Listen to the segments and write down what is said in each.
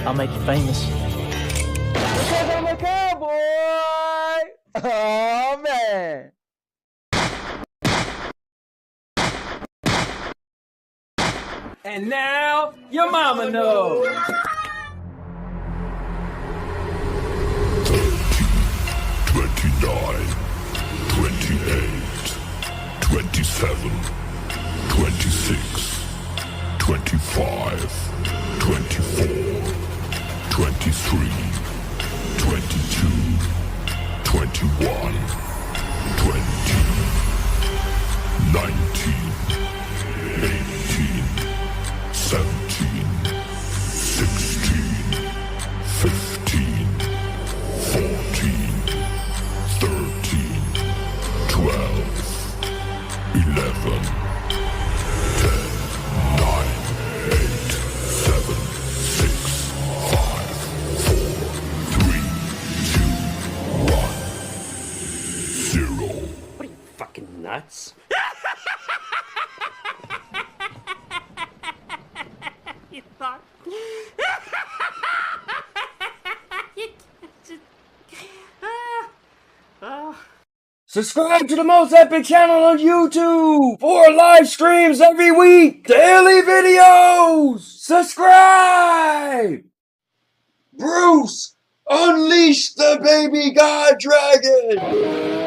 I'll make you famous. Because I'm a cowboy! Oh, man! And now, your mama knows. 29, 28, 27, 26, 25, 24, 23, 22, 21, 20, 19, 18, 17, 16, 15, 14, 13, 12, 11, 10, 9, 8, 7, 6, 5, 4, 3, 2, 1, 0. What are you, fucking nuts? You thought? Subscribe to the most epic channel on YouTube for live streams every week. Daily videos. Subscribe. Bruce, unleash the baby god dragon.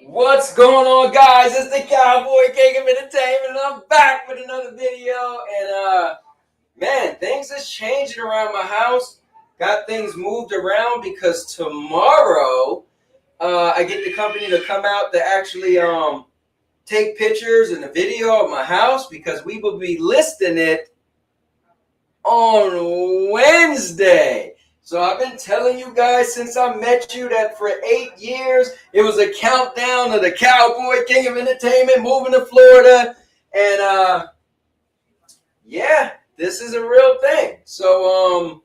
What's going on, guys? It's the Cowboy King of Entertainment, and I'm back with another video. And man, things is changing around my house. Got things moved around because tomorrow I get the company to come out to actually take pictures and a video of my house, because we will be listing it on Wednesday. So I've been telling you guys since I met you that for 8 years, it was a countdown of the Cowboy King of Entertainment moving to Florida. And yeah, this is a real thing. So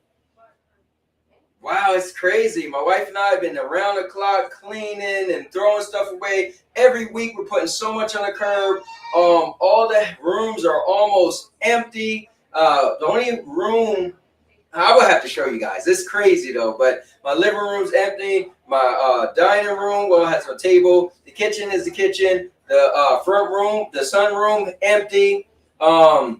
wow, it's crazy. My wife and I have been around the clock cleaning and throwing stuff away. Every week we're putting so much on the curb. All the rooms are almost empty. The only room I will have to show you guys. It's crazy though, but my living room's empty. My dining room, well, it has a table. The kitchen is the kitchen. The front room, the sunroom, empty. I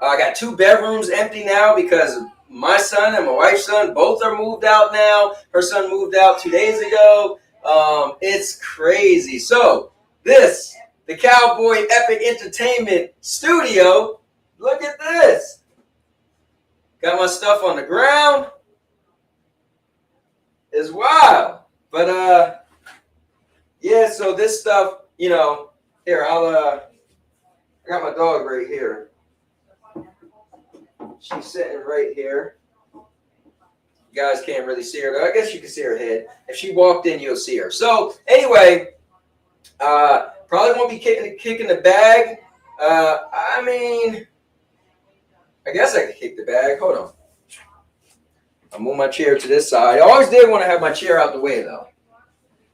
got 2 bedrooms empty now because my son and my wife's son both are moved out now. Her son moved out 2 days ago. It's crazy. So this, the Cowboy Epic Entertainment Studio. Look at this. Got my stuff on the ground. It's wild. But yeah, so this stuff, you know, here, I got my dog right here. She's sitting right here. You guys can't really see her, though. I guess you can see her head. If she walked in, you'll see her. So anyway, probably won't be kicking the bag. I mean, I guess I could kick the bag. Hold on. I'll move my chair to this side. I always did want to have my chair out the way, though.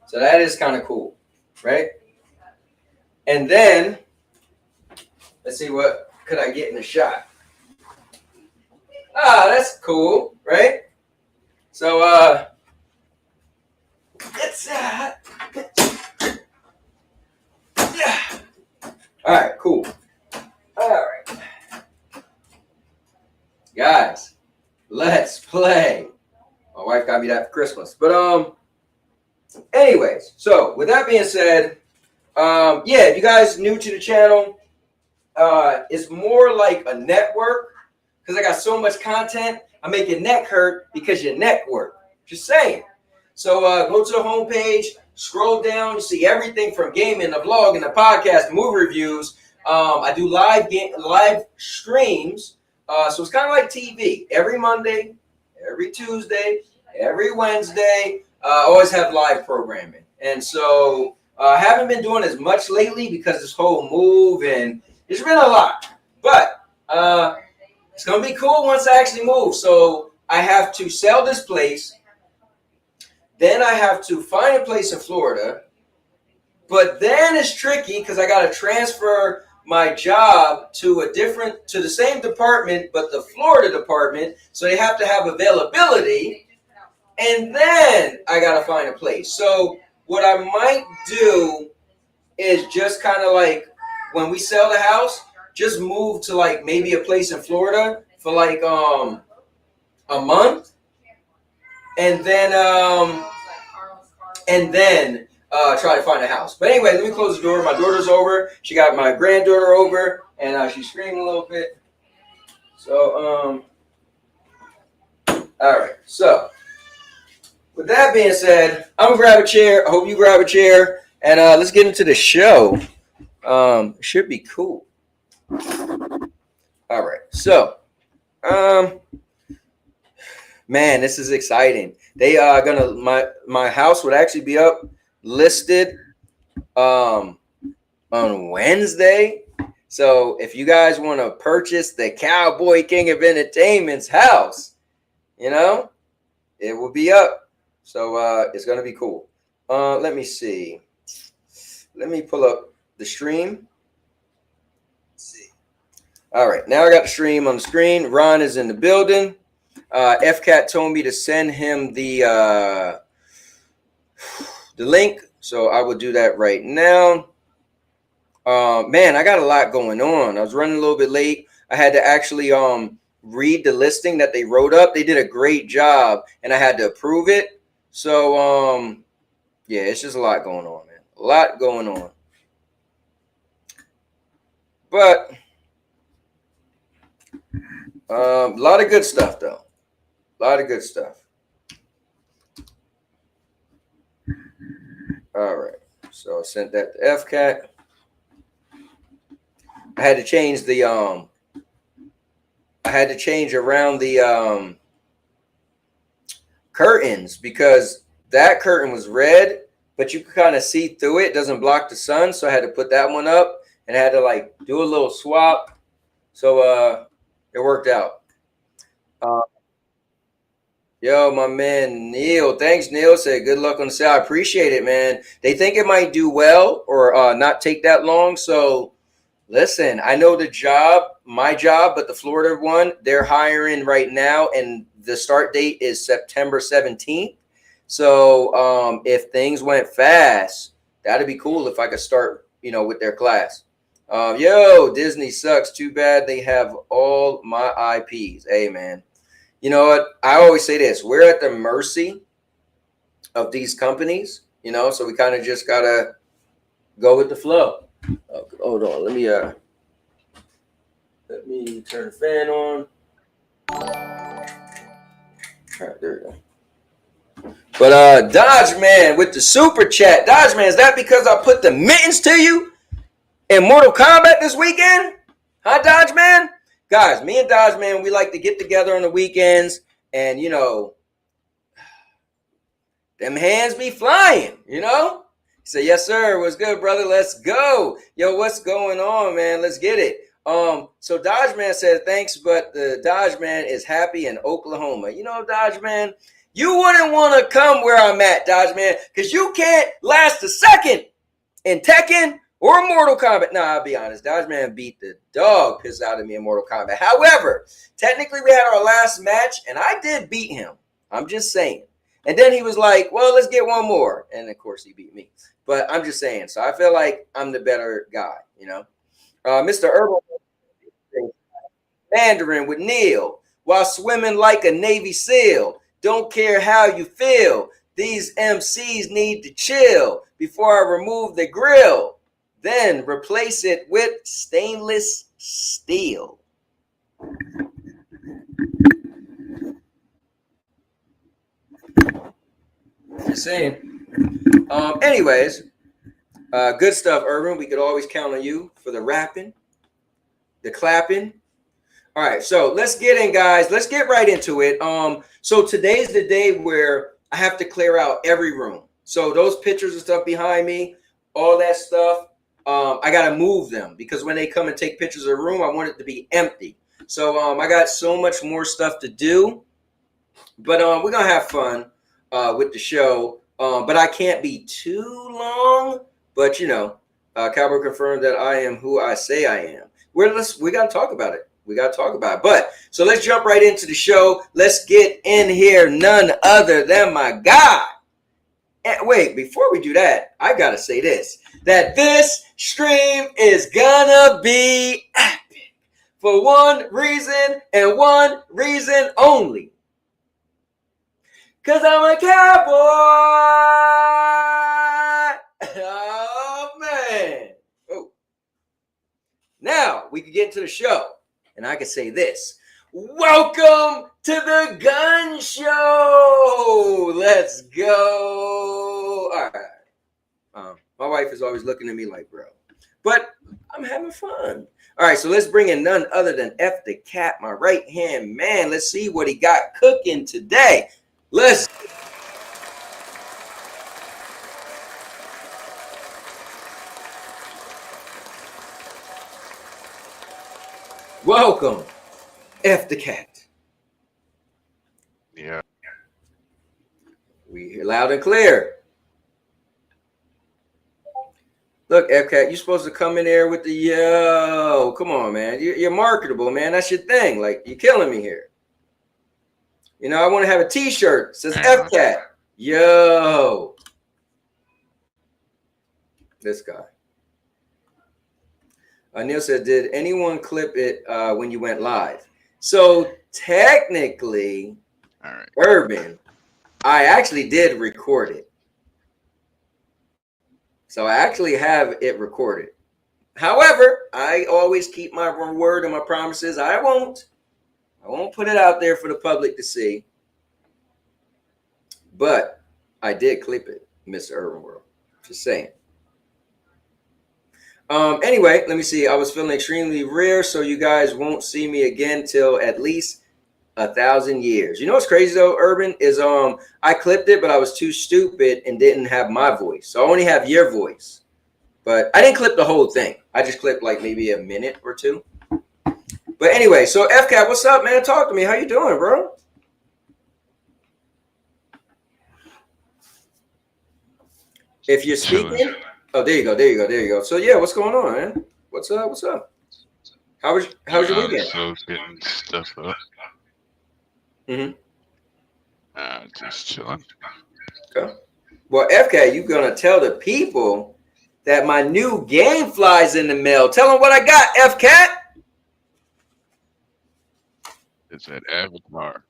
So that is kind of cool, right? And then, let's see, what could I get in the shot? That's cool, right? So, it's, yeah. All right, cool. All right. Guys, let's play. My wife got me that for Christmas. But, anyways, so with that being said, yeah, if you guys new to the channel, it's more like a network because I got so much content. I make your neck hurt because your neck work. Just saying. So go to the homepage, scroll down, you see everything from gaming, the vlog, and the podcast, movie reviews. I do live streams. So it's kind of like TV. Every Monday, every Tuesday, every Wednesday. Always have live programming. And so I haven't been doing as much lately because this whole move and it's been a lot. But it's going to be cool once I actually move. So I have to sell this place. Then I have to find a place in Florida. But then it's tricky because I got to transfer my job to the same department, but the Florida department. So they have to have availability. And then I got to find a place. So what I might do is just kind of like when we sell the house, just move to like maybe a place in Florida for like a month. And then try to find a house. But anyway, let me close the door. My daughter's over. She got my granddaughter over, and she's screaming a little bit. So, all right. So, with that being said, I'm gonna grab a chair. I hope you grab a chair, and let's get into the show. It should be cool. All right. So, man, this is exciting. They are my house would actually be up listed on Wednesday. So if you guys want to purchase the Cowboy King of Entertainment's house, you know, it will be up. So it's gonna be cool. Let me see. Let me pull up the stream. Let's see. All right, now I got the stream on the screen. Ron is in the building. FCAT told me to send him the link, so I will do that right now. Man, I got a lot going on. I was running a little bit late. I had to actually read the listing that they wrote up. They did a great job, and I had to approve it. So yeah, it's just a lot going on, man. A lot going on. But a lot of good stuff, though. A lot of good stuff. All right. So I sent that to FCAT. I had to change the around the curtains because that curtain was red, but you could kind of see through it. It doesn't block the sun, so I had to put that one up and I had to like do a little swap. So it worked out. Yo, my man Neil. Thanks, Neil. Said good luck on the sale. I appreciate it, man. They think it might do well or not take that long. So listen, I know the job, my job, but the Florida one, they're hiring right now, and the start date is September 17th. So if things went fast, that'd be cool if I could start, you know, with their class. Yo, Disney sucks. Too bad they have all my IPs. Hey, man. You know what? I always say this. We're at the mercy of these companies, you know, so we kind of just got to go with the flow. Hold on. Let me turn the fan on. All right, there we go. But Dodge Man with the super chat. Dodge Man, is that because I put the mittens to you in Mortal Kombat this weekend? Huh, Dodge Man? Guys, me and Dodge Man, we like to get together on the weekends and, you know, them hands be flying, you know? He said, yes, sir. What's good, brother? Let's go. Yo, what's going on, man? Let's get it. So Dodge Man said, thanks, but the Dodge Man is happy in Oklahoma. You know, Dodge Man, you wouldn't want to come where I'm at, Dodge Man, because you can't last a second in Tekken or Mortal Kombat. Nah, I'll be honest. Dodge Man beat the dog piss out of me in Mortal Kombat. However, technically we had our last match, and I did beat him. I'm just saying. And then he was like, well, let's get one more. And, of course, he beat me. But I'm just saying. So I feel like I'm the better guy, you know. Mr. Urban Mandarin with Neil while swimming like a Navy SEAL. Don't care how you feel. These MCs need to chill before I remove the grill. Then replace it with stainless steel. Just saying. Anyways, good stuff, Urban. We could always count on you for the rapping, the clapping. All right, so let's get in, guys. Let's get right into it. So today's the day where I have to clear out every room. So those pictures and stuff behind me, all that stuff, I got to move them because when they come and take pictures of the room, I want it to be empty. So I got so much more stuff to do, but we're going to have fun with the show. But I can't be too long, but you know, Cowboy confirmed that I am who I say I am. We got to talk about it. We got to talk about it. But so let's jump right into the show. Let's get in here. None other than my guy. And wait, before we do that, I got to say this, that this stream is gonna be epic for one reason and one reason only. Because I'm a cowboy. Oh, man. Oh. Now we can get into the show. And I can say this. Welcome to the gun show. Let's go. All right. My wife is always looking at me like, bro. But I'm having fun. All right, so let's bring in none other than F the Cat, my right-hand man. Let's see what he got cooking today. Let's. Welcome, F the Cat. Yeah. We hear loud and clear. Look, F Cat, you're supposed to come in there with the yo. Come on, man. You're marketable, man. That's your thing. Like, you're killing me here. You know, I want to have a T-shirt that says F Cat. Yo. This guy. Neil said, did anyone clip it when you went live? So technically, all right. Urban, I actually did record it. So I actually have it recorded. However, I always keep my word and my promises. I won't put it out there for the public to see. But I did clip it, Mr. Urban World. Just saying. Anyway, let me see. I was feeling extremely rare, so you guys won't see me again till at least 1,000 years. You know what's crazy though, Urban, is I clipped it, but I was too stupid and didn't have my voice. So I only have your voice. But I didn't clip the whole thing. I just clipped like maybe a minute or two. But anyway, so FCat, what's up, man? Talk to me. How you doing, bro? If you're speaking, oh, there you go. So yeah, what's going on, man? What's up? How was your weekend? So getting stuff up. Just chilling. Okay. Well, FK, you gonna tell the people that my new game flies in the mail. Tell them what I got, FCat. It's that avatar.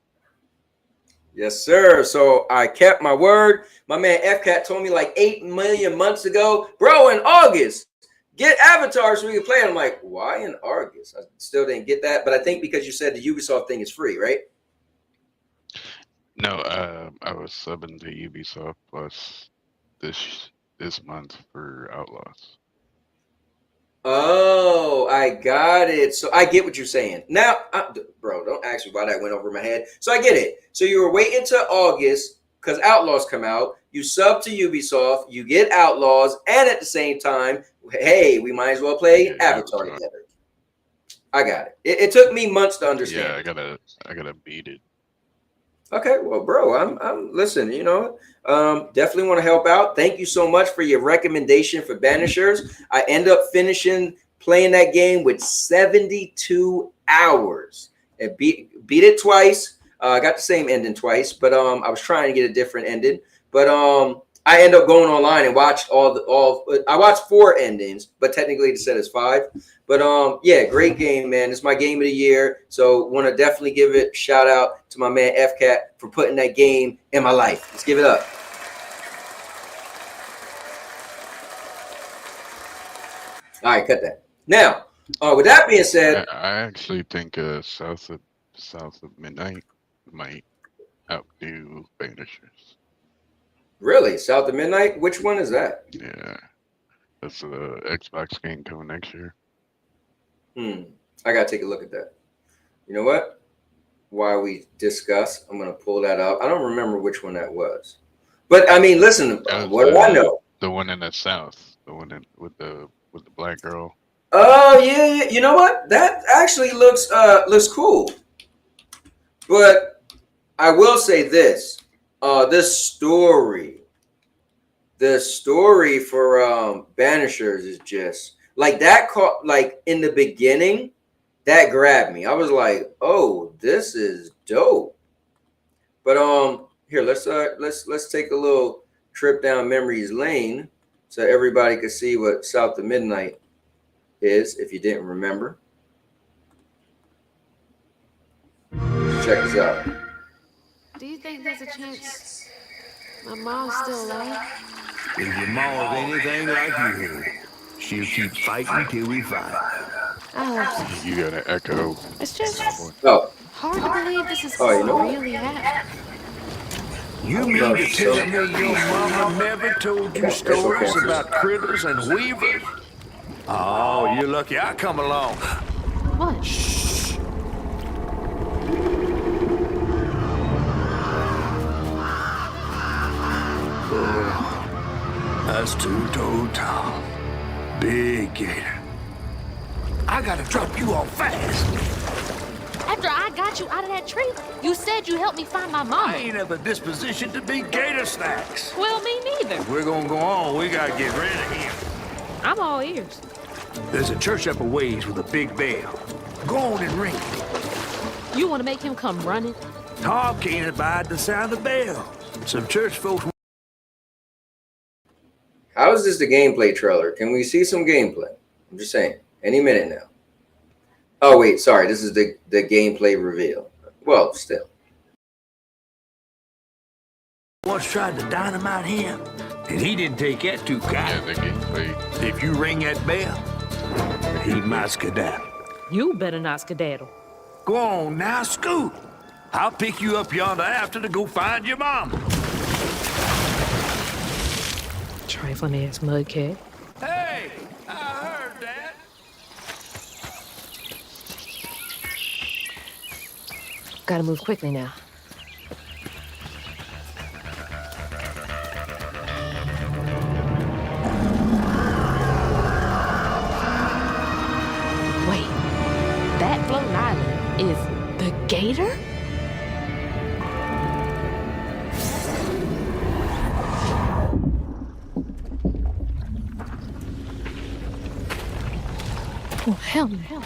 Yes, sir. So I kept my word. My man FCat told me like 8 million months ago, bro, in August, get Avatar so we can play. I'm like, why in August? I still didn't get that, but I think because you said the Ubisoft thing is free, right? No, I was subbing to Ubisoft Plus this month for Outlaws. Oh, I got it. So I get what you're saying. Now, bro, don't ask me why that went over my head. So I get it. So you were waiting till August because Outlaws come out. You sub to Ubisoft, you get Outlaws, and at the same time, hey, we might as well play Avatar together. I got it. It took me months to understand. Yeah, I gotta beat it. Okay, well, bro, I'm listen, you know, definitely want to help out. Thank you so much for your recommendation for Banishers. I end up finishing playing that game with 72 hours. It beat it twice. I got the same ending twice, but I was trying to get a different ending. But I end up going online and watched I watched 4 endings, but technically it said it's 5. But yeah, great game, man. It's my game of the year. So want to definitely give it a shout out to my man FCat for putting that game in my life. Let's give it up. All right, cut that. Now, with that being said, I actually think South of Midnight might outdo Banishers. Really, South of Midnight? Which one is that? Yeah, that's a Xbox game coming next year. I gotta take a look at that. You know what? While we discuss, I'm gonna pull that up. I don't remember which one that was, but I mean, listen. What do I know? The one in the South, the one with the black girl. Oh yeah. You know what? That actually looks cool. But I will say this: this story for Banishers is just like that. Like in the beginning, that grabbed me. I was like, "Oh, this is dope." But here, let's take a little trip down memory's lane so everybody can see what South of Midnight is. If you didn't remember, check this out. Do you think there's a chance my mom's still alive? If your mom's anything like you, she'll keep fighting till we find. I hope so. You got an echo. It's just hard to believe this is really happening. You mean to tell me your mama never told you stories about critters and weavers? Oh, you're lucky I come along. What? Shh. That's two-toed Tom. Big gator. I gotta drop you off fast. After I got you out of that tree, you said you helped me find my mom. I ain't of a disposition to be gator snacks. Well, me neither. If we're gonna go on, we gotta get rid of him. I'm all ears. There's a church up a ways with a big bell. Go on and ring it. You want to make him come running? Tom can't abide the sound of the bell. Some church folks... How is this the gameplay trailer? Can we see some gameplay? I'm just saying. Any minute now. Oh, wait. Sorry. This is the gameplay reveal. Well, still. Once tried to dynamite him, and he didn't take that too Yeah, kindly. the gameplay. If you ring that bell, he might skedaddle. You better not skedaddle. Go on now, scoot. I'll pick you up yonder after to go find your mom. Trifling ass mudcat. Hey, I heard that. Gotta move quickly now. Wait, that floating island is the gator? Oh, hell no.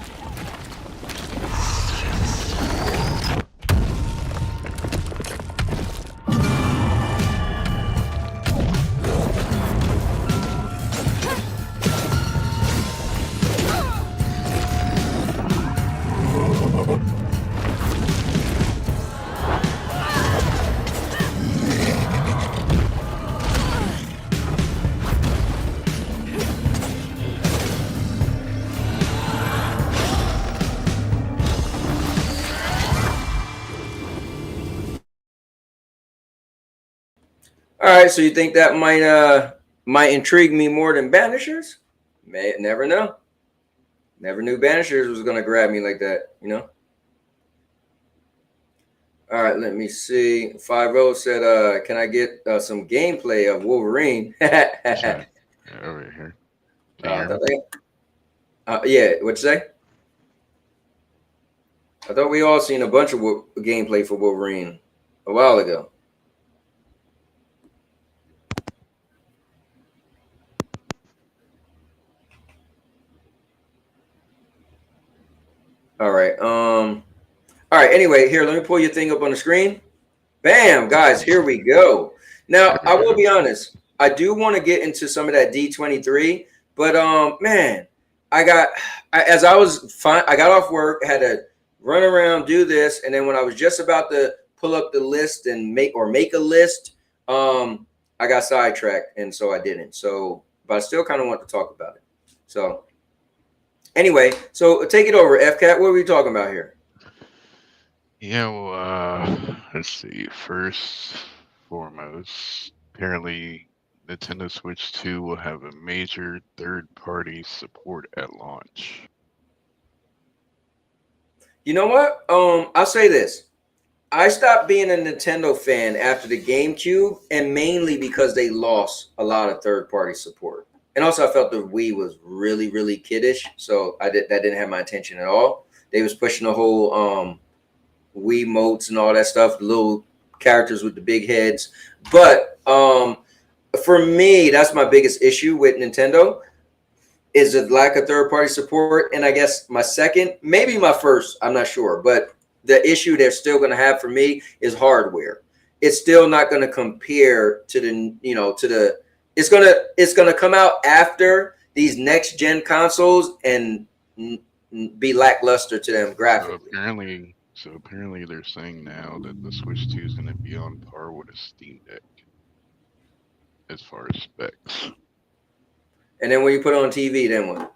All right. So you think that might intrigue me more than Banishers? Never know. Never knew Banishers was gonna grab me like that. You know. All right, let me see. 50 said, "Can I get some gameplay of Wolverine?" Sure. Yeah, over here. Can you I hear me? thought yeah, what'd you say? I thought we all seen a bunch of gameplay for Wolverine a while ago. All right. All right. Anyway, here, let me pull your thing up on the screen. Bam, guys, here we go. Now, There we I will go. be honest. I do want to get into some of that D23, but man, as I was fine, I got off work, had to run around, do this, and then when I was just about to pull up the list and make a list, I got sidetracked, and so I didn't. So, but I still kind of want to talk about it. So, anyway, so take it over, FCAT. What are we talking about here? Yeah, well, let's see. First, foremost, apparently Nintendo Switch 2 will have a major third-party support at launch. You know what? I'll say this. I stopped being a Nintendo fan after the GameCube, and mainly because they lost a lot of third-party support. And also, I felt the Wii was really, really kiddish, so that didn't have my attention at all. They was pushing the whole Wii motes and all that stuff, the little characters with the big heads. But for me, that's my biggest issue with Nintendo is the lack of third-party support. And I guess my second, maybe my first, I'm not sure, but the issue they're still going to have for me is hardware. It's still not going to compare to the it's going to come out after these next gen consoles and be lackluster to them graphically. So apparently they're saying now that the Switch 2 is going to be on par with a Steam Deck as far as specs. And then when you put it on TV, then what?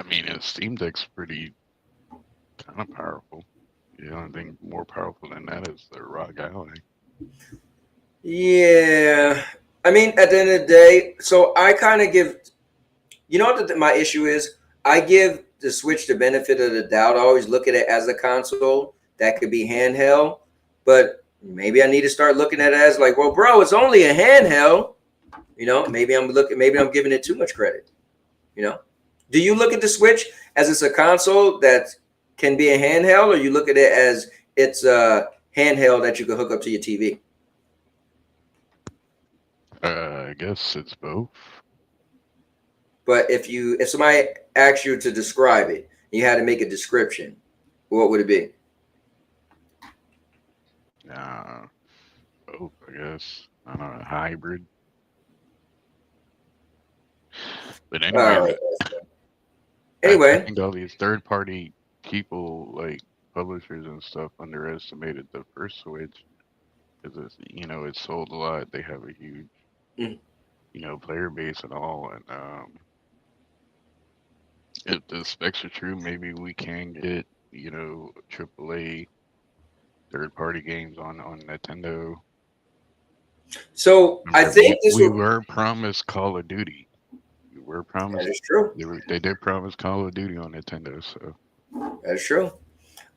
I mean, a Steam Deck's pretty kind of powerful. The only thing more powerful than that is the ROG Ally. Yeah. I mean, at the end of the day, so I kind of give, you know what my issue is? I give the Switch the benefit of the doubt. I always look at it as a console that could be handheld, but maybe I need to start looking at it as like, well, bro, it's only a handheld. You know, maybe I'm giving it too much credit. You know, do you look at the Switch as it's a console that can be a handheld, or you look at it as it's a handheld that you can hook up to your TV? I guess it's both. But if somebody asked you to describe it, you had to make a description, what would it be? Both, I guess. I don't know, hybrid. But anyway, Anyway, I think all these third-party people, like publishers and stuff, underestimated the first Switch because it sold a lot. They have a huge, player base and all. And if the specs are true, maybe we can get, AAA third-party games on Nintendo. so I think we were promised Call of Duty. We were promised. That is true. They did promise Call of Duty on Nintendo, so That's true.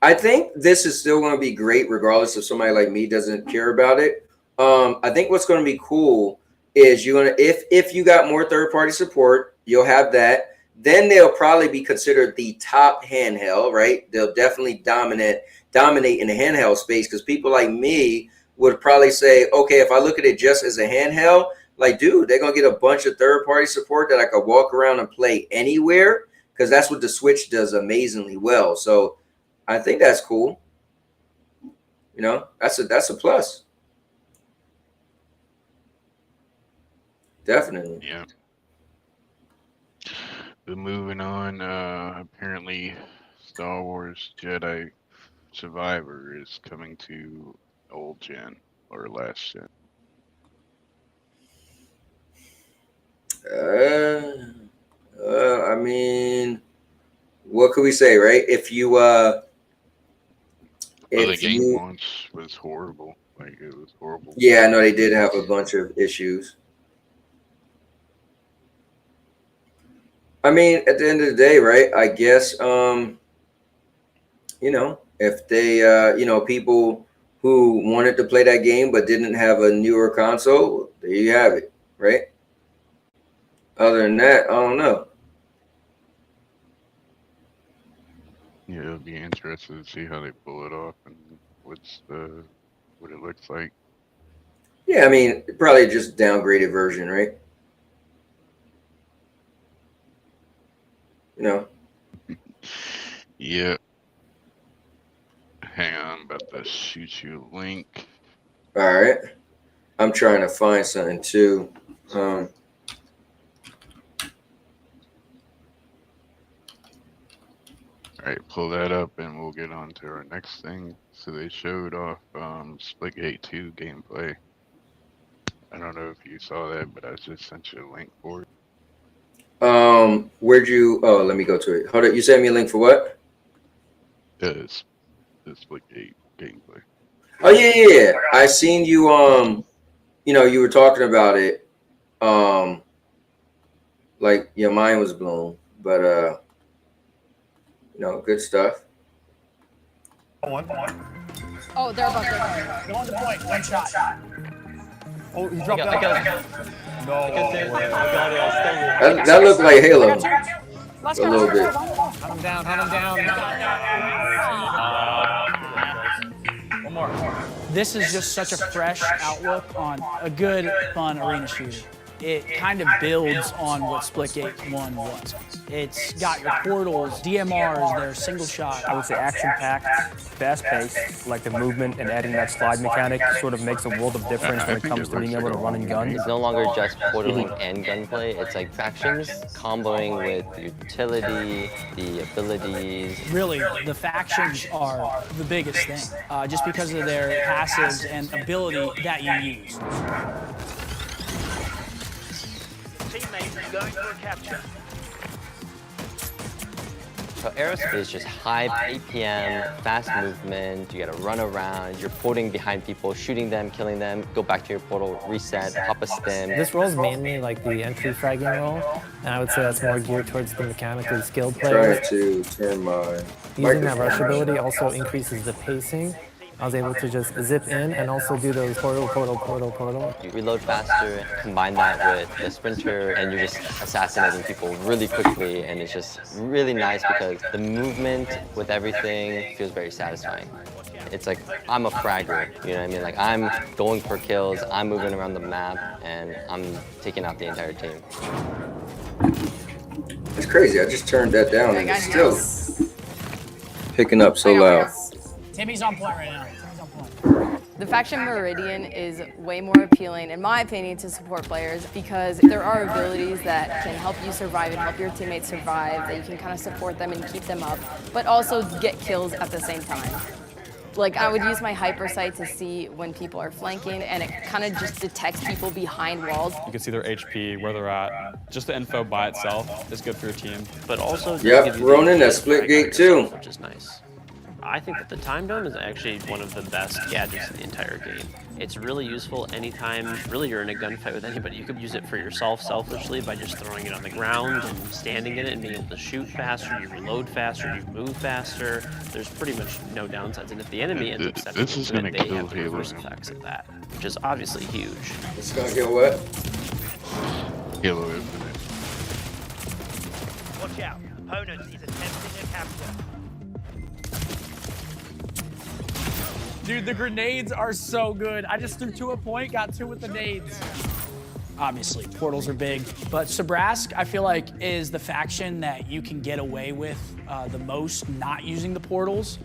I think this is still going to be great, regardless if somebody like me doesn't care about it. I think what's going to be cool is you're gonna if you got more third-party support, you'll have that. Then they'll probably be considered the top handheld, right? They'll definitely dominate in the handheld space because people like me would probably say, okay, if I look at it just as a handheld, like, dude, they're gonna get a bunch of third-party support that I could walk around and play anywhere because that's what the Switch does amazingly well. So I think that's cool. You know, that's a plus. Definitely. yeah. But moving on, apparently Star Wars Jedi Survivor is coming to old gen or last gen. I mean, what could we say, right? If you the game launch was horrible. Like, it was horrible. Yeah, I know they did have a bunch of issues. I mean, at the end of the day, right? I guess you know, if they, you know, people who wanted to play that game but didn't have a newer console, there you have it, right? Other than that, I don't know. Yeah, it'll be interesting to see how they pull it off and what it looks like. Yeah, I mean, probably just downgraded version, right? You know. Yeah. Hang on, I'm about to shoot you a link. All right. I'm trying to find something too. All right, pull that up and we'll get on to our next thing. So they showed off Splitgate 2 gameplay. I don't know if you saw that, but I just sent you a link for it. Where'd you? Oh, let me go to it. Hold on. You sent me a link for what? It's the Splitgate gameplay. Oh yeah. I seen you. You know, you were talking about it. Like your mind was blown, but you know, good stuff. Oh, they're above. They're go on the point. One shot. Oh, he dropped I got No. That looked like Halo. Let's A little bit. Hunt him down. One more. This is just such a fresh outlook on a good, fun arena shooter. It kind of builds on what Splitgate 1 was. It's got your portals, DMRs, they're single shot. I would say action-packed, fast-paced, like the movement and adding that slide mechanic sort of makes a world of difference when it comes to being able to run and gun. It's no longer just portaling and gunplay, it's like factions comboing with utility, the abilities. Really, the factions are the biggest thing, just because of their passives and ability that you use. Teammates going for a capture. So aerospace is just high APM, fast movement, you gotta run around, you're porting behind people, shooting them, killing them, go back to your portal, reset, pop a stim. This role is mainly like the entry fragging role, and I would say that's more geared towards the mechanically skilled players. Trying to turn my Using that rush ability also increases the pacing. I was able to just zip in and also do those portal. You reload faster, combine that with the sprinter, and you're just assassinating people really quickly, and it's just really nice because the movement with everything feels very satisfying. It's like, I'm a fragger, you know what I mean? Like, I'm going for kills, I'm moving around the map, and I'm taking out the entire team. It's crazy. I just turned that down and it's still picking up so loud. Timmy's on point right now. The faction Meridian is way more appealing, in my opinion, to support players because there are abilities that can help you survive and help your teammates survive, that you can kind of support them and keep them up, but also get kills at the same time. Like, I would use my hyper sight to see when people are flanking, and it kind of just detects people behind walls. You can see their HP, where they're at. Just the info by itself is good for your team. But also, yep, Ronin, that's Splitgate too. Which is nice. I think that the time dome is actually one of the best gadgets in the entire game. It's really useful anytime, really, you're in a gunfight with anybody. You could use it for yourself selfishly by just throwing it on the ground and standing in it and being able to shoot faster, you reload faster, you move faster. There's pretty much no downsides. And if the enemy ends up stepping into it, they have the reverse effects of that, which is obviously huge. It's gonna kill what? Halo Infinite. Watch out. Opponent is attempting a capture. Dude, the grenades are so good. I just threw 2 a point, got 2 with the nades. Obviously, portals are big, but Sabrask, I feel like, is the faction that you can get away with the most not using the portals.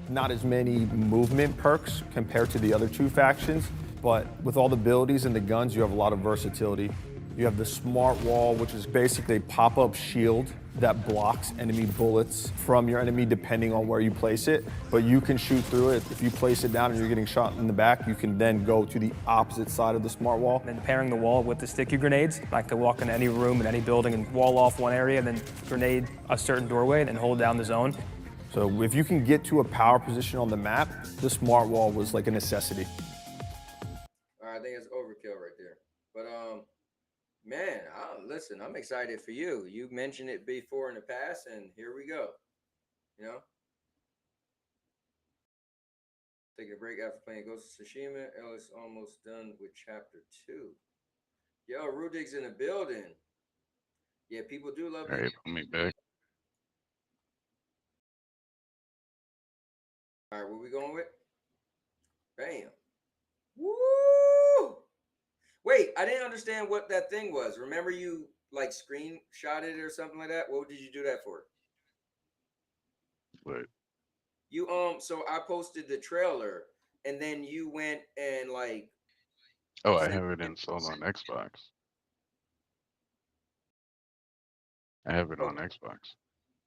Not as many movement perks compared to the other two factions, but with all the abilities and the guns, you have a lot of versatility. You have the Smart Wall, which is basically a pop-up shield that blocks enemy bullets from your enemy depending on where you place it, but you can shoot through it. If you place it down and you're getting shot in the back, you can then go to the opposite side of the Smart Wall. And pairing the wall with the sticky grenades, like to walk in any room in any building and wall off one area and then grenade a certain doorway and then hold down the zone. So if you can get to a power position on the map, the Smart Wall was like a necessity. I think it's overkill right there. But man, listen, I'm excited for you. You mentioned it before in the past, and here we go. You know, Take a break after playing Ghost of Tsushima. Ellis almost done with chapter 2. Yo, Rudig's in the building. Yeah, people do love All the. right, put me back. All right, where we going with? Bam. Woo! Wait, I didn't understand what that thing was. Remember you like screenshotted it or something like that? What did you do that for? What? You so I posted the trailer and then you went and like Oh, I have it installed on Xbox. I have it on Xbox.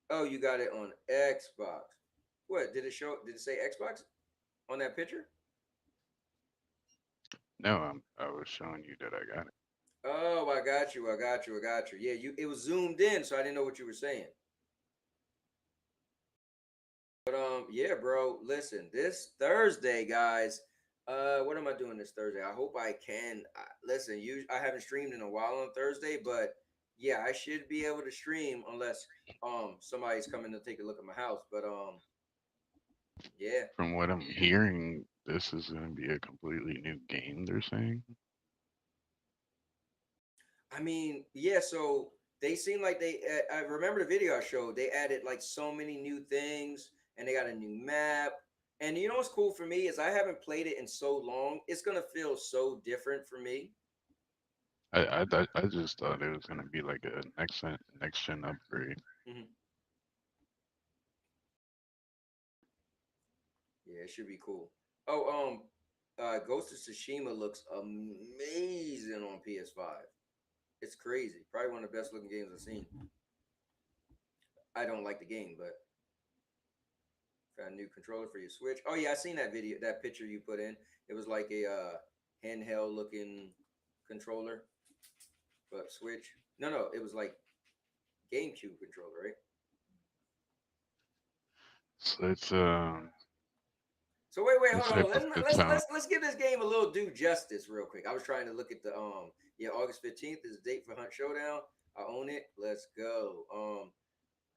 oh, you got it on Xbox. What did it show? Did it say Xbox on that picture? No, I was showing you that I got it. Oh, I got you. I got you. I got you. Yeah, it was zoomed in, so I didn't know what you were saying. But yeah, bro. Listen, this Thursday, guys. What am I doing this Thursday? I hope I can. Listen, I haven't streamed in a while on Thursday, but yeah, I should be able to stream unless somebody's coming to take a look at my house. But yeah. From what I'm hearing, this is going to be a completely new game. They're saying. I mean, yeah. So they seem like they. I remember the video I showed. They added like so many new things, and they got a new map. And you know what's cool for me is I haven't played it in so long. It's gonna feel so different for me. I just thought it was going to be like a next gen upgrade. Mm-hmm. Yeah, it should be cool. Oh, Ghost of Tsushima looks amazing on PS5. It's crazy. Probably one of the best looking games I've seen. I don't like the game, but got a new controller for your Switch. Oh yeah, I seen that video, that picture you put in. It was like a handheld looking controller, but Switch. No, it was like GameCube controller, right? So it's So wait, let's hold hype up on. the Let's time. let's give this game a little due justice real quick. I was trying to look at the yeah, August 15th is the date for Hunt Showdown. I own it. Let's go.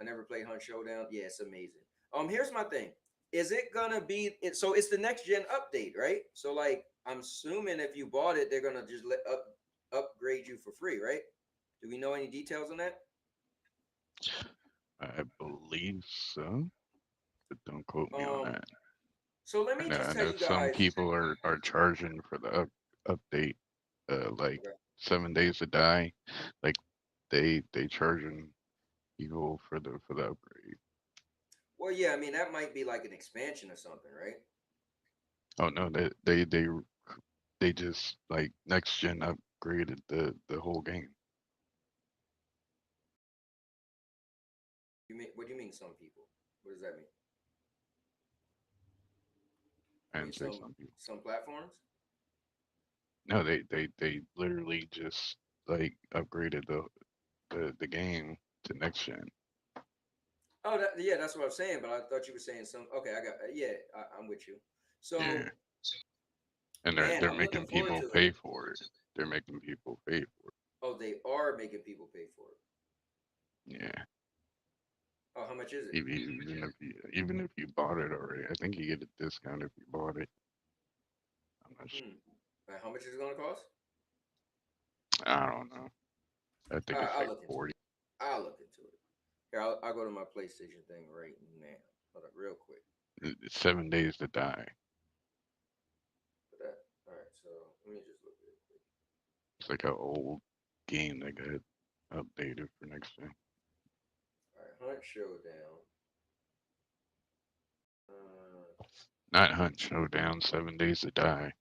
I never played Hunt Showdown. Yeah, it's amazing. Here's my thing. Is it gonna be it? So it's the next gen update, right? So like, I'm assuming if you bought it, they're gonna just upgrade you for free, right? Do we know any details on that? I believe so, but don't quote me on that. So let me just I tell know you some guys. people are charging for the update, like 7 days to die. Like they charging people for the upgrade. Well, yeah, I mean that might be like an expansion or something, right? Oh no, they just like next gen upgraded the whole game. You mean what do you mean some people? What does that mean? And say some people. Some platforms? No, they literally just like upgraded the game to next gen. Oh, yeah, that's what I'm saying. But I thought you were saying some. Okay, I got. Yeah, I'm with you. So, Yeah. And man, they're I'm looking making forward people to pay it. for it. They're making people pay for it. Oh, they are making people pay for it. Yeah. Oh, how much is it? Even if you bought it already, I think you get a discount if you bought it. I'm not sure. How much is it gonna cost? I don't know. I think it's like 40. I'll look into it. Here, I'll go to my PlayStation thing right now. Hold up, real quick. It's 7 days to die. For that. All right, so let me just look real quick. It's like an old game that got updated for next gen. All right, Hunt Showdown. Not Hunt Showdown. 7 days to die.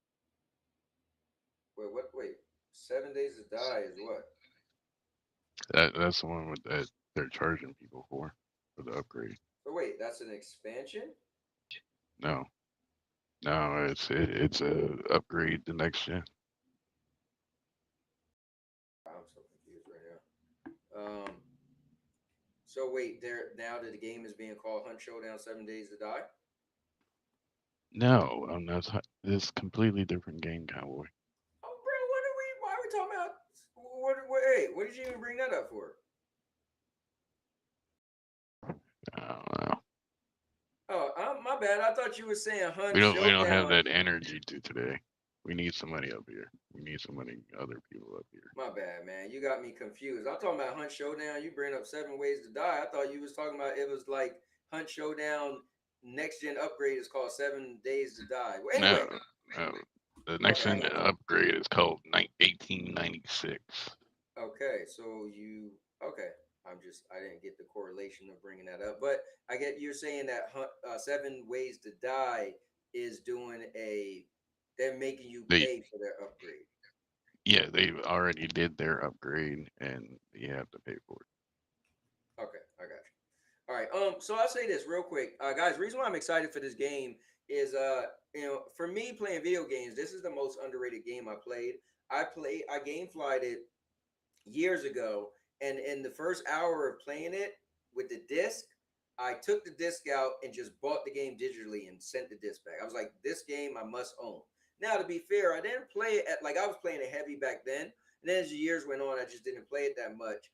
Wait, what? Wait, 7 Days to Die is what? That's the one that they're charging people for the upgrade. So wait, that's an expansion? No, it's a upgrade to next gen. I'm so confused right now. So wait, now that the game is being called Hunt Showdown 7 Days to Die? No, that's this completely different game, Cowboy. Oh, bro, why are we talking about? What did you even bring that up for? I don't know. Oh, my my bad. I thought you were saying Hunt We don't have Showdown. that energy to today. We need somebody up here. We need somebody other people up here. My bad, man. You got me confused. I'm talking about Hunt Showdown. You bring up 7 Ways to Die. I thought you was talking about it was like Hunt Showdown next gen upgrade is called 7 Days to Die. Well, anyway. No, no. The next Okay, I gen got you. upgrade is called 1896. Okay, so you okay? I didn't get the correlation of bringing that up, but I get you're saying that 7 Ways to Die is doing they're making you They pay for their upgrade. Yeah, they already did their upgrade and you have to pay for it. Okay, I got you. All right. So I'll say this real quick, guys. The reason why I'm excited for this game is, for me playing video games, this is the most underrated game I played. I gameflied it years ago, and in the first hour of playing it with the disc, I took the disc out and just bought the game digitally and sent the disc back. I was like, this game I must own. Now, to be fair, I didn't play it like I was playing it heavy back then, and then as the years went on, I just didn't play it that much.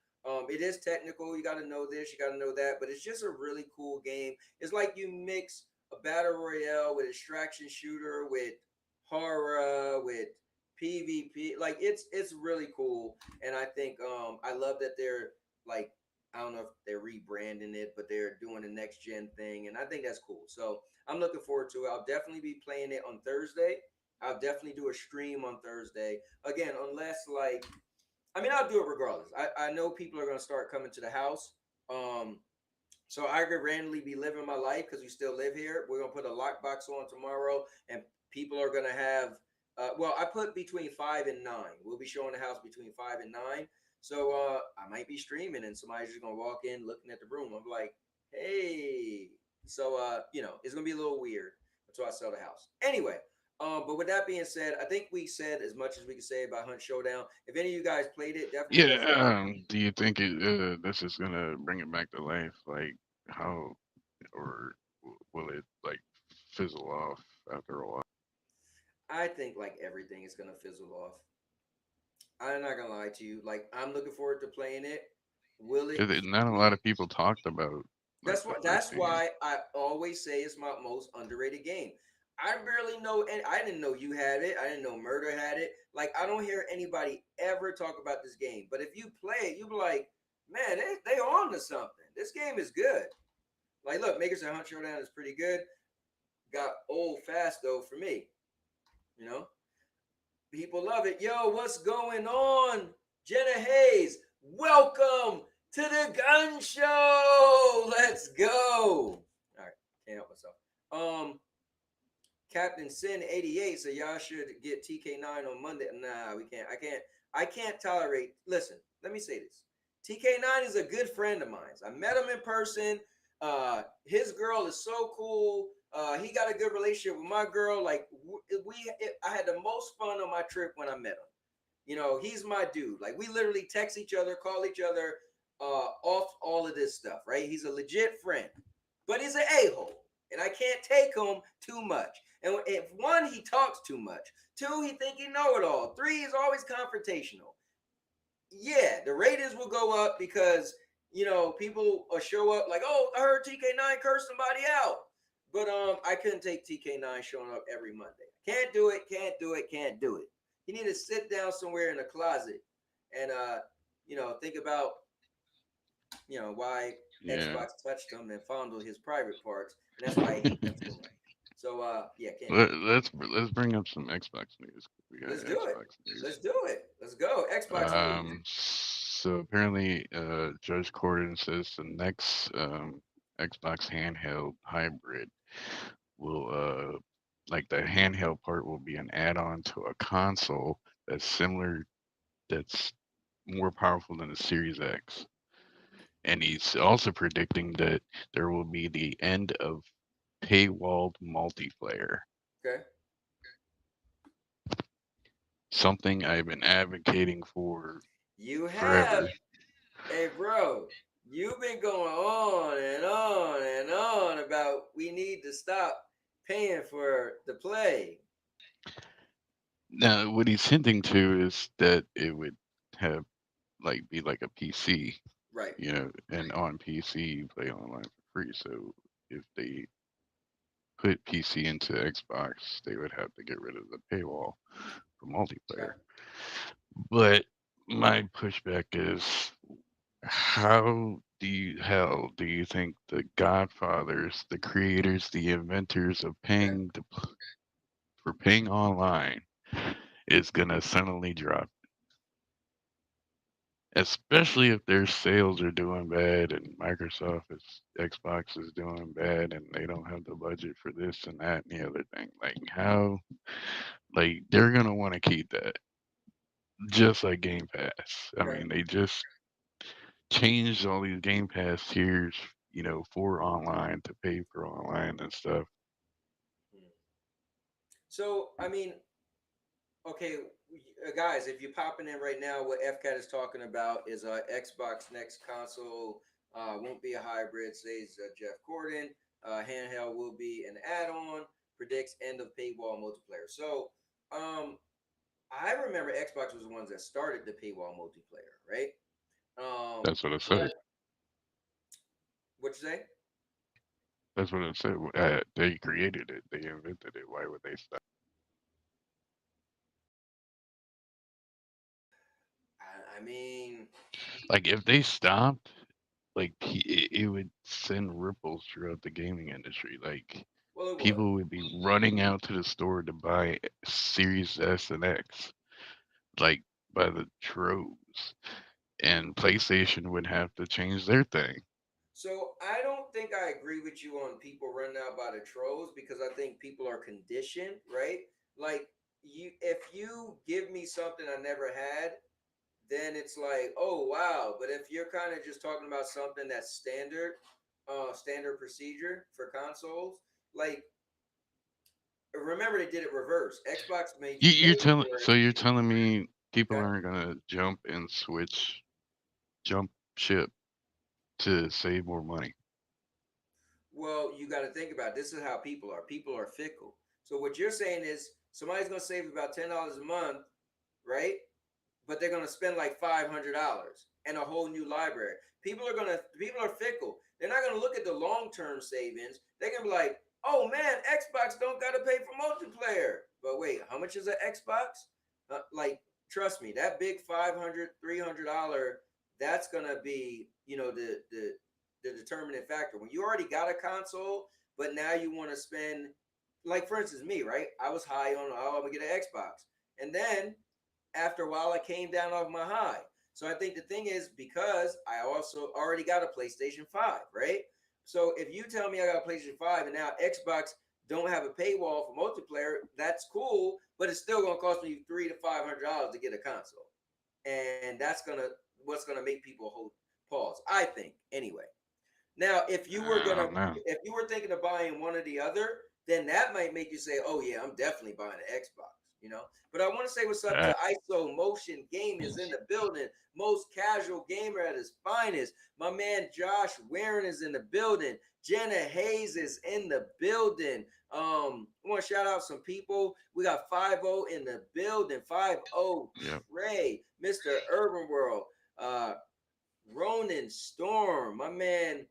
It is technical. You got to know this, you got to know that, but it's just a really cool game. It's like you mix a battle royale with extraction shooter with horror with PvP. Like it's really cool, and I think I love that they're like, I don't know if they're rebranding it, but they're doing the next gen thing, and I think that's cool. So I'm looking forward to it. I'll definitely be playing it on Thursday. I'll definitely do a stream on Thursday again, unless like I mean, I'll do it regardless. I know people are gonna start coming to the house. Um, so I could randomly be living my life because we still live here. We're gonna put a lockbox on tomorrow, and people are gonna have. Well, I put between 5 and 9. We'll be showing the house between 5 and 9. So I might be streaming, and somebody's just gonna walk in, looking at the room. I'm like, hey. So it's gonna be a little weird until I sell the house. Anyway, but with that being said, I think we said as much as we can say about Hunt Showdown. If any of you guys played it, definitely Yeah, leave a like. do you think this is gonna bring it back to life? Like how, or will it like fizzle off after a while? I think like everything is gonna fizzle off. I'm not gonna lie to you. Like I'm looking forward to playing it. Will it? Because not a lot of people talked about like That's the what. first That's season. why I always say it's my most underrated game. I barely know, and I didn't know you had it. I didn't know Murder had it. Like I don't hear anybody ever talk about this game. But if you play it, you be like, man, they on to something. This game is good. Like, look, Makers and Hunt Showdown is pretty good. Got old fast though for me. You know, people love it. Yo, what's going on? Jenna Hayes, welcome to the gun show. Let's go. All right, can't help myself. Captain Sin 88 said y'all should get TK9 on Monday. Nah, we can't. I can't tolerate. Listen, let me say this. TK9 is a good friend of mine. I met him in person. His girl is so cool. He got a good relationship with my girl. Like I had the most fun on my trip when I met him. You know, he's my dude. Like we literally text each other, call each other, off all of this stuff, right? He's a legit friend, but he's an a-hole, and I can't take him too much. And if one, he talks too much. Two, he think he know it all. Three, he's always confrontational. Yeah, the ratings will go up because people will show up like, oh, I heard TK9 curse somebody out. But I couldn't take TK9 showing up every Monday. Can't do it, can't do it, can't do it. You need to sit down somewhere in a closet and think about why Xbox touched him and fondled his private parts, and that's why I hate them so much. So can't. Let's bring up some Xbox news. We got Let's do it. Xbox news. Let's do it. Let's go. Xbox news. So apparently, Judge Corden says the next Xbox handheld hybrid will like the handheld part will be an add-on to a console that's more powerful than the Series X. And he's also predicting that there will be the end of paywalled multiplayer. Okay. Something I've been advocating for You forever. have. Hey, bro, you've been going on and on and on about we need to stop paying for the play. Now, what he's hinting to is that it would have be like a PC, right? And on PC you play online for free. So if they put PC into Xbox, they would have to get rid of the paywall for multiplayer. But my pushback is, how do you think the Godfathers, the creators, the inventors of for paying online is gonna suddenly drop? Especially if their sales are doing bad and Xbox is doing bad and they don't have the budget for this and that and the other thing. Like how, like they're gonna want to keep that, just like Game Pass. I mean, they just changed all these Game Pass tiers, for online to pay for online and stuff. So, I mean, okay, guys, if you're popping in right now, what FCAT is talking about is Xbox next console won't be a hybrid, says Jeff Gordon. Handheld will be an add-on, predicts end of paywall multiplayer. So, I remember Xbox was the ones that started the paywall multiplayer, right? That's what it said. What'd you say? That's what it said. They created it. They invented it. Why would they stop? I mean, Like if they stopped, like it would send ripples throughout the gaming industry. Like well, it would. people would be running out to the store to buy Series S and X, like by the troves, and PlayStation would have to change their thing. So I don't think I agree with you on people running out by the trolls, because I think people are conditioned, right? Like if you give me something I never had, then it's like, oh wow. But if you're kind of just talking about something that's standard procedure for consoles, like remember they did it reverse. Xbox made you pay for it. You're telling me people Okay. aren't gonna jump ship to save more money? Well, you got to think about it. This is how people are. People are fickle. So what you're saying is somebody's going to save about $10 a month, right? But they're going to spend like $500 and a whole new library. People are fickle. They're not going to look at the long-term savings. They're going to be like, "Oh man, Xbox don't got to pay for multiplayer." But wait, how much is an Xbox? Like, trust me, that big $500, $300, that's going to be, the determining factor. When you already got a console, but now you want to spend, like for instance, me, right? I was high on, oh, I'm gonna get an Xbox. And then after a while, I came down off my high. So I think the thing is, because I also already got a PlayStation 5, right? So if you tell me I got a PlayStation 5 and now Xbox don't have a paywall for multiplayer, that's cool, but it's still gonna cost me $300 to $500 to get a console. And that's what's gonna make people hold pause, I think, anyway. Now, if you were thinking of buying one or the other, then that might make you say, "Oh yeah, I'm definitely buying an Xbox." But I want to say what's up to ISO Motion Game is in the building, most casual gamer at his finest. My man Josh Warren is in the building. Jenna Hayes is in the building. I want to shout out some people. We got 5-0 in the building. 5-0 Trey, Mr. Urban World, Ronan Storm, my man.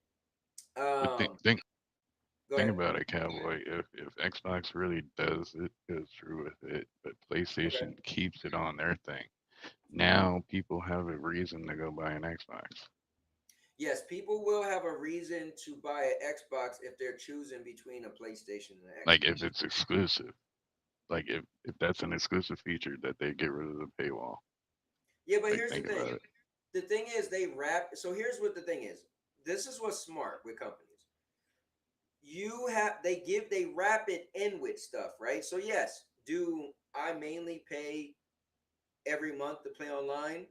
Think about it, Cowboy. If Xbox really goes through with it, but PlayStation keeps it on their thing, now people have a reason to go buy an Xbox. Yes, people will have a reason to buy an Xbox if they're choosing between a PlayStation and an Xbox. Like if it's exclusive, like if that's an exclusive feature that they get rid of the paywall. Yeah, but here's the thing. The thing is they wrap. So here's what the thing is. This is what's smart with companies. They wrap it in with stuff, right? So yes, do I mainly pay every month to play online?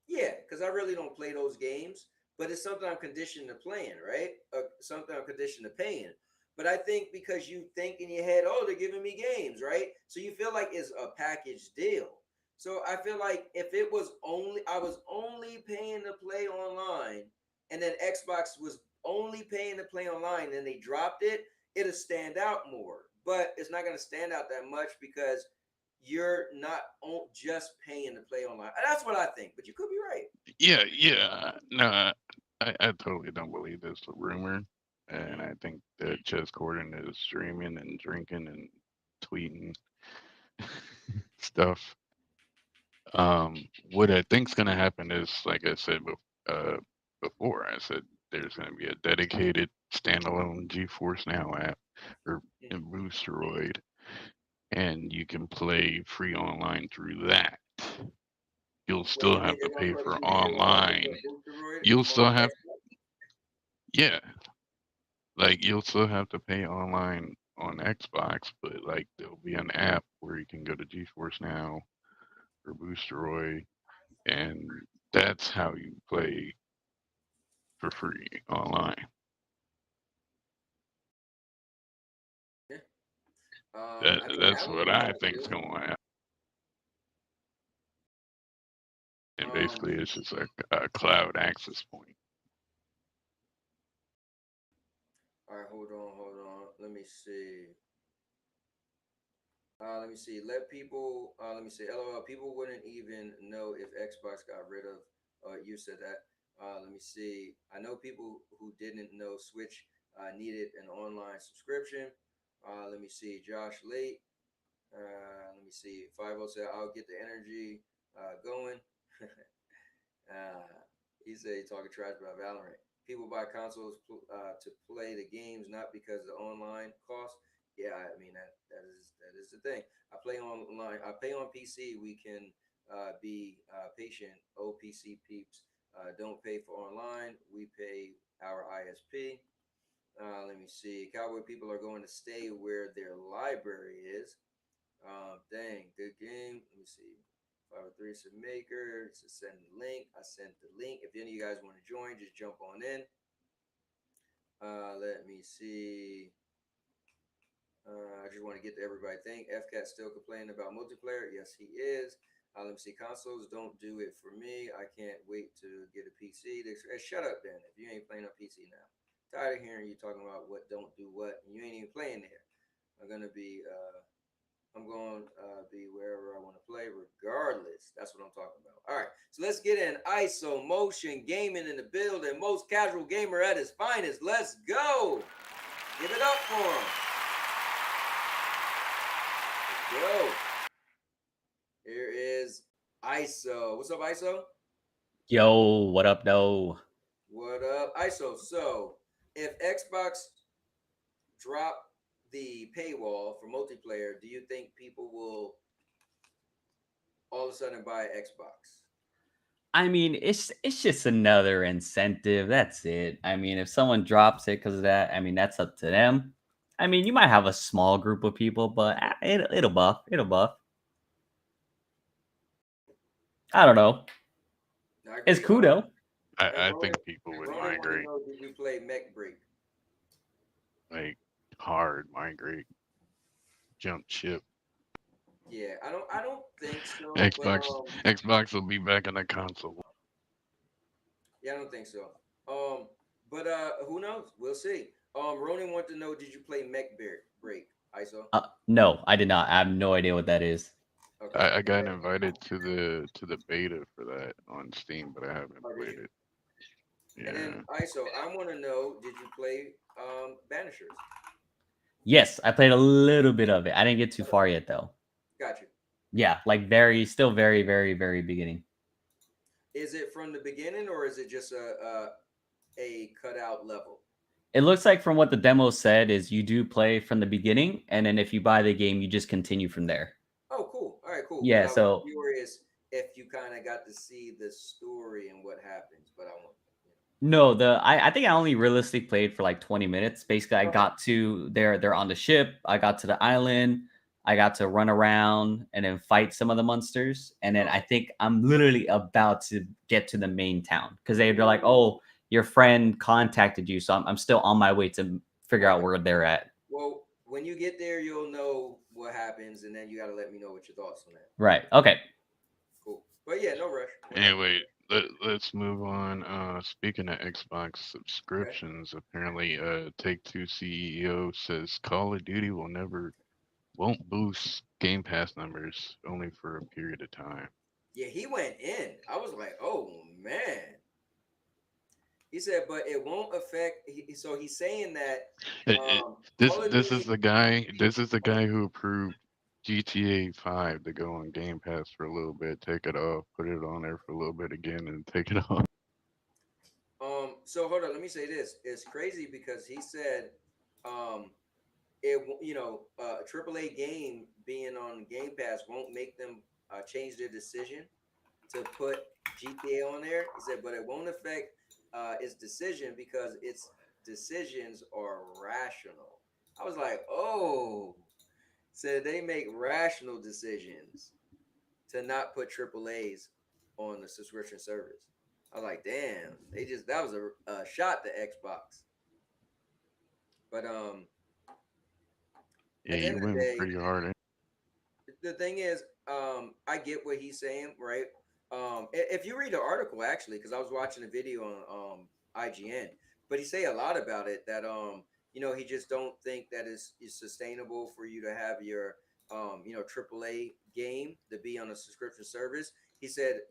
Yeah, because I really don't play those games, but it's something I'm conditioned to playing, right? Something I'm conditioned to paying. But I think because you think in your head, oh, they're giving me games, right? So you feel like it's a package deal. So I feel like if I was only paying to play online, and then Xbox was only paying to play online, and they dropped it, it'll stand out more. But it's not going to stand out that much because you're not just paying to play online. That's what I think, but you could be right. Yeah. No, I totally don't believe this rumor. and I think that Chess Gordon is streaming and drinking and tweeting stuff. What I think's gonna happen is, like I said before, I said there's gonna be a dedicated standalone GeForce Now app or Boosteroid, and you can play free online through that. You'll still have to pay for online. You'll still have, yeah, like you'll still have to pay online on Xbox, but like there'll be an app where you can go to GeForce Now or Boosteroid, and that's how you play for free online. Yeah. That's what I think's going to happen. And basically, it's just a cloud access point. All right, hold on. Let me see. Let people. Let me see. LOL. People wouldn't even know if Xbox got rid of. You said that. Let me see. I know people who didn't know Switch needed an online subscription. Let me see. Josh Late. Let me see. 50 said I'll get the energy going. He said he talking trash about Valorant. People buy consoles to play the games, not because the online cost. Yeah, I mean that is the thing. I play online. I play on PC. We can be patient. PC peeps don't pay for online. We pay our ISP. Let me see. Cowboy people are going to stay where their library is. Dang, good game. Let me see. 503 is a maker. To send the link. I sent the link. If any of you guys want to join, just jump on in. Let me see. I just want to get to everybody think. FCAT still complaining about multiplayer. Yes, he is. Let me see. Consoles don't do it for me. I can't wait to get a PC. Shut up, then. If you ain't playing on PC now. Tired of hearing you talking about what don't do what, and you ain't even playing there. I'm going to be wherever I want to play, regardless. That's what I'm talking about. All right, so let's get in ISO motion gaming in the building. Most casual gamer at his finest. Let's go. Give it up for him. Let's go. Here is ISO. What's up, ISO? Yo, what up, though? What up, ISO? So, if Xbox drop the paywall for multiplayer, do you think people will all of a sudden buy an Xbox? I mean, it's just another incentive. That's it. I mean, if someone drops it because of that, I mean, that's up to them. I mean, you might have a small group of people, but it'll buff. It'll buff. I don't know. It's cool though. I think people would migrate. Did you play Mech Break? Like hard migrate, jump ship. Yeah, I don't think so. Xbox will be back on the console. Yeah, I don't think so. But who knows? We'll see. Ronan want to know: did you play Mech Break? ISO? No, I did not. I have no idea what that is. Okay. I got invited to the beta for that on Steam, but I haven't played it. Yeah. And then ISO, I want to know: did you play Banishers? Yes, I played a little bit of it. I didn't get too far yet, though. Got you. Yeah, like still very, very, very beginning. Is it from the beginning, or is it just a cutout level? It looks like from what the demo said is you do play from the beginning, and then if you buy the game, you just continue from there. Oh, cool. All right, cool. Yeah, so I was curious if you kind of got to see the story and what happens, but I won't. No, I think I only realistically played for like 20 minutes. Basically, I got to they're on the ship. I got to the island. I got to run around and then fight some of the monsters. And then I think I'm literally about to get to the main town because they're like, oh, your friend contacted you. So I'm still on my way to figure out where they're at. Well, when you get there, you'll know what happens, and then you got to let me know what your thoughts on that. Right. Okay. Cool. But yeah, no rush. Anyway, let's move on. Speaking of Xbox subscriptions, apparently Take-Two CEO says Call of Duty won't boost Game Pass numbers, only for a period of time. Yeah, he went in. I was like, oh man. He said, but it won't affect. So he's saying that This Call of this is Duty. the guy. This is the guy who approved GTA 5 to go on Game Pass for a little bit, take it off, put it on there for a little bit again, and take it off. So hold on. Let me say this. It's crazy because he said, a AAA game being on Game Pass won't make them change their decision to put GTA on there. He said, but it won't affect its decision because its decisions are rational. I was like, oh, said they make rational decisions to not put AAAs on the subscription service. I was like, damn, that was a shot to Xbox. But Yeah, at the you end of the went day, pretty hard. the thing is, I get what he's saying, right? If you read the article, actually, because I was watching a video on IGN, but he say a lot about it that he just don't think that it's sustainable for you to have your AAA game to be on a subscription service. He said,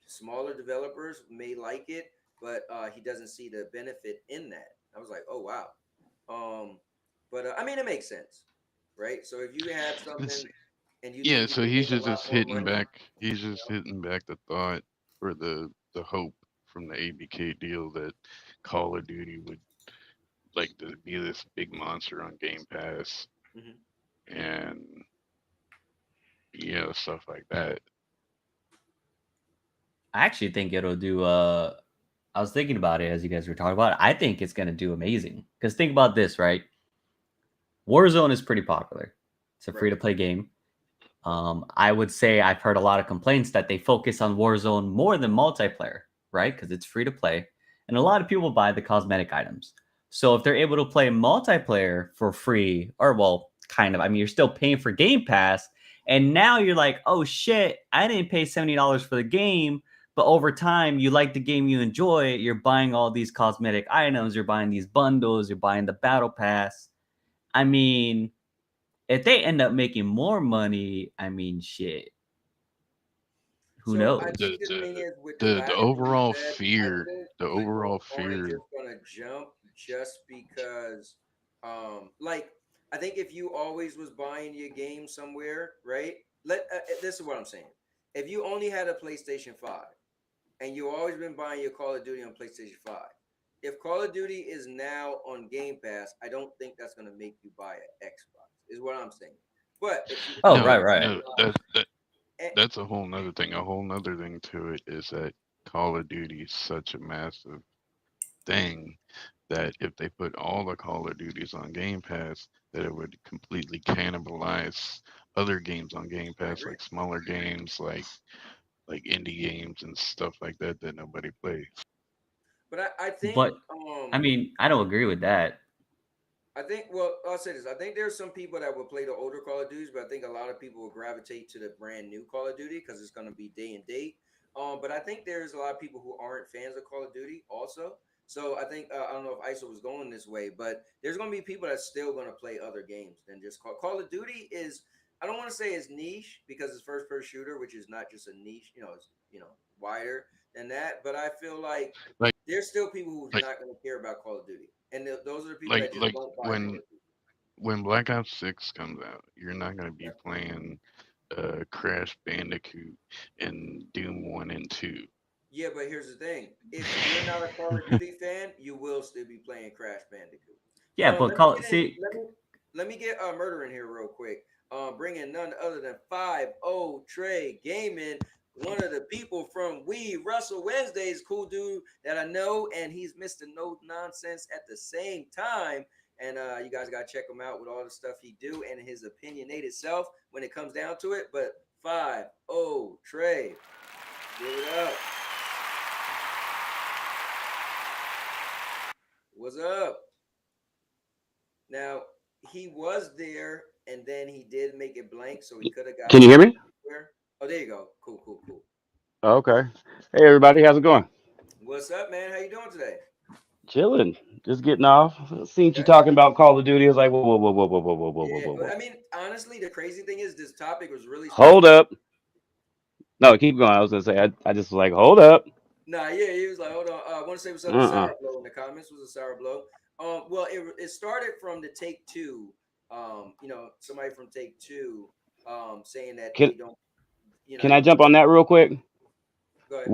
smaller developers may like it, but he doesn't see the benefit in that. I was like, oh wow. But I mean, it makes sense, right? So if you have something and you Yeah, think you so can he's make a just lot more hitting money, back. He's just hitting back the thought or the hope from the ABK deal that Call of Duty would like to be this big monster on Game Pass Mhm. and stuff like that. I actually think it'll do. I was thinking about it as you guys were talking about it. I think it's gonna do amazing. Because think about this, right? Warzone is pretty popular. It's a free to play game. I would say I've heard a lot of complaints that they focus on Warzone more than multiplayer, right? Because it's free to play, and a lot of people buy the cosmetic items. So if they're able to play multiplayer for free, or well, kind of, I mean, you're still paying for Game Pass, and now you're like, oh shit, I didn't pay $70 for the game, but over time, you like the game, you enjoy it, you're buying all these cosmetic items, you're buying these bundles, you're buying the battle pass. I mean, if they end up making more money, I mean, shit. Who So I knows? think the thing is with the The last thing you overall said, I fear, think the people overall aren't fear. just gonna jump just because, like I think if you always was buying your game somewhere, right? This is what I'm saying. If you only had a PlayStation 5 and you always been buying your Call of Duty on PlayStation 5, if Call of Duty is now on Game Pass, I don't think that's gonna make you buy an Xbox. Is what I'm saying. But if you Oh, always right. No, that's a whole nother thing. A whole nother thing to it is that Call of Duty is such a massive thing that if they put all the Call of Duties on Game Pass, that it would completely cannibalize other games on Game Pass, like smaller games, like indie games and stuff like that that nobody plays. But I think But I mean, I don't agree with that. well, I'll say this. I think there's some people that will play the older Call of Duties, but I think a lot of people will gravitate to the brand new Call of Duty because it's going to be day and date. But I think there's a lot of people who aren't fans of Call of Duty also. So I think I don't know if ISO was going this way, but there's going to be people that's still going to play other games than just Call of Duty is. I don't want to say it's niche because it's first person shooter, which is not just a niche. It's wider than that. But I feel like there's still people who's not going to care about Call of Duty, and those are the people that just Like don't buy Call of Duty. when Black Ops 6 comes out, you're not going to be playing Crash Bandicoot and Doom 1 and 2. Yeah, but here's the thing: if you're not a Call of Duty fan, you will still be playing Crash Bandicoot. Yeah, but Let me get Murder in here real quick. Bringing none other than 5-0 Trey Gaming, one of the people from We Russell Wednesdays, cool dude that I know, and he's Mr. No Nonsense at the same time. And you guys got to check him out with all the stuff he do and his opinionated self when it comes down to it. But 5-0 Trey, give it up. What's up? Now, he was there, and then he did make it blank, so he could have got. Can you hear me? Oh, there you go. Cool. Okay. Hey, everybody. How's it going? What's up, man? How you doing today? Chilling. Just getting off. Seen you talking about Call of Duty. I was like, whoa. I mean, honestly, the crazy thing is this topic was really. Hold up. No, keep going. I was going to say, I just was like, hold up. Nah, yeah, he was like, hold on. I want to say what's up to Uh-uh. Sour Blow in the comments. Was a Sour Blow. Well, it started from the Take Two. Somebody from Take Two, saying that Can they don't. can I jump on that real quick? Go ahead.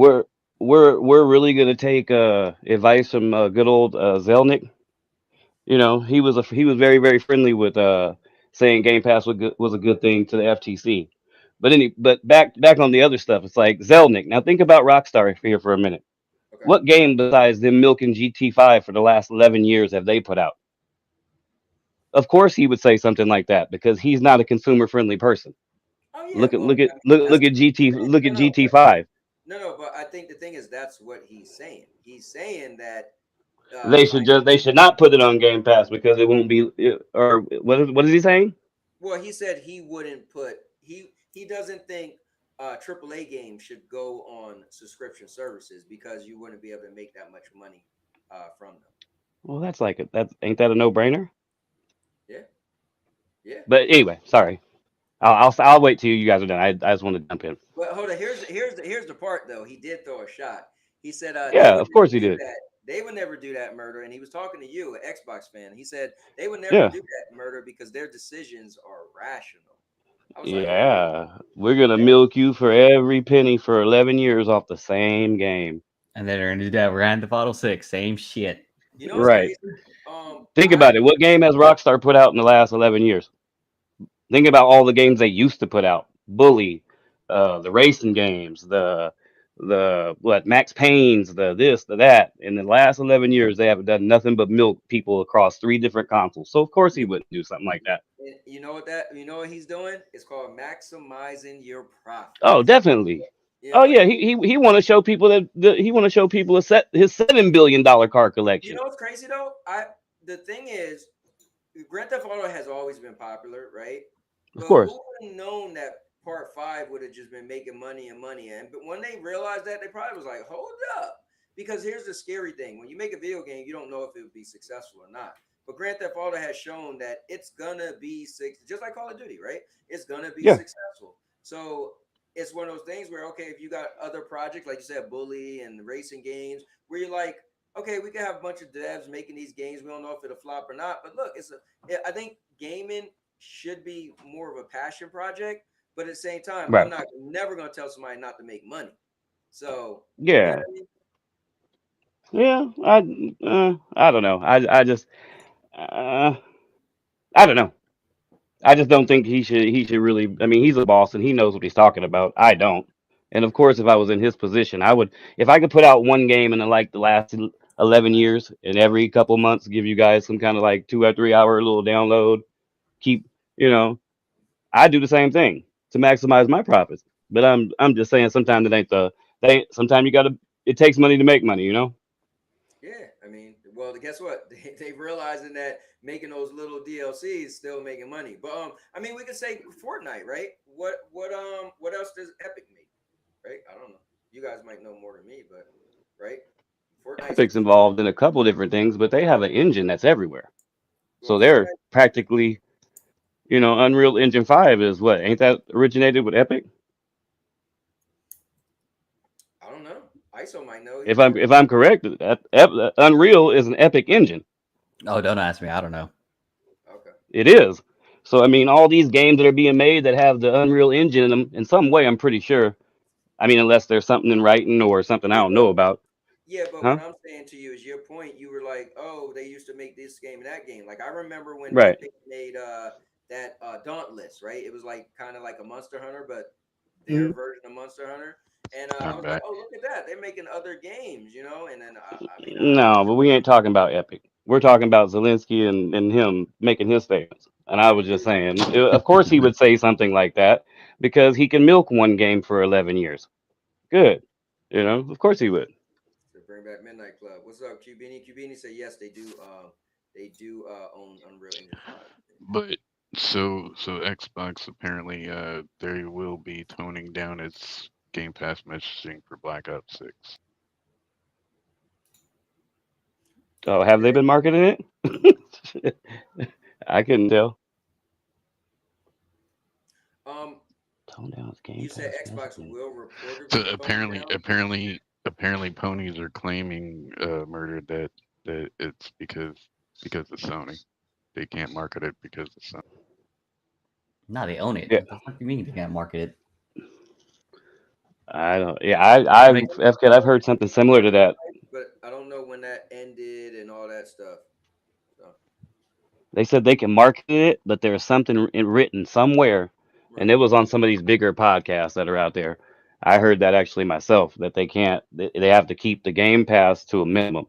We're we're really gonna take advice from good old Zelnick. He was very very friendly with saying Game Pass was a good thing to the FTC. But back on the other stuff, it's like Zelnick. Now think about Rockstar here for a minute. Okay. What game besides them milking GT5 for the last 11 years have they put out? Of course he would say something like that because he's not a consumer friendly person. Oh yeah, well, that's Look at GT look no, at no, but GT5. no. But I think the thing is that's what he's saying. He's saying that, like, They should not put it on Game Pass because it won't be or what is he saying? well, he said he wouldn't put he doesn't think AAA games should go on subscription services because you wouldn't be able to make that much money from them. Well, that ain't that a no brainer? Yeah, yeah. But anyway, sorry. I'll wait till you guys are done. I just want to jump in. Well, hold on. Here's the part though. He did throw a shot. He said they Yeah, would of course never he do did. that. They would never do that murder. And he was talking to you, an Xbox fan. He said they would never Yeah. do that murder because their decisions are rational. I was like, oh, Yeah, we're gonna okay. milk you for every penny for 11 years off the same game. And then they're gonna do that Grand Theft Auto 6, same shit. You know what's Right. crazy? Think about it. What game has Rockstar put out in the last 11 years? Think about all the games they used to put out. Bully, the racing games, the what Max Payne's, the this, the that. In the last 11 years, they haven't done nothing but milk people across 3 different consoles. So of course he wouldn't do something like that. And you know what he's doing? It's called maximizing your Oh, profits. definitely. You Oh know, yeah, he want to show people he want to show people his $7 billion car you collection. know what's crazy though? The thing is, Grand Theft Auto has always been popular, right? Of But who course. would have known that Part Five would have just been making money and money? And but when they realized that, they probably was like, "Hold up," because here's the scary thing: when you make a video game, you don't know if it would be successful or not. But Grand Theft Auto has shown that it's gonna be just like Call of Duty, right? It's gonna be Yeah. successful. So it's one of those things where, okay, if you got other projects like you said, Bully and the racing games, where you're like, okay, we can have a bunch of devs making these games. We don't know if it'll flop or not. But look, I think gaming should be more of a passion project. But at the same time, I'm Right. not never gonna tell somebody not to make money. So you know Yeah. what I mean? Yeah. I don't know. Uh, I don't know. I just don't think he should really. I mean, he's a boss and he knows what he's talking about. I don't. And of course, if I was in his position, I would. If I could put out one game in like the last 11 years, and every couple months give you guys some kind of like 2 or 3 hour little download, keep you know, I do the same thing to maximize my profits. But I'm just saying sometimes it ain't sometimes you gotta it takes money to make money, you know? Yeah, I mean, well, guess what? They realizing that making those little DLCs still making money. But I mean, we could say Fortnite, right? What else does Epic make? Right? I don't know. You guys might know more than me, but right? Fortnite's Epic's involved in a couple different things, but they have an engine that's everywhere. well, So they're Fortnite. practically, Unreal Engine 5 is what? Ain't that originated with Epic? I don't know. ISO might know. He was there. If I'm correct, Unreal is an Epic engine. Oh, don't ask me. I don't know. Okay. It is. So I mean, all these games that are being made that have the Unreal Engine in them, in some way, I'm pretty sure. I mean, unless there's something in writing or something I Yeah, don't know about, but huh? what I'm saying to you is your point. You were like, oh, they used to make this game and that game. Like I remember when Right. Epic made that Dauntless, right? It was like kind of like a Monster Hunter, but their Mhm. version of Monster Hunter. And I I'm was like, back. oh, look at that. They're making other games, you know? And then I mean, No, but we ain't talking about Epic. We're talking about Zelensky and him making his statements. And I was just saying, of course he would say something like that because he can milk one game for 11 years. Good. Of course he would. to bring back Midnight Club. What's up, Cubini? Cubini said yes, they do. They do own Unreal Engine 5. But so Xbox apparently they will be toning down its Game Pass messaging for Black Ops 6. Oh, have they been marketing it? I couldn't tell. Um, Tone down its Game you said Pass Xbox messaging. will reportedly So tone it down. apparently apparently ponies are claiming murder that it's because of Sony. They can't market it because of Sony. No, they own it. Yeah. What the fuck do you mean they can't market it? I don't. Yeah, I've heard something similar to that. But I don't know when that ended and all that stuff. So, They said they can market it, but there's something written somewhere, and it was on some of these bigger podcasts that are out there. I heard that actually myself, that they can't. They have to keep the Game Pass to a minimum,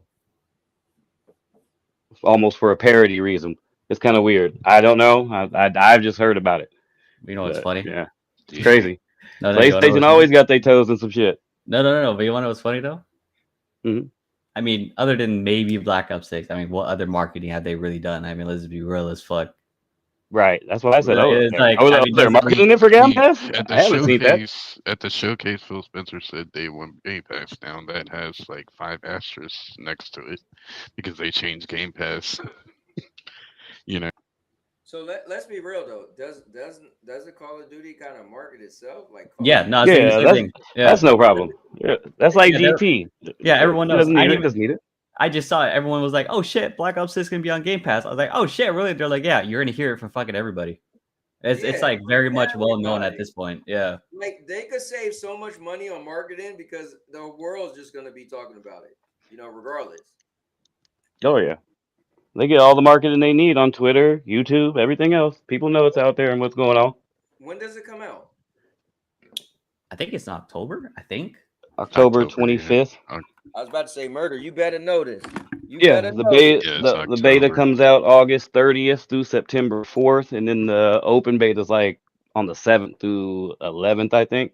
almost for a parody reason. It's kind of weird. I don't know. I've just heard about it. You know what's But, funny? yeah, it's crazy. No, you wanna know PlayStation what's always funny? got their toes in some shit. No. But you want to know what's funny though? Mm-hmm. I mean, other than maybe Black Ops 6, I mean, what other marketing have they really done? I mean, let's be real as fuck. Right. That's what I said. It's like, I mean, They're marketing it for Game Pass? I haven't seen that. At the showcase, Phil Spencer said they want Game Pass now. That has like 5 asterisks next to it because they changed Game Pass. You know. So let's be real though. Does the Call of Duty kind of market itself like? Yeah, no, it's the same thing. Yeah, that's no problem. Yeah, that's like yeah, GT. Yeah, everyone knows. Doesn't need it. I just saw it. Everyone was like, "Oh shit, Black Ops 6 gonna be on Game Pass." I was like, "Oh shit, really?" They're like, "Yeah, you're gonna hear it from fucking everybody." It's like very much well known at this point. Yeah. Like they could save so much money on marketing because the world's just gonna be talking about it, regardless. Oh yeah, they get all the marketing they need on Twitter, YouTube, everything else. People know it's out there and what's going on. When does it come out? I think it's in October. I think October 25th. I was about to say, Murder. You better know this. The beta comes out August 30th through September 4th, and then the open beta is like on the 7th through 11th, I think.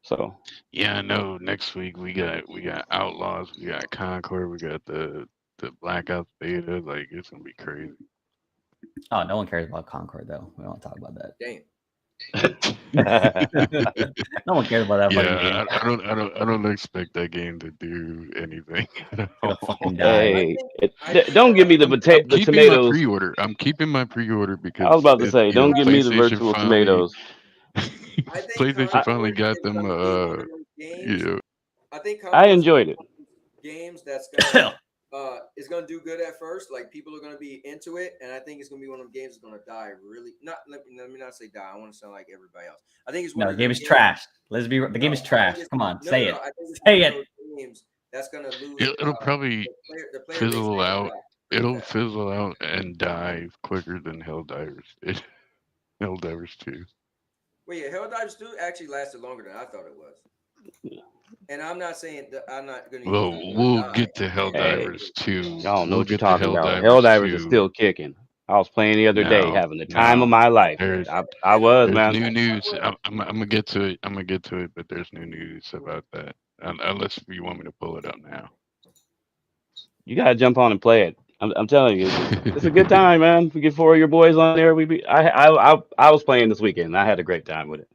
So yeah, I know. Next week we got Outlaws, we got Concord, we got the Black Ops beta. Like it's gonna be crazy. Oh, no one cares about Concord though. We don't talk about that. Damn. No one cares about that fucking game. I don't expect that game to do anything. Hey, don't give me the tomatoes. Pre-order. I'm keeping my pre-order because I was about to say, don't give me the virtual tomatoes. PlayStation finally got them. I think I enjoyed it. Games that's gonna is gonna do good at first. Like people are gonna be into it, and I think it's gonna be one of the games that's gonna die. Really, not let me not say die. I want to sound like everybody else. I think it's one the game is trash. Let's be. The game is trash. Come on, say it. Say it. Games that's gonna lose. It'll probably fizzle out. It'll fizzle out and die quicker than HellDivers. HellDivers 2. Well, yeah, HellDivers 2 actually lasted longer than I thought it was. And I'm not saying that I'm not going to. Well, we'll get to HellDivers 2. Y'all don't know what you're talking about. HellDivers is still kicking. I was playing the other day, having the time of my life. I was, man. New news. I'm gonna get to it. I'm gonna get to it, but there's new news about that. Unless you want me to pull it up now. You gotta jump on and play it. I'm telling you, it's a good time, man. We get 4 of your boys on there. I was playing this weekend. I had a great time with it.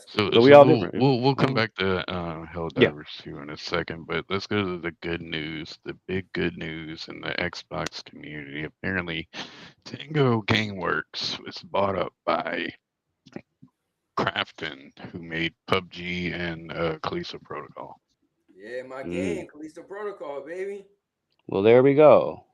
So we all different. We'll come back to HellDivers 2 in a second, but let's go to the good news, the big good news in the Xbox community. Apparently, Tango Gameworks was bought up by Crafton, who made PUBG and Callisto Protocol. Yeah, my game, Callisto Protocol, baby. Well, there we go.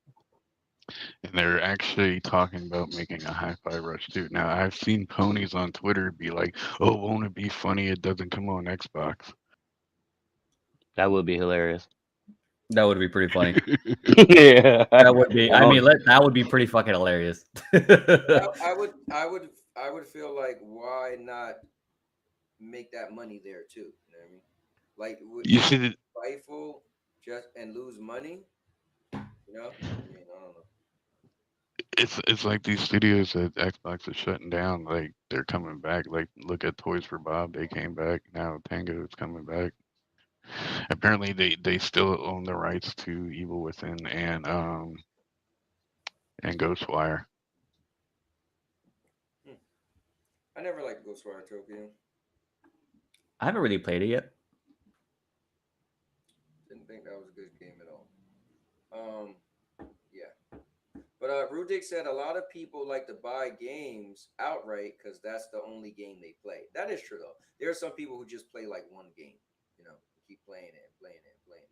And they're actually talking about making a Hi-Fi Rush 2. Now, I've seen ponies on Twitter be like, "Oh, won't it be funny? It doesn't come on Xbox." That would be hilarious. That would be pretty funny. Yeah, that would be. I mean, that would be pretty fucking hilarious. I would feel like, why not make that money there too? You know what I mean? Like, would you see the rifle just and lose money? You know, I mean, I don't know. It's like these studios that Xbox is shutting down. Like they're coming back. Like look at Toys for Bob. They came back. Now Tango is coming back. Apparently they still own the rights to Evil Within and Ghostwire. I never liked Ghostwire Tokyo. I haven't really played it yet. Didn't think that was a good game at all. Yeah. But Rudik said a lot of people like to buy games outright because that's the only game they play. That is true though. There are some people who just play like one game. You know, keep playing it and playing it and playing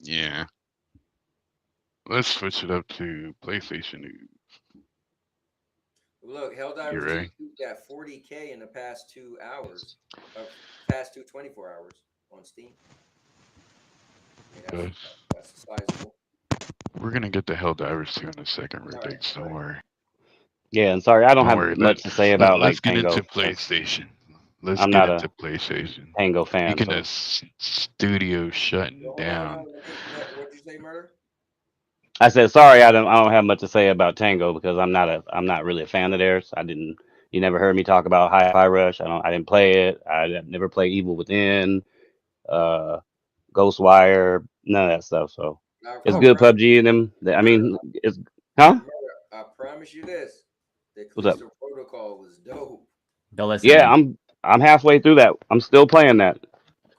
it. Yeah. Let's switch it up to PlayStation news. Look, You HellDivers ready? 2 got 40K in the past 2 hours, past 24 hours on Steam. I mean, that's sizable. We're gonna get to HellDivers 2 in a second, Riggs. Don't worry. Yeah, and sorry, I don't Don't have worry. much to say about Let's like get into Tango. PlayStation. Let's I'm get not into a PlayStation. Tango fan, Speaking so of studio shutting Hold down, on. What'd you say, Murder? I said sorry. I don't have much to say about Tango because I'm not really a fan of theirs. You never heard me talk about Hi-Fi Rush. I didn't play it. I never played Evil Within, uh, Ghostwire, none of that stuff. So it's good PUBG in them. I mean, it's huh? Murder, I promise you this: the What's up? Callisto Protocol was dope. Don't listen. Yeah, I'm halfway through that. I'm still playing that.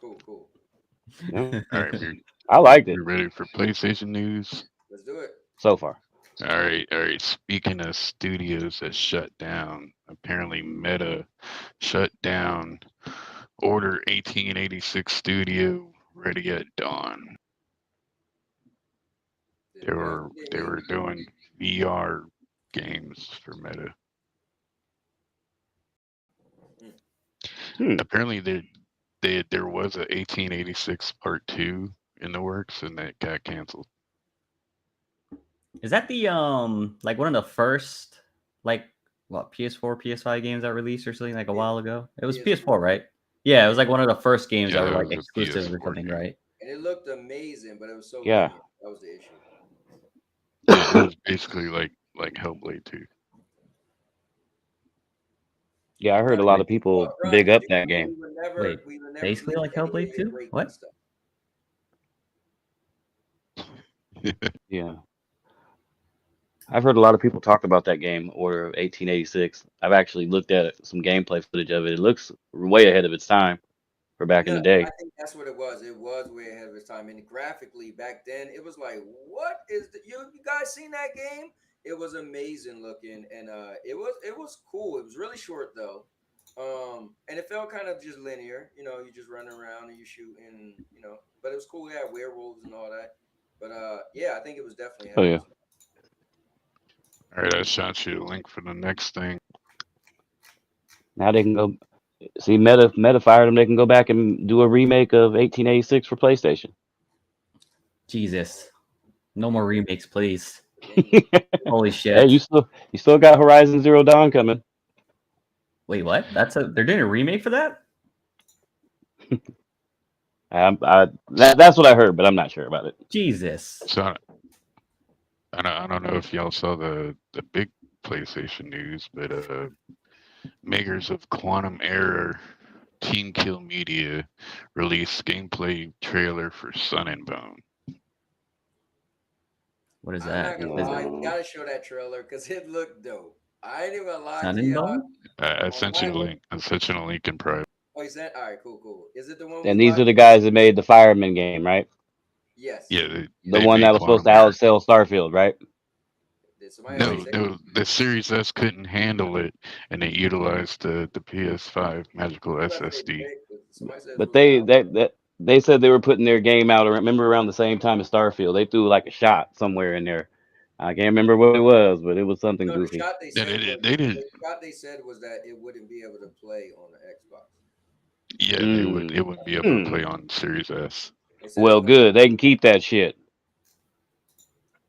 Cool. Yeah. all right, I liked it we're ready for PlayStation news. Let's do it. so far. All right. Speaking of studios that shut down, apparently Meta shut down Order 1886 Studio ready at dawn. They were doing VR games for Meta. Apparently there was a 1886 Part 2 in the works and that got canceled. Is that the like one of the first like what PS4, PS5 games that released or something like a while ago? It was PS4, right? Yeah, it was like one of the first games that were like exclusive or something, right? And it looked amazing, but it was so Yeah. linear. That was the issue. It was basically like Hellblade 2. Yeah, I heard a lot of people big up that game. Wait, basically like Hellblade 2? What? Yeah. I've heard a lot of people talk about that game, Order of 1886. I've actually looked at some gameplay footage of it. It looks way ahead of its time for back in the day. I think that's what it was. It was way ahead of its time. And graphically, back then, it was like, what is you guys seen that game? It was amazing looking, and it was cool. It was really short though, and it felt kind of just linear. You just run around and you shoot, and but it was cool. We had werewolves and all that. But yeah, I think it was definitely ahead Oh of yeah. its time. All right, I shot you a link for the next thing. Now they can go see Meta fired them. They can go back and do a remake of 1886 for PlayStation. Jesus, no more remakes, please. Holy shit! Hey, you still got Horizon Zero Dawn coming. Wait, what? They're doing a remake for that? That's what I heard, but I'm not sure about it. Jesus. So I don't know if y'all saw the big PlayStation news, but makers of Quantum Error, Team Kill Media released gameplay trailer for Sun and Bone. What is that? I'm not gonna lie, we gotta show that trailer because it looked dope. I ain't even gonna lie Sun to and you. Bone? I sent you a link. I sent you a link in private. Oh, you sent? All right, cool. Is it the one? And these are the guys that made the Fireman game, right? Yes. Yeah, the one that was supposed to outsell Starfield, right? No, the Series S couldn't handle it, and they utilized the PS5 magical SSD. But they said they were putting their game out. Remember around the same time as Starfield, they threw like a shot somewhere in there. I can't remember what it was, but it was something goofy. The shot they said the shot they said was that it wouldn't be able to play on the Xbox. Yeah, it wouldn't be able to play on Series S. Well, good. They can keep that shit.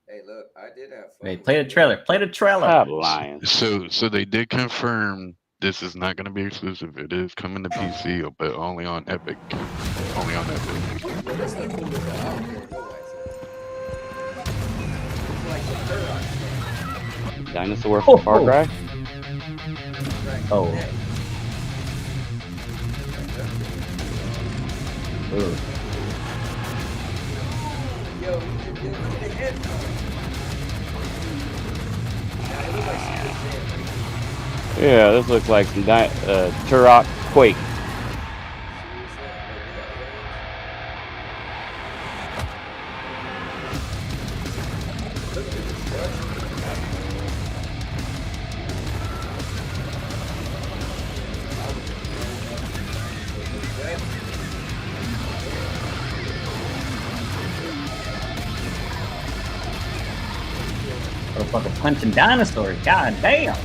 Hey, look, I did have fun. Wait, play the trailer. Play the trailer. Stop lying. So they did confirm this is not going to be exclusive. It is coming to PC, but only on Epic. Only on Epic. Dinosaur from Far Cry? Oh. Yeah, this looks like some Turok Quake. Fucking punching dinosaurs. God damn.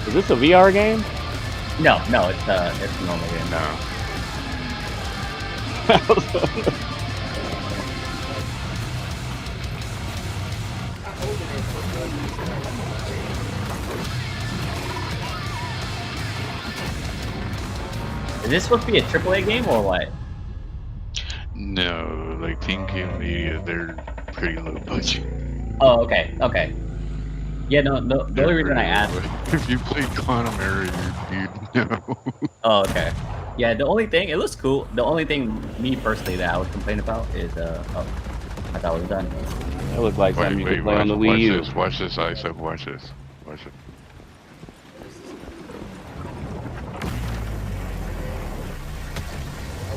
Is this a VR game? No, it's a normal game. No. Is this supposed to be a AAA game or what? No, like Team Q Media, they're pretty low budget. Oh, okay. Yeah, no. The only reason I asked. If you played Quantum Error, you'd know. Oh, okay. Yeah, the only thing, it looks cool. The only thing, me personally, that I would complain about is, oh, I thought it was done. That looks like something you could play on the Wii U. Watch this, Isaac. Watch this. Watch it.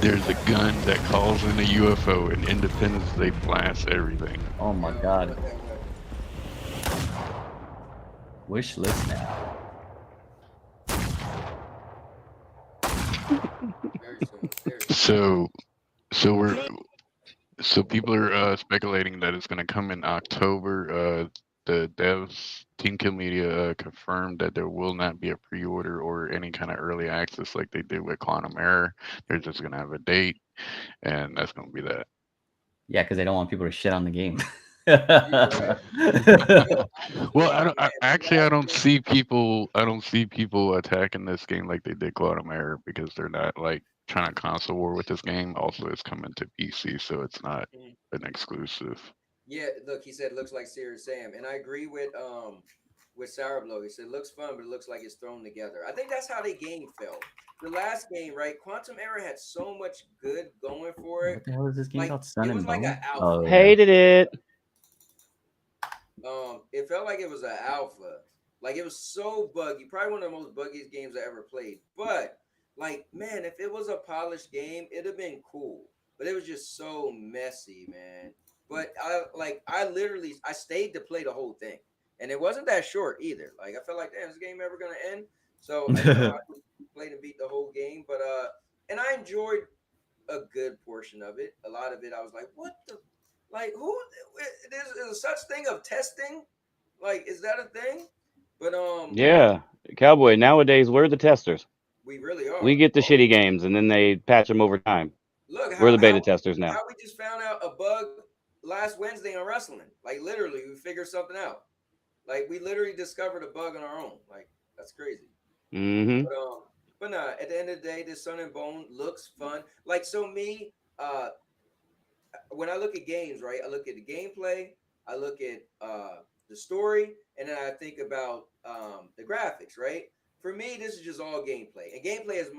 There's a gun that calls in a UFO, and Independence Day blasts everything. Oh my god. Wish list now. So people are speculating that it's going to come in October. The devs, Team Kill Media, confirmed that there will not be a pre-order or any kind of early access like they did with Quantum Error. They're just going to have a date, and that's going to be that. Yeah, because they don't want people to shit on the game. Well, I don't see people attacking this game like they did Quantum Error, because they're not like trying to console war with this game. Also, it's coming to PC, so it's not an exclusive. Yeah, look, he said looks like Serious Sam, and I agree with Sourablow. He said looks fun, but it looks like it's thrown together. I think that's how the game felt. The last game, right? Quantum Error had so much good going for it. What the hell is this game called? Sun it was and like Bone? an alpha. Oh, yeah. Hated it. It felt like it was an alpha. Like it was so buggy. Probably one of the most buggiest games I ever played. But like, man, if it was a polished game, it'd have been cool. But it was just so messy, man. But I stayed to play the whole thing, and it wasn't that short either. Like I felt like, damn, is this game ever gonna end? So I played and beat the whole game. But and I enjoyed a good portion of it. A lot of it, I was like, what the. Like, who is such thing of testing? Like, is that a thing? But yeah, Cowboy. Nowadays, we're the testers. We really are. We get the shitty games, and then they patch them over time. Look, we're the beta testers now. How we just found out a bug last Wednesday on wrestling. Like, literally, we figured something out. Like, we literally discovered a bug on our own. Like, that's crazy. Mm-hmm. But nah, at the end of the day, this Sun and Bone looks fun. Like, so me, when I look at games, right, I look at the gameplay, I look at the story, and then I think about the graphics, right? For me, this is just all gameplay, and gameplay is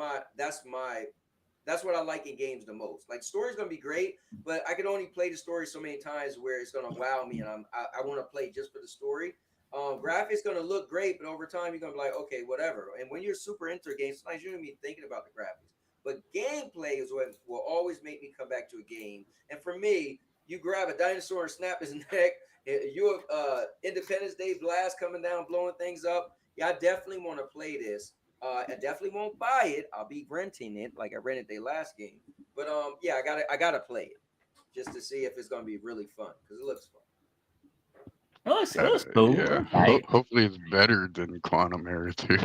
that's what I like in games the most. Like, story's gonna be great, but I could only play the story so many times where it's gonna wow me, and I want to play just for the story. Graphics gonna look great, but over time you're gonna be like, okay, whatever. And when you're super into a game, sometimes you don't even thinking about the graphics. But gameplay is what will always make me come back to a game. And for me, you grab a dinosaur and snap his neck. You have Independence Day blast coming down, blowing things up. Yeah, I definitely want to play this. I definitely won't buy it. I'll be renting it like I rented the last game. But yeah, I gotta play it just to see if it's gonna be really fun, because it looks fun. It looks cool. Yeah. Hopefully it's better than Quantum Error 2.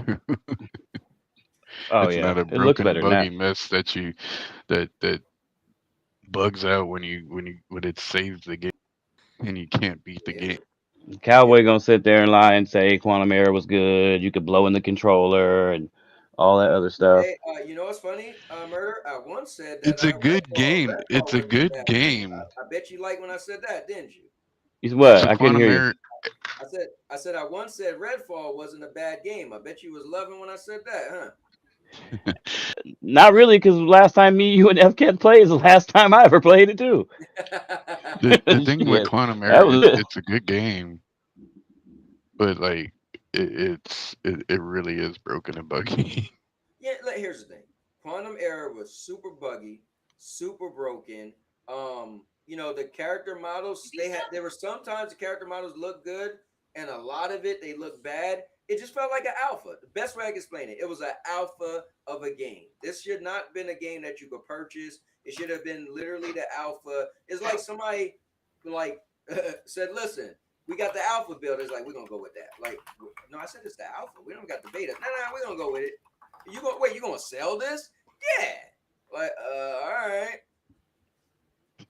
Oh, it's yeah. not a It looks broken, better buggy now. mess that bugs out when it saves the game and you can't beat the game. Cowboy gonna sit there and lie and say Quantum Error was good. You could blow in the controller and all that other stuff. Hey, you know what's funny, Murder? I once said that It's a good game. It's a good game. I bet you like when I said that, didn't you? You what? So I couldn't Quantum hear Error, you. I said I once said Redfall wasn't a bad game. I bet you was loving when I said that, huh? Not really, because last time me, you, and FCat played is the last time I ever played it too. the thing with Shit, Quantum that Error was is it. it's a good game, but like it really is broken and buggy. Yeah, here's the thing. Quantum Error was super buggy, super broken. The character models there were sometimes the character models look good, and a lot of it they look bad. It just felt like an alpha. The best way I can explain it, it was an alpha of a game. This should not been a game that you could purchase. It should have been literally the alpha. It's like somebody like said, "Listen, we got the alpha build." It's like we're gonna go with that. Like, no, I said it's the alpha. We don't got the beta. No, we're gonna go with it. You gonna wait? You gonna sell this? Yeah. Like, all right.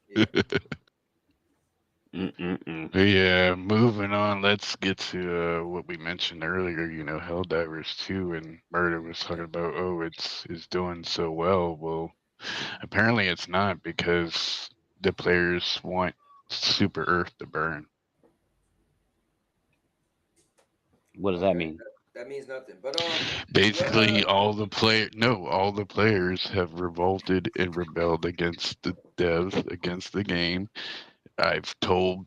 Yeah. But yeah, moving on. Let's get to what we mentioned earlier. HellDivers 2, and Murder was talking about. Oh, it's doing so well. Well, apparently it's not because the players want Super Earth to burn. What does that mean? That means nothing. But Basically, all the players have revolted and rebelled against the devs, against the game. I've told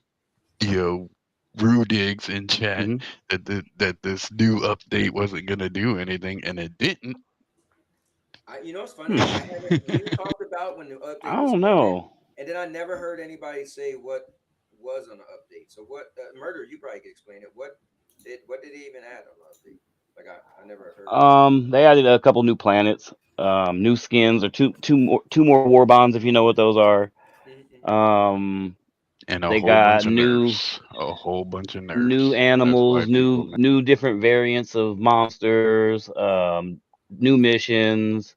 Rudigs in chat that this new update wasn't gonna do anything, and it didn't. It's funny. I haven't. You talked about when the update I was don't coming, know. and then I never heard anybody say what was on the update. So what? Murder, you probably could explain it. What did they even add on the update? Like I never heard. They added a couple new planets, new skins, or two more war bonds if you know what those are. And a They whole got bunch of nerfs. A whole bunch of new nerfs. That's why animals, people. new different variants of monsters, new missions.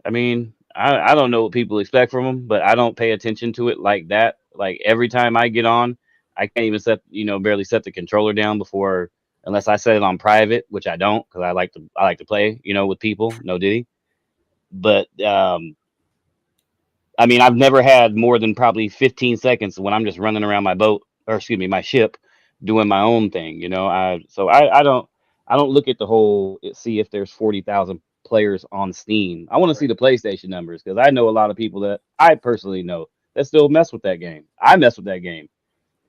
I mean, I don't know what people expect from them, but I don't pay attention to it like that. Like every time I get on, I can't even barely set the controller down before, unless I set it on private, which I don't because I like to play, with people, no diddy. But I mean, I've never had more than probably 15 seconds when I'm just running around my boat, or excuse me, my ship, doing my own thing. I don't look at the whole see if there's 40,000 players on Steam. I want to see the PlayStation numbers because I know a lot of people that I personally know that still mess with that game. I mess with that game.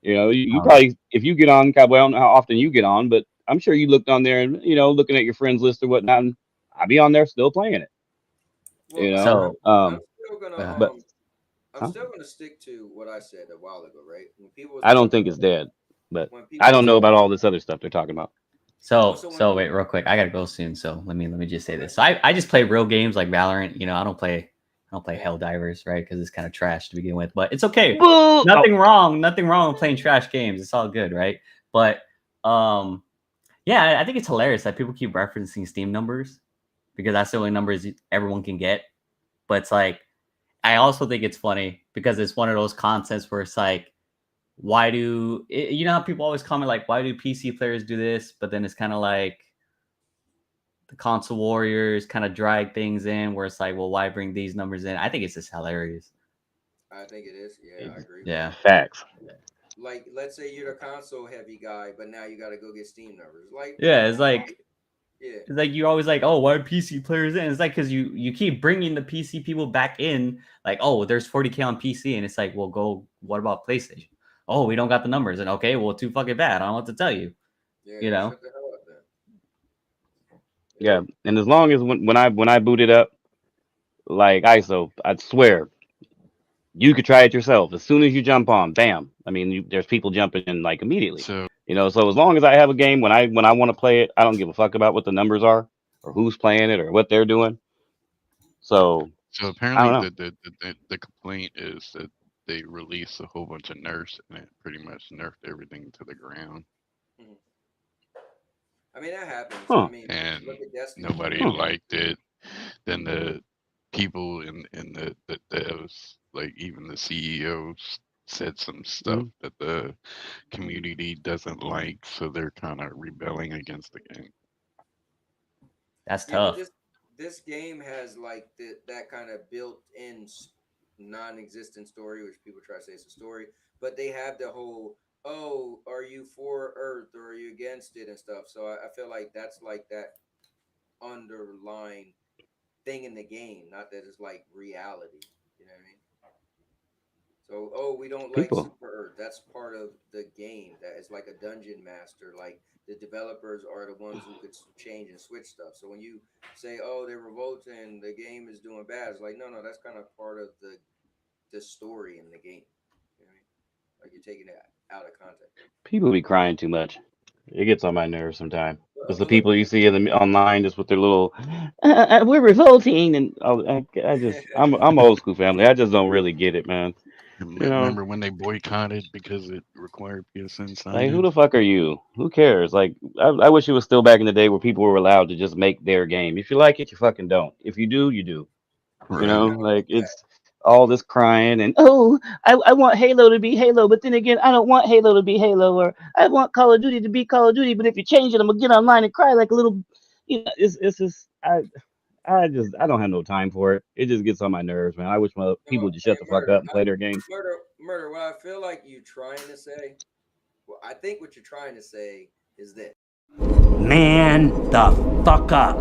You probably, if you get on, Cowboy, I don't know how often you get on, but I'm sure you looked on there and looking at your friends list or whatnot. And I be on there still playing it. Well, I'm still gonna but I'm still gonna stick to what I said a while ago, right? When people was I don't talking think it's about dead, but when I people don't was know about all this other stuff they're talking about. So wait, real quick, I gotta go soon. So let me just say this. So I just play real games like Valorant. I don't play HellDivers, right? Because it's kind of trash to begin with. But it's okay. Nothing wrong with playing trash games. It's all good, right? But yeah, I think it's hilarious that people keep referencing Steam numbers because that's the only numbers everyone can get. But it's like, I also think it's funny because it's one of those concepts where it's like, why do how people always comment like, why do PC players do this? But then it's kind of like the console warriors kind of drag things in where it's like, well, why bring these numbers in? I think it's just hilarious. I think it is. Yeah, I agree. Yeah. Facts. Like, let's say you're the console heavy guy, but now you got to go get Steam numbers. Like, yeah, it's like, yeah, it's like you're always like, oh, why are PC players in? It's like because you keep bringing the PC people back in, like, oh, there's 40K on PC, and it's like, well, go. What about PlayStation? Oh, we don't got the numbers, and okay, well, too fucking bad. I don't know what to tell you. Yeah, Shut the hell up then. Yeah, and as long as when I boot it up, like ISO, I swear, you could try it yourself. As soon as you jump on, bam. I mean, there's people jumping in like immediately. So So as long as I have a game when I want to play it, I don't give a fuck about what the numbers are or who's playing it or what they're doing. So I apparently don't know. the complaint is that they released a whole bunch of nerfs and it pretty much nerfed everything to the ground. I mean, that happens. Huh. I mean, And look at Destiny. nobody liked it. Then the people in the devs, like even the CEOs, said some stuff that the community doesn't like, so they're kind of rebelling against the game. That's Yeah, but tough. this game has like that kind of built-in non-existent story, which people try to say it's a story, but they have the whole, oh, are you for Earth or are you against it and stuff. So I feel like that's like that underlying thing in the game, not that it's like reality. You know what I mean? So, oh, we don't like People. Super Earth. That's part of the game. That is like a dungeon master. Like the developers are the ones who could change and switch stuff. So when you say, oh, they're revolting, the game is doing bad, it's like, no, that's kind of part of the story in the game. You know what I mean? Like you're taking it out of context. People be crying too much. It gets on my nerves sometimes. It's the But look, people you see in the online just with their little, we're revolting, and I'm old school family. I just don't really get it, man. You know, Remember when they boycotted because it required PSN like who sign-in? the fuck are you? Who cares? Like I wish it was still back in the day where people were allowed to just make their game. If you like it, you fucking don't. If you do, you do. You know, Right. like it's all this crying and oh, I want Halo to be Halo, but then again, I don't want Halo to be Halo, or I want Call of Duty to be Call of Duty, but if you change it, I'm gonna get online and cry like a little, it's just I don't have no time for it. It just gets on my nerves, man. I wish my people no, would just shut hey, the fuck murder, up and play their game. murder. What I feel like you trying to say, well, I think what you're trying to say is this. Man the fuck up.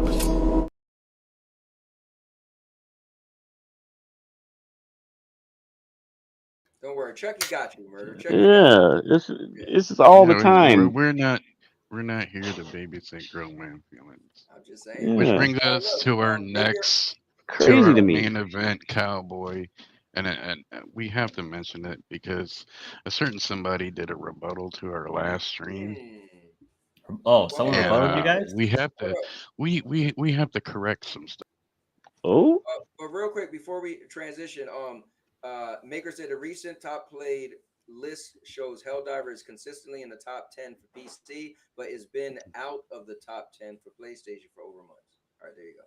Don't worry, Chucky got you, murder. Chucky got you. Yeah, it's just all the No, time. we're not here to babysit grown man feelings. I'm just saying, Which man. Yeah, brings us Look, to our maybe next to crazy our to me. main event, Cowboy. And we have to mention it because a certain somebody did a rebuttal to our last stream, Oh, Well, someone hold and up. rebutted you guys? we have Hold to up. we have to correct some stuff. Oh, But real quick before we transition, Maker said a recent top played list shows HellDivers consistently in the top 10 for PC, but has been out of the top 10 for PlayStation for over months. All right, there you go.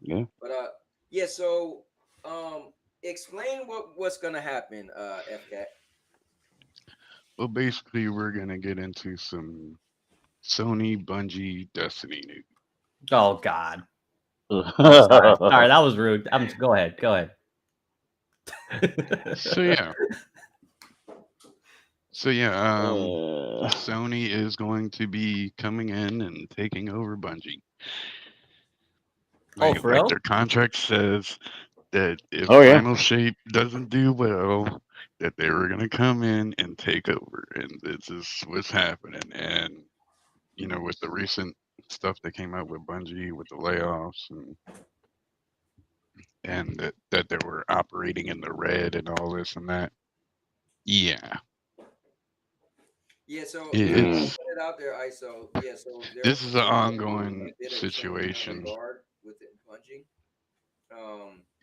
yeah. But yeah. So explain what's gonna happen, FCAT. Well, basically, we're gonna get into some Sony, Bungie, Destiny news. Oh God. Oh, sorry. Sorry, that was rude. Go ahead. Go ahead. So yeah. So yeah, Uh, Sony is going to be coming in and taking over Bungie. Oh, for Like real? their contract says that if oh yeah. Final Shape doesn't do well, that they were gonna come in and take over, and this is what's happening. And you know, with the recent stuff that came out with Bungie, with the layoffs, and that they were operating in the red and all this and that. Yeah, Yeah. So I'll Mm. it's put it out there, ISO. Yeah. So there this is an was a ongoing bit of some situation. disregard within Bungie.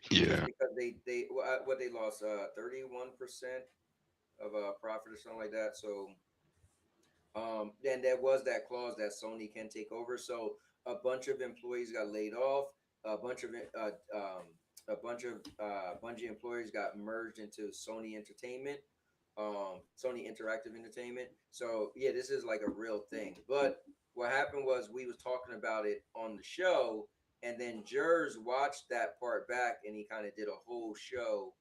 Just Yeah, because they what they lost 31% of profit or something like that. So then there was that clause that Sony can take over. So a bunch of employees got laid off. A bunch of Bungie employees got merged into Sony Entertainment, Sony Interactive Entertainment. So yeah, this is like a real thing. But what happened was we was talking about it on the show, and then Jers watched that part back, and he kind of did a whole show.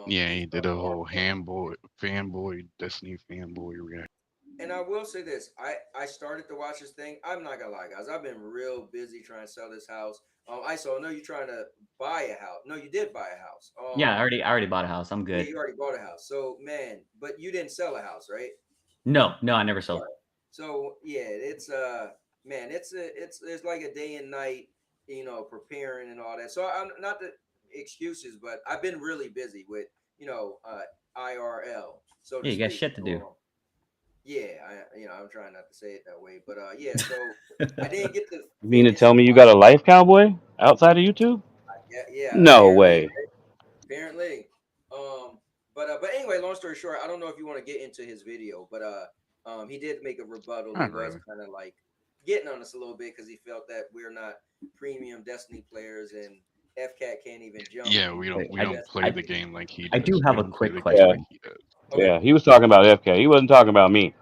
yeah, And he stuff did a on whole fanboy Destiny fanboy reaction. And I will say this: I started to watch this thing. I'm not gonna lie, guys. I've been real busy trying to sell this house. I know you're trying to buy a house. No, you did buy a house. Yeah, I already bought a house. I'm Yeah, good. you already bought a house. So man, but you didn't sell a house, right? No, I never sold. Right. So yeah, it's man, it's like a day and night, preparing and all that. So I'm not the excuses, but I've been really busy with IRL, so to Yeah, you got speak. shit to do. Yeah, I'm trying not to say it that way, but yeah. So I didn't get to You mean to finish tell me you got a watching. life, cowboy, outside of YouTube? Yeah, No apparently, way. right? Apparently. But anyway, long story short, I don't know if you want to get into his video, but he did make a rebuttal. He Not was really. kind of like getting on us a little bit because he felt that we're not premium Destiny players and FCAT can't even jump. Yeah, we Hey, don't play the game like he I does. do We have a don't play quick the game question. Yeah, like he does. Okay. yeah. He was talking about FK. He wasn't talking about me.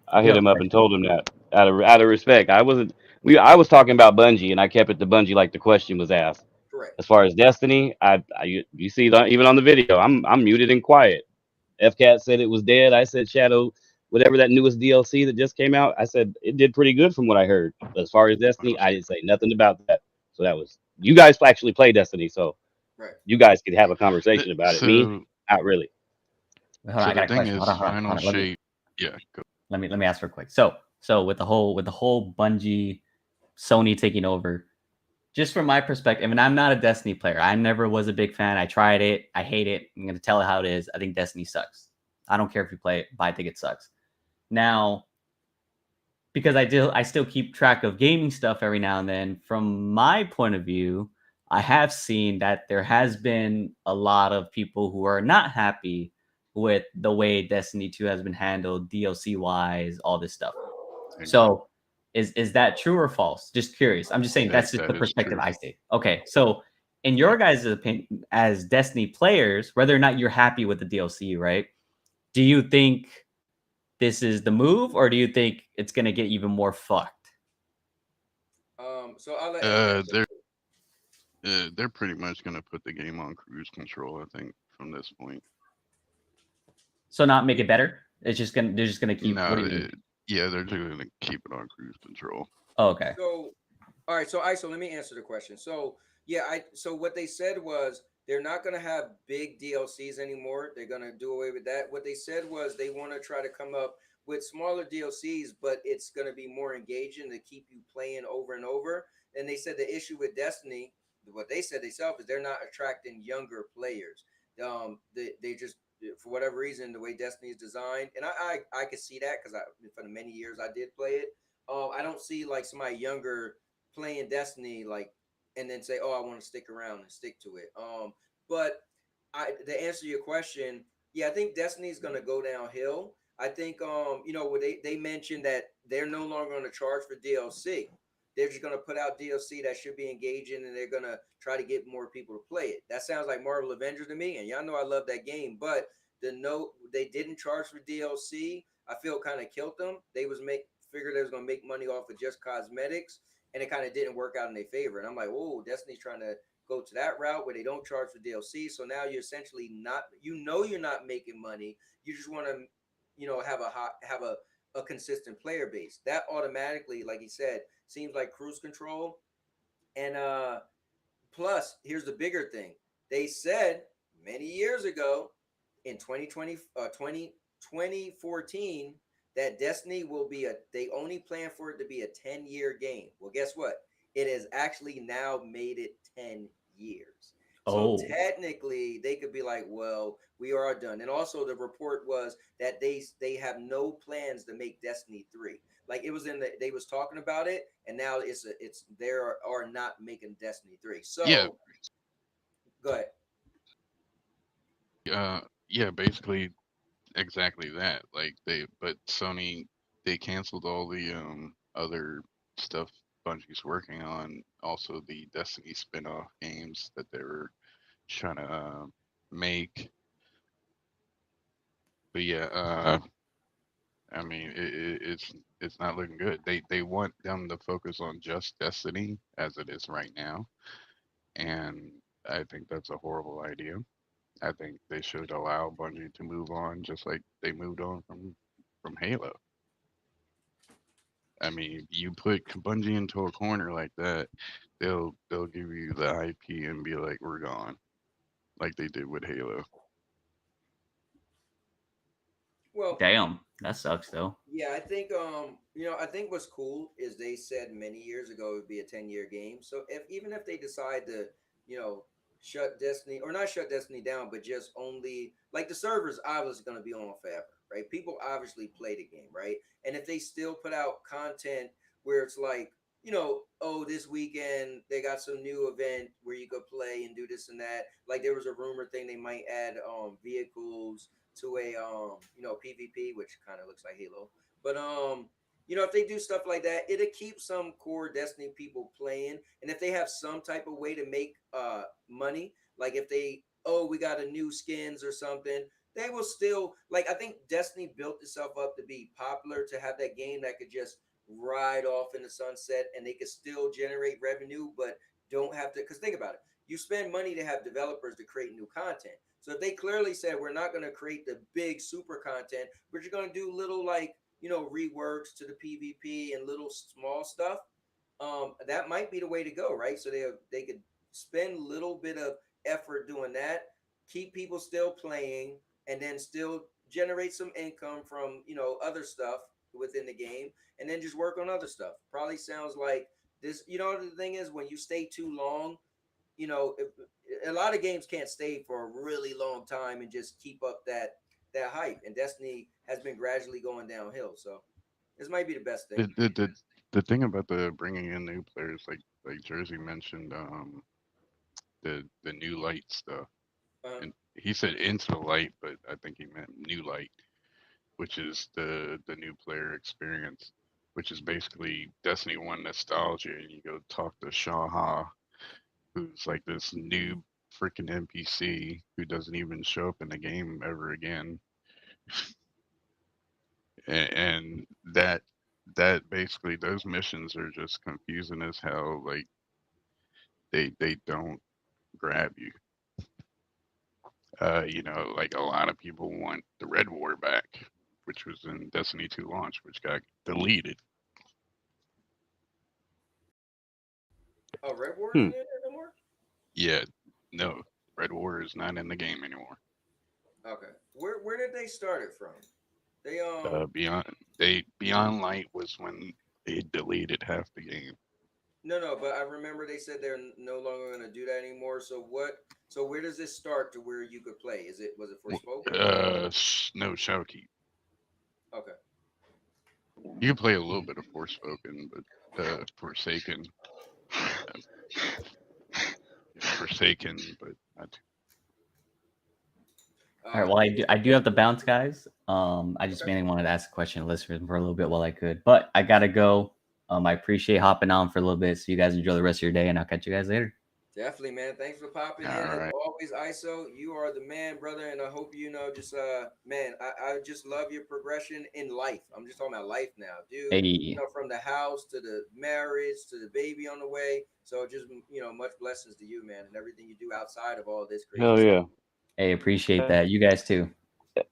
I hit Yo, him up and told him that out of respect. I wasn't. I was talking about Bungie, and I kept it to Bungie like the question was asked. Correct. As far as Destiny, you see it even on the video, I'm muted and quiet. FCAT said it was dead. I said Shadow, whatever that newest DLC that just came out, I said it did pretty good from what I heard. But as far as Destiny, I didn't say nothing about that. So that was you guys actually play Destiny, so Right. you guys could have a conversation about it. Me, So not really. Hold on, So I got the a thing question. Hold is, on, hold on, final hold on. shape. Yeah, go. Let me ask real quick. So with the whole Bungie, Sony taking over, just from my perspective, and I'm not a Destiny player. I never was a big fan. I tried it. I hate it. I'm gonna tell it how it is. I think Destiny sucks. I don't care if you play it, but I think it sucks. Now, because I still keep track of gaming stuff every now and then. From my point of view, I have seen that there has been a lot of people who are not happy with the way Destiny 2 has been handled, DLC wise, all this stuff. So is that true or false? Just curious. I'm just saying that's just the That is perspective true. I see. Okay, so in your guys' opinion, as Destiny players, whether or not you're happy with the DLC, right? Do you think this is the move, or do you think it's gonna get even more fucked? So I'll let Ed answer. They're pretty much gonna put the game on cruise control. I think from this point. So not make it better? They're just gonna keep. No, What do you mean? yeah, they're just gonna keep it on cruise control. Oh, okay. So, all right. So, ISO, let me answer the question. So, yeah, so what they said was they're not going to have big DLCs anymore. They're going to do away with that. What they said was they want to try to come up with smaller DLCs, but it's going to be more engaging to keep you playing over and over. And they said the issue with Destiny, what they said themselves, is they're not attracting younger players. They just, for whatever reason, the way Destiny is designed, and I could see that because for the many years I did play it. I don't see like somebody younger playing Destiny like and then say, "Oh, I want to stick around and stick to it." But to answer your question, yeah, I think Destiny is gonna go downhill. I think where they mentioned that they're no longer going to charge for DLC. They're just gonna put out DLC that should be engaging, and they're gonna try to get more people to play it. That sounds like Marvel Avengers to me, and y'all know I love that game. But the note they didn't charge for DLC, I feel kind of killed them. They figured they was gonna make money off of just cosmetics, and it kind of didn't work out in their favor. And I'm like, oh, Destiny's trying to go to that route where they don't charge for DLC. So now you're essentially not, you're not making money. You just want to, have a consistent player base. That automatically, like he said, seems like cruise control. And plus, here's the bigger thing. They said many years ago in 2014 that Destiny will be they only plan for it to be a 10-year game. Well, guess what? It has actually now made it 10 years. So technically, they could be like, well, we are done. And also the report was that they have no plans to make Destiny 3. Like it was they was talking about it, and now they are not making Destiny 3. So yeah, go ahead. Yeah, basically exactly that. But Sony, they canceled all the other stuff Bungie's working on. Also, the Destiny spin-off games that they were trying to make. But yeah, I mean, it's not looking good. They want them to focus on just Destiny as it is right now, and I think that's a horrible idea. I think they should allow Bungie to move on, just like they moved on from Halo. I mean, you put Bungie into a corner like that, they'll give you the IP and be like, "We're gone," like they did with Halo. Well, damn, that sucks though. yeah, I think I think what's cool is they said many years ago it would be a 10-year game. So even if they decide to, shut Destiny or not shut Destiny down, but just only like the servers obviously going to be on forever, right? People obviously play the game, right? And if they still put out content where it's like, oh, this weekend they got some new event where you could play and do this and that. Like there was a rumor thing they might add vehicles to a PvP, which kind of looks like Halo. But if they do stuff like that, it'll keep some core Destiny people playing. And if they have some type of way to make money, like if we got a new skins or something, they will still I think Destiny built itself up to be popular, to have that game that could just ride off in the sunset and they could still generate revenue, but don't have to, because think about it. You spend money to have developers to create new content. So if they clearly said we're not going to create the big super content, we're just going to do little reworks to the PvP and little small stuff, that might be the way to go, right? So they could spend a little bit of effort doing that, keep people still playing, and then still generate some income from other stuff within the game, and then just work on other stuff. Probably sounds like this. The thing is, when you stay too long, if, a lot of games can't stay for a really long time and just keep up that hype. And Destiny has been gradually going downhill. So this might be the best thing. The thing about the bringing in new players, like Jersey mentioned, the new light stuff, and he said into the light, but I think he meant new light, which is the new player experience, which is basically Destiny 1 nostalgia. And you go talk to Shaha, who's like this new freaking NPC who doesn't even show up in the game ever again. And that basically, those missions are just confusing as hell. Like they don't grab you. Like a lot of people want the Red War back, which was in Destiny 2 launch, which got deleted. Oh, Red War isn't in there no more? Yeah, no, Red War is not in the game anymore. Okay. Where did they start it from? They Beyond Light was when they deleted half the game. No, but I remember they said they're no longer going to do that anymore. So what? So where does this start to where you could play? Was it Forspoken? No, Shadowkeep. Okay. You can play a little bit of Forspoken, but Forsaken, but not too. All right. Well, I do have to bounce, guys. I just mainly wanted to ask a question to listeners for a little bit while I could, but I gotta go. I appreciate hopping on for a little bit. So you guys enjoy the rest of your day, and I'll catch you guys later. Definitely, man. Thanks for popping in. As always, ISO, you are the man, brother. And I hope just man, I just love your progression in life. I'm just talking about life now, dude. Hey. From the house to the marriage to the baby on the way. So just much blessings to you, man, and everything you do outside of all this crazy Hell yeah. stuff. Hey, appreciate that. You guys too.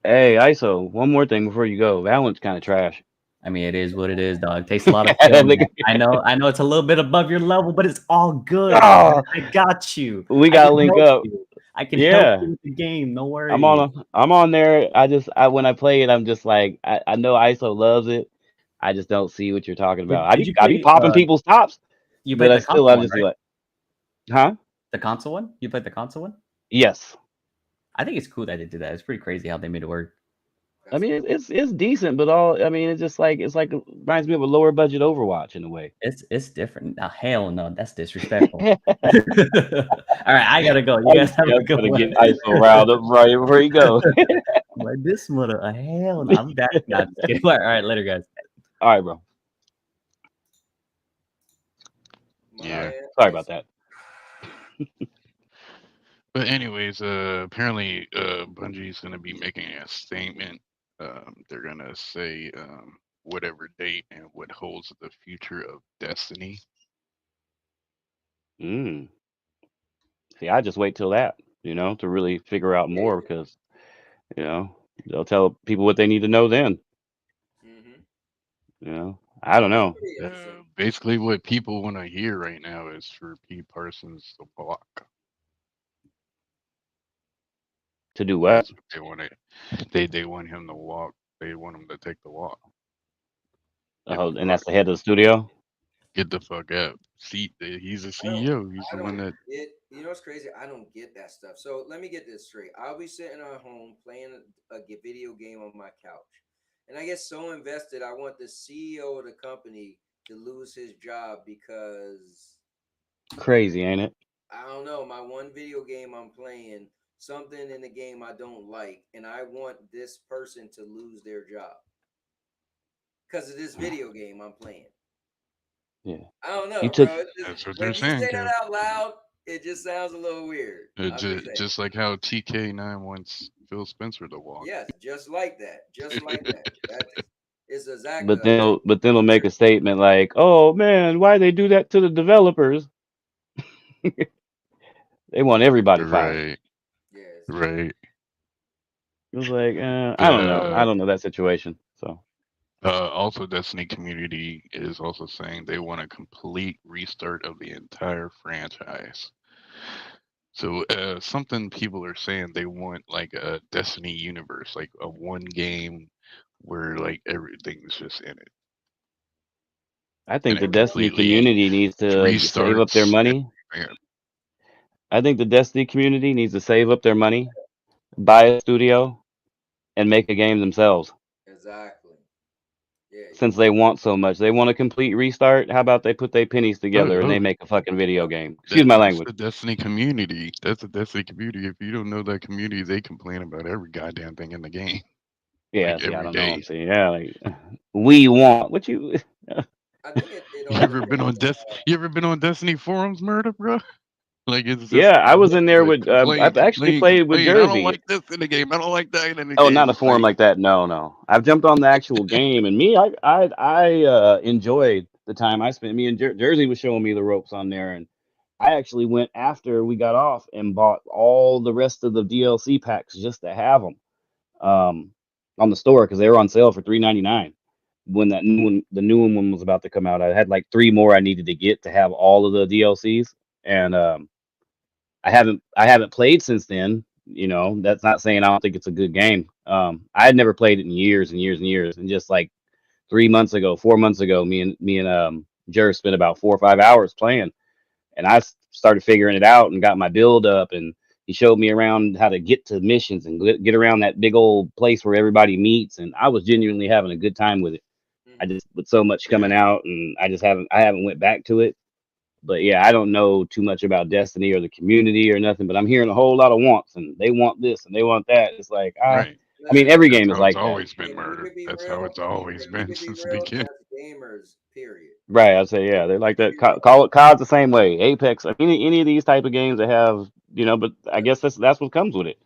Hey, ISO, one more thing before you go. Valorant's kind of trash. I mean, it is what it is, dog. It takes a lot of skill. I know it's a little bit above your level, but it's all good. Oh, I got you. We gotta link up. I can help you with the game. No worries. I'm on there. When I play it, I'm just like I know ISO loves it. I just don't see what you're talking about. I be popping people's tops. You played the console one, right? Like, huh? The console one? You played the console one? Yes. I think it's cool that they did that. It's pretty crazy how they made it work. I mean, it's decent, but it's just like it reminds me of a lower budget Overwatch in a way. It's different. Now, hell no, that's disrespectful. All right, I gotta go. You guys have a good one. Get ISO riled up right before you go. Like this mother, hell no. I'm back. All right, later, guys. All right, bro. Yeah. Sorry about that. But anyways, apparently Bungie's going to be making a statement. They're going to say whatever date and what holds the future of Destiny. See, I just wait till that, to really figure out more because, they'll tell people what they need to know then. I don't know. Basically, what people want to hear right now is for Pete Parsons to walk. To do what? They want They want him to walk. They want him to take the walk. Oh, and that's the head of the studio. Get the fuck out. See, he's a CEO. He's the one that. You know what's crazy? I don't get that stuff. So let me get this straight. I'll be sitting at home playing a video game on my couch, and I get so invested. I want the CEO of the company to lose his job because. Crazy, ain't it? I don't know. My one video game I'm playing. Something in the game I don't like, and I want this person to lose their job because of this video game I'm playing. Yeah, I don't know, bro. That's what they're saying. You say that out loud, it just sounds a little weird. Just like how TK9 wants Phil Spencer to walk. Yes, just like that. That is exactly. But then they'll make a statement like, "Oh man, why they do that to the developers?" They want everybody fired. Right. It was like, I don't know. I don't know that situation. So, also, Destiny community is also saying they want a complete restart of the entire franchise. So something people are saying they want like a Destiny universe, like a one game where like everything's just in it I and think the it Destiny completely community needs to save up their restarts. money. Yeah, I think the Destiny community needs to save up their money, buy a studio, and make a game themselves. Exactly. Yeah. Since they want so much, they want a complete restart. How about they put their pennies together and oh, they make a fucking video game? Excuse that my that's language. the Destiny community. That's the Destiny community. If you don't know that community, they complain about every goddamn thing in the game, Yeah, like see, I every don't know what I'm day. saying. Yeah, like we want what you. I think it You all ever been depends. on You ever been on Destiny forums, murder, bro? Like it's just Yeah, I was in there like with. I've actually complain, played with complain. I don't Jersey. like this in the game. I don't like that in the Oh, not a game. forum Like like that. No, no. I've jumped on the actual game, and me, I enjoyed the time I spent. Me and Jersey was showing me the ropes on there, and I actually went after we got off and bought all the rest of the DLC packs just to have them on the store because they were on sale for $3.99 when that new one, the new one was about to come out. I had like three more I needed to get to have all of the DLCs, and I haven't played since then. You know, that's not saying I don't think it's a good game. I had never played it in years and years and years, and just like 3 months ago, 4 months ago, me and Jer spent about 4 or 5 hours playing, and started figuring it out and got my build up, and he showed me around how to get to missions and get around that big old place where everybody meets, and I was genuinely having a good time with it. I just with so much coming yeah, out, and I haven't went back to it. But yeah, I don't know too much about Destiny or the community or nothing, but I'm hearing a whole lot of wants, and they want this and they want that. It's like right. I mean, every That's game is how it's like that. always been, If we murder. could be That's how real, it's always if we been could be since the real, beginning. that's gamers. Period. Right, I'd say yeah, they're like We that. could be real. Call it COD's the same way. Apex, any of these type of games that have, but I guess that's what comes with it.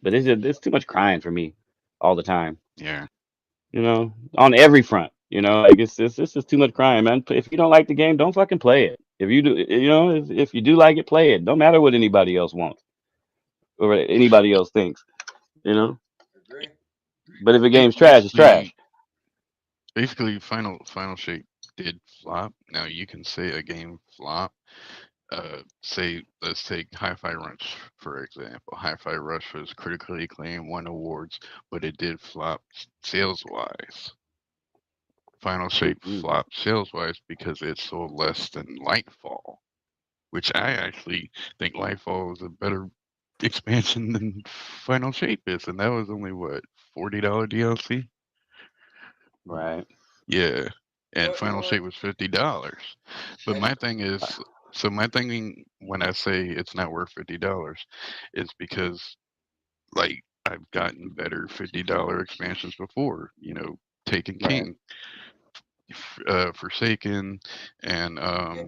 But it's too much crying for me all the time. Yeah. On every front. Like it's just too much crying, man. If you don't like the game, don't fucking play it. If you do, if you do like it, play it. Don't matter what anybody else wants or anybody else thinks. You know. Agree. But if a Ba- game's trash, it's trash. Basically, basically, Final Shape did flop. Now you can say a game flop. Say let's take Hi-Fi Rush for example. Hi-Fi Rush was critically acclaimed, won awards, but it did flop sales wise. Final Shape Mm. flopped sales wise because it sold less than Lightfall, which I actually think Lightfall is a better expansion than Final Shape is, and that was only what $40 DLC. Right. Yeah, and Well, you Final know what? Shape was $50. But And my thing is, so my thinking when I say it's not worth $50 is because like I've gotten better $50 expansions before. Taken Right. King, Forsaken, and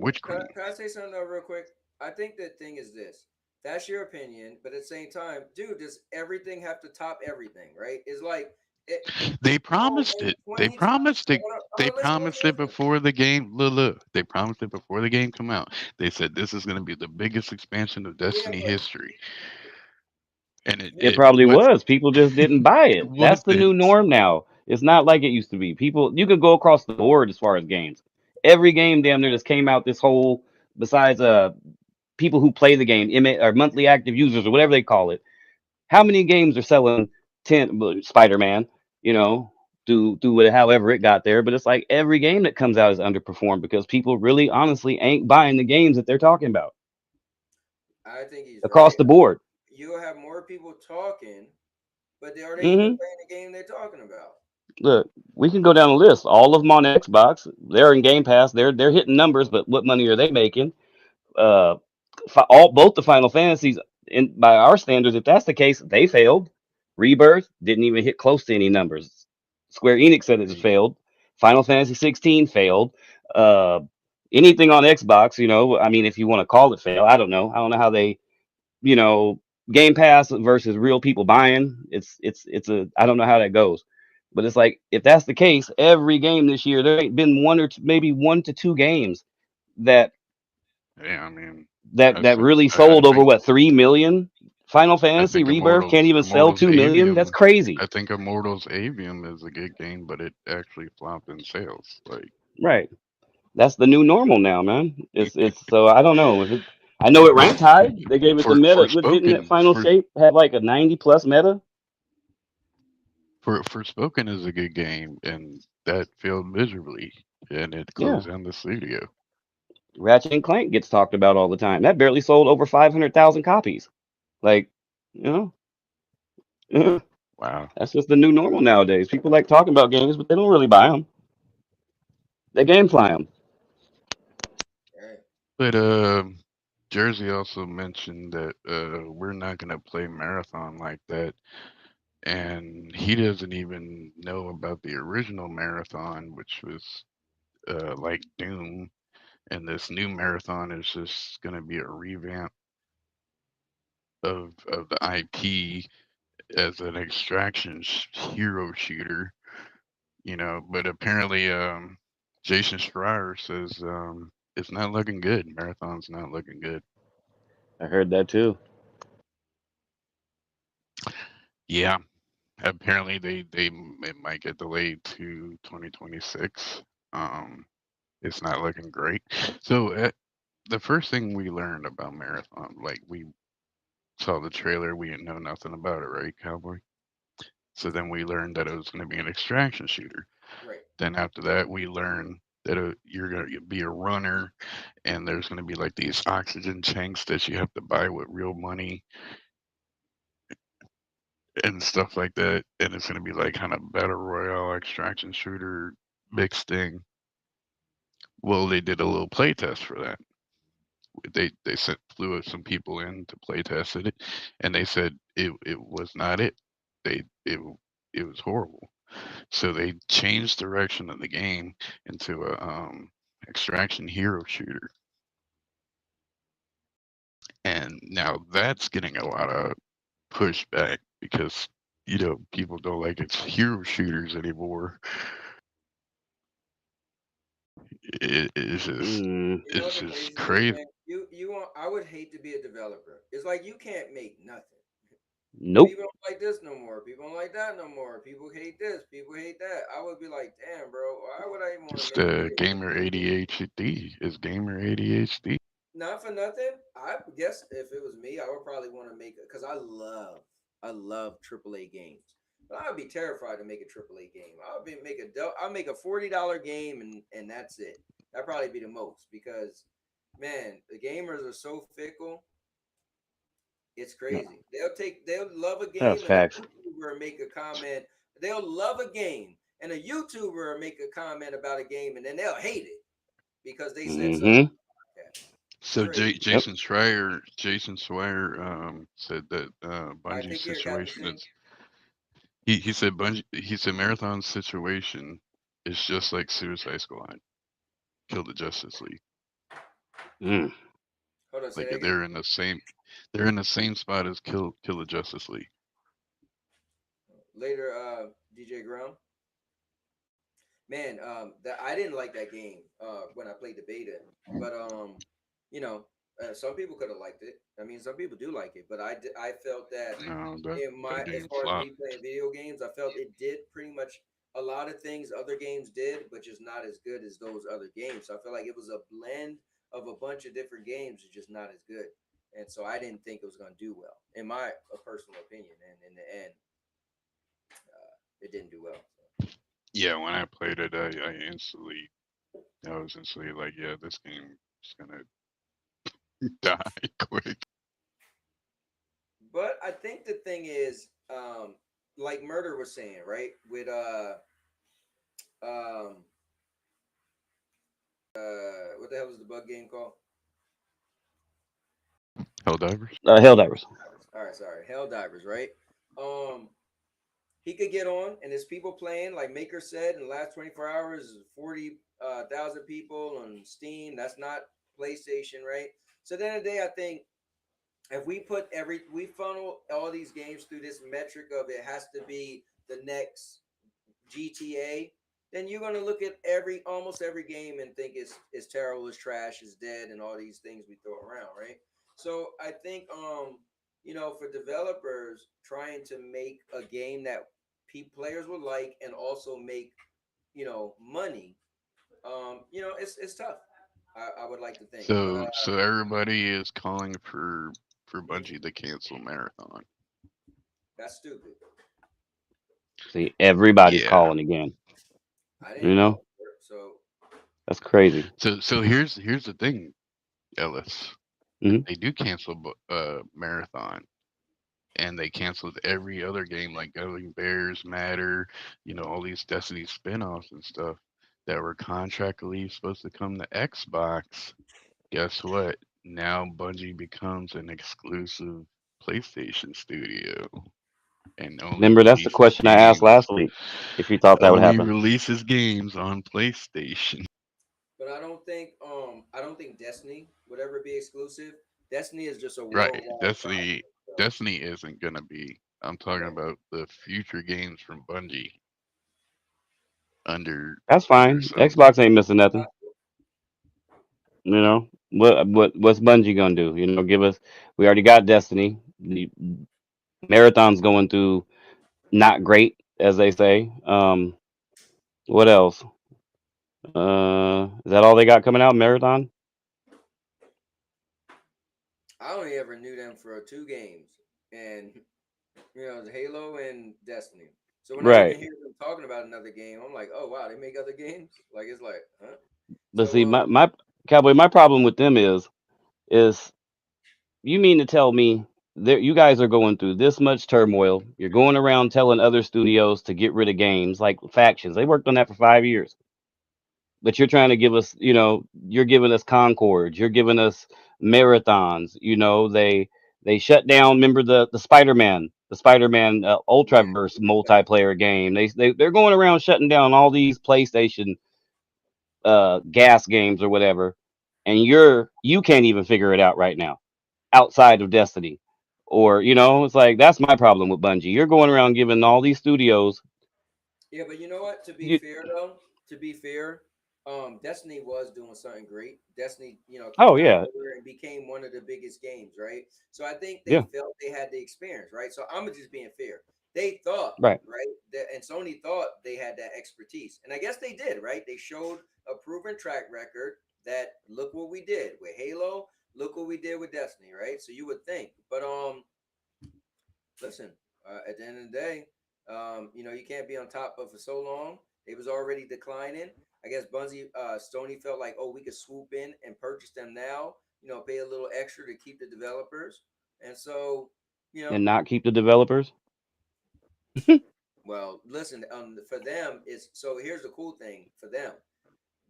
Witch Queen. can I say something though, real quick? I think the thing is this. That's your opinion, but at the same time, dude, does everything have to top everything, right? It's like it. They Oh, promised in it. They 2020. promised it. Hold They on, listen, promised listen, it listen. before the game. Look. They promised it before the game come out. They said this is going to be the biggest expansion of Yeah, Destiny history, and it It it probably was. was. People just didn't buy It it. That's the new wasn't. norm now. It's not like it used to be. You could go across the board as far as games. Every game damn near just came out this whole besides people who play the game, or monthly active users or whatever they call it. How many games are selling 10 Spider-Man, through however it got there, but it's like every game that comes out is underperformed because people really honestly ain't buying the games that they're talking about I think he's across right. the board. You'll have more people talking, but are they even Mhm. playing the game they're talking about? Look, we can go down the list. All of them on Xbox. They're in Game Pass. They're hitting numbers, but what money are they making? Uh, both the Final Fantasies, by our standards, if that's the case, they failed. Rebirth didn't even hit close to any numbers. Square Enix said it has failed. Final Fantasy 16 failed. Uh, Anything on Xbox, I mean, if you want to call it fail, I don't know. I don't know how they, you know, Game Pass versus real people buying. It's a I don't know how that goes. But it's like if that's the case, every game this year there ain't been one or two, maybe 1 to 2 games that Yeah, I mean, that I that said really I sold over think what 3 million. Final I Fantasy think Rebirth can't even sell Immortals 2 million. That's Avium. crazy. I think Immortals Avium is a good game, but it actually flopped in sales. Like, Right. That's the new normal now, man. It's so I don't know if it. I know it ranked high. They gave it the meta. Didn't that Forspoken final shape have like a 90+ meta? Forspoken is a good game, and that failed miserably, and it Yeah. closed down the studio. Ratchet and Clank gets talked about all the time. That barely sold over 500,000 copies. Like, you know, Wow. that's just the new normal nowadays. People like talking about games, but they don't really buy them. They gamefly them. But Jersey also mentioned that we're not gonna play Marathon like that, and he doesn't even know about the original Marathon, which was like Doom, and this new Marathon is just gonna be a revamp of the IP as an extraction hero shooter, you know. But apparently, Jason Schreier says it's not looking good. Marathon's not looking good. I heard that too. Yeah, apparently it might get delayed to 2026. It's not looking great. So the first thing we learned about Marathon, like we saw the trailer, we didn't know nothing about it, right, Cowboy? So then we learned that it was going to be an extraction shooter. Right. Then after that, we learned that you're going to be a runner, and there's going to be like these oxygen tanks that you have to buy with real money and stuff like that. And it's going to be like kind of battle royale extraction shooter mixed thing. Well, they did a little play test for that. They flew some people in to play tested it, and they said it was not it. They it was horrible. So they changed direction of the game into a extraction hero shooter, and now that's getting a lot of pushback because people don't like its hero shooters anymore. It's just Mm. You know what it's the just crazy thing, crazy. man? You want. I would hate to be a developer. It's like you can't make nothing. Nope. People don't like this no more. People don't like that no more. People hate this. People hate that. I would be like, damn, bro. Why would I even want It's to make a the video game? gamer ADHD. It's gamer ADHD. Not for nothing. I guess if it was me, I would probably want to make it because I love AAA games. But I'd be terrified to make a AAA game. I'll make a $40 game and that's it. That'd probably be the most because, man, the gamers are so fickle. It's crazy. They'll love a That's game and a facts. YouTuber make a comment. They'll love a game and a YouTuber make a comment about a game and then they'll hate it because they said something. Mm-hmm. So Crazy. Yep. Jason Schreier said that All right, Bungie's pick here, Captain situation C. is he said Marathon's situation is just like Suicide Squad, Kill the Justice League. Mm. Hold on, say Like that again. they're in the same spot as Kill the Justice League. Later, DJ Ground. Man, that I didn't like that game when I played the beta, but some people could have liked it. I mean, some people do like it, but I felt that No, that as game far as flopped. me playing video games, I felt it did pretty much a lot of things other games did, but just not as good as those other games. So I feel like it was a blend of a bunch of different games, it's just not as good. And so I didn't think it was going to do well, in my personal opinion. And in the end, it didn't do well. Yeah, when I played it, I was instantly like, yeah, this game is gonna die quick. But I think the thing is, like Murder was saying, right? With um what the hell is the bug game called? HellDivers. HellDivers. All right, sorry, HellDivers, right? Um, he could get on, and there's people playing. Like Maker said, in the last 24 hours, 40,000 people on Steam. That's not PlayStation, right? So at the end of the day, I think if we funnel all these games through this metric of it has to be the next GTA, then you're gonna look at almost every game and think it's terrible, it's trash, it's dead, and all these things we throw around, right? So I think for developers trying to make a game that players will like and also make money, it's tough. I would like to think. But So everybody is calling for Bungie to cancel Marathon. that's stupid. See, everybody's Yeah. calling again. I You didn't know, call for it, so that's crazy. So here's the thing, Ellis. Hmm. They do cancel Marathon, and they canceled every other game like Going Bears, Matter, all these Destiny spin-offs and stuff that were contractually supposed to come to Xbox. Guess what? Now Bungie becomes an exclusive PlayStation studio and only Remember, that's the releases question I asked games last week. If you thought that would only happen. releases games on PlayStation. but I don't think Destiny would ever be exclusive. Destiny is just a Right. worldwide Destiny property. So Destiny isn't gonna be. I'm talking right. about the future games from Bungie under That's under fine. Sony. Xbox ain't missing nothing. You know what's Bungie gonna do? Give us. We already got Destiny. The Marathon's going through not great, as they say. What else? Is that all they got coming out? Marathon? I only ever knew them for two games, and Halo and Destiny. So when I even Right. hear them talking about another game, I'm like, oh wow, they make other games. Like it's like, huh? But So see, my Cowboy, my problem with them is you mean to tell me that you guys are going through this much turmoil? You're going around telling other studios to get rid of games like factions. They worked on that for 5 years. But you're trying to give us, you're giving us Concord, you're giving us marathons. They shut down. Remember the Spider-Man Ultraverse multiplayer game. They're going around shutting down all these PlayStation gas games or whatever, and you can't even figure it out right now outside of Destiny. Or it's like that's my problem with Bungie. You're going around giving all these studios. yeah, but you know what? To be You, fair though, to be fair, Destiny was doing something great. Destiny, oh came out of yeah, nowhere and became one of the biggest games, right? So I think they yeah, felt they had the experience, right? So I'm just being fair. They thought, right. right, and Sony thought they had that expertise, and I guess they did, right? They showed a proven track record that look what we did with Halo, look what we did with Destiny, right? So you would think, but listen, at the end of the day, you can't be on top of for so long. They was already declining. I guess Sony felt like, oh, we could swoop in and purchase them now. Pay a little extra to keep the developers, and so, you know, And not keep the developers. well, listen, for them, it's so. Here's the cool thing for them.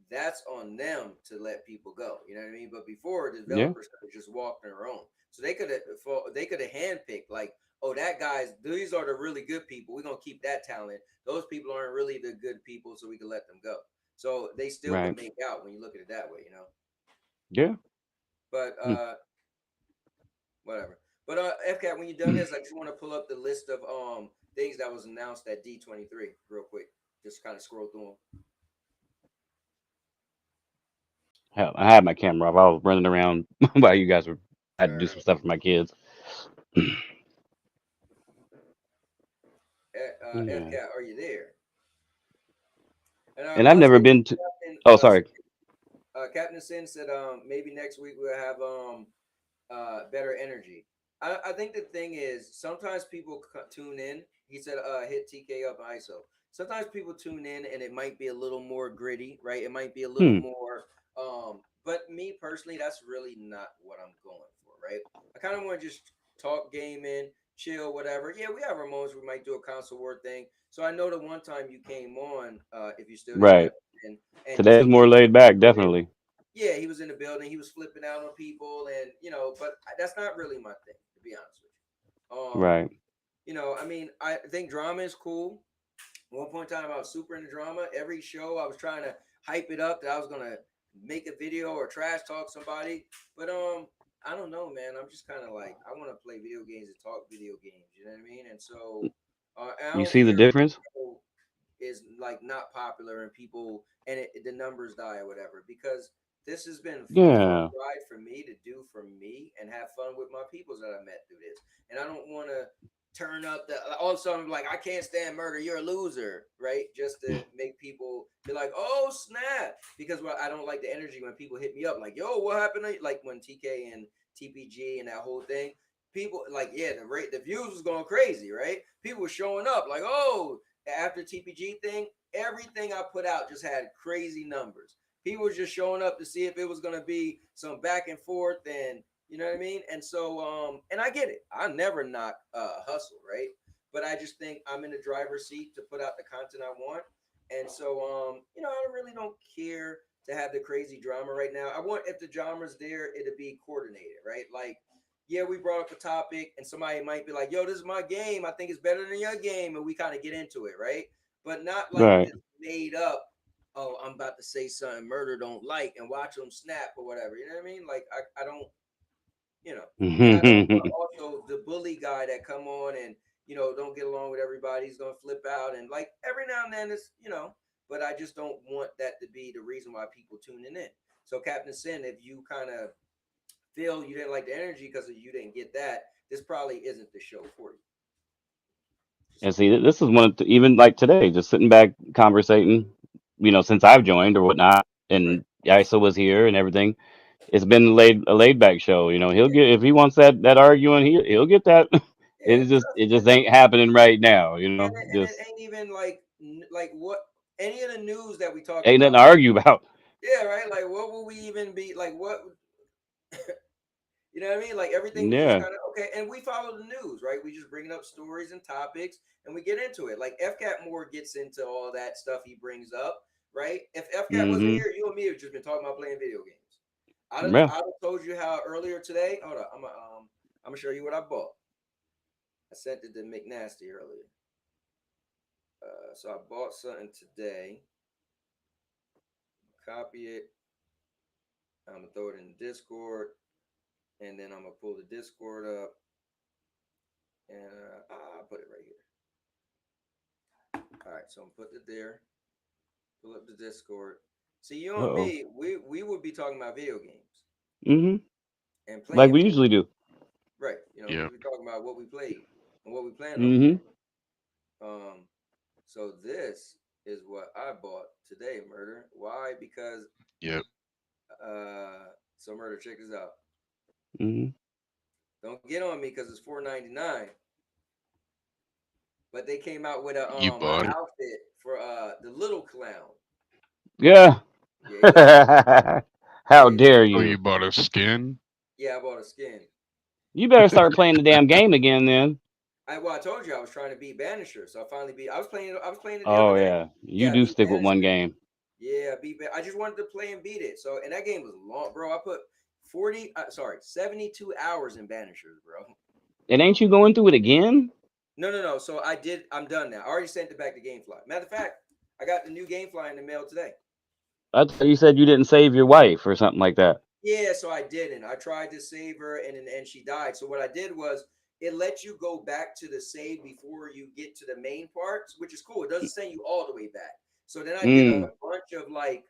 That's on them to let people go. You know what I mean? But before, the Yeah, developers could have just walked on their own. So they could have handpicked like, oh, that guy's these are the really good people. We're gonna keep that talent. Those people aren't really the good people, so we can let them go. So they still right. would make out when you look at it that way. Yeah. But Hmm. whatever. But FCAT, when you done this, I just want to pull up the list of things that was announced at D23 real quick. Just kind of scroll through them. Hell, I had my camera off. I was running around while you guys were. I had to do some stuff for my kids. Yeah. FCAT, are you there? And And I've never also, been to. Captain Oh, sorry. Captain Sin said maybe next week we'll have better energy. I think the thing is sometimes people tune in. He said hit TK up ISO. Sometimes people tune in and it might be a little more gritty, right? It might be a little Hmm. more but me personally, that's really not what I'm going for, right? I kind of want to just talk gaming, chill, whatever. Yeah, we have our moments. We might do a console war thing. So I know the one time you came on, if you're still there, Right. Captain, and Today is TK more was laid in the back, building. definitely. Yeah, he was in the building. He was flipping out on people, and but that's not really my thing, to be honest with you. Right. I mean, I think drama is cool. One point in time, I was super into drama. Every show, I was trying to hype it up that I was gonna make a video or trash talk somebody. But I don't know, man. I'm just kind of like I want to play video games and talk video games. You know what I mean? And so, I You don't see the care if difference? the show is like not popular and people and the numbers die or whatever because this has been a fun Yeah. ride for me to do for me and have fun with my peoples that I met through this. And I don't want to turn up the all of a sudden like I can't stand murder, you're a loser, right? Just to make people be like, oh snap, because I don't like the energy when people hit me up like, yo, what happened to you? Like when TK and TPG and that whole thing, people like, yeah, the views was going crazy, right? People were showing up like, oh, after TPG thing, everything I put out just had crazy numbers. People were just showing up to see if it was gonna be some back and forth, and you know what I mean? And so, and I get it. I never knock hustle, right? But I just think I'm in the driver's seat to put out the content I want. And so, you know, I really don't care to have the crazy drama right now. I want, if the drama's there, it'll be coordinated, right? Like, yeah, we brought up a topic and somebody might be like, yo, this is my game. I think it's better than your game. And we kind of get into it, right? But not like Right. this made up, oh, I'm about to say something murder don't like and watch them snap or whatever. You know what I mean? Like, I don't, you know, and I don't want also the bully guy that come on and, you know, don't get along with everybody. He's going to flip out. And like every now and then it's, you know, but I just don't want that to be the reason why people tuning in. So Captain Sin, if you kind of feel you didn't like the energy because you didn't get that, this probably isn't the show for you. And see, this is one of even like today, just sitting back conversating, you know, since I've joined or whatnot, and ISO was here and everything. It's been a laid back show. You know, he'll get if he wants that arguing, he'll get that. Yeah, It just ain't happening right now. You and know, it just ain't even like what any of the news that we talk ain't nothing about. to argue about. Yeah, right. Like, what will we even be like? What you know what I mean? Like everything we just Yeah. kind of okay, and we follow the news, right? We just bringing up stories and topics, and we get into it. Like FCat more gets into all that stuff he brings up, right? If FCat wasn't Mm-hmm. here, you and me have just been talking about playing video games. Yeah. I'd have told you how earlier today. Hold on, I'm gonna show you what I bought. I sent it to McNasty earlier. So I bought something today. Copy it. I'm gonna throw it in Discord, and then I'm gonna pull the Discord up, and I'll put it right here. All right, so I'm gonna put it there. Pull up the Discord. See, you and Uh-oh. me, we would be talking about video games Mm-hmm. and Like playing we video usually do. games. Right? You know, Yeah. we'd be talking about what we played and what we plan on Mm-hmm. playing. So this is what I bought today, Murder. Why? Because Yep. so Murder, check this out. Mm-hmm. Don't get on me because it's $4.99. But they came out with a You an bought it. outfit for the little clown. Yeah. Yeah, you know, How yeah, dare Oh, you you? bought a skin? yeah. I bought a skin. You better start playing the damn game again then. I told you I was trying to beat Banisher, so I finally beat. I was playing it the Oh other day. yeah. You Yeah, I do beat stick with one Banisher. game. Yeah, I just wanted to play and beat it. So, and that game was long, bro. I put 72 hours in Banishers, bro. And ain't you going through it again? No. So I did. I'm done now. I already sent it back to GameFly. Matter of fact, I got the new GameFly in the mail today. I thought you said you didn't save your wife or something like that. Yeah, so I didn't. I tried to save her, and in the end, she died. So what I did was it lets you go back to the save before you get to the main parts, which is cool. It doesn't send you all the way back. So then I did a bunch of like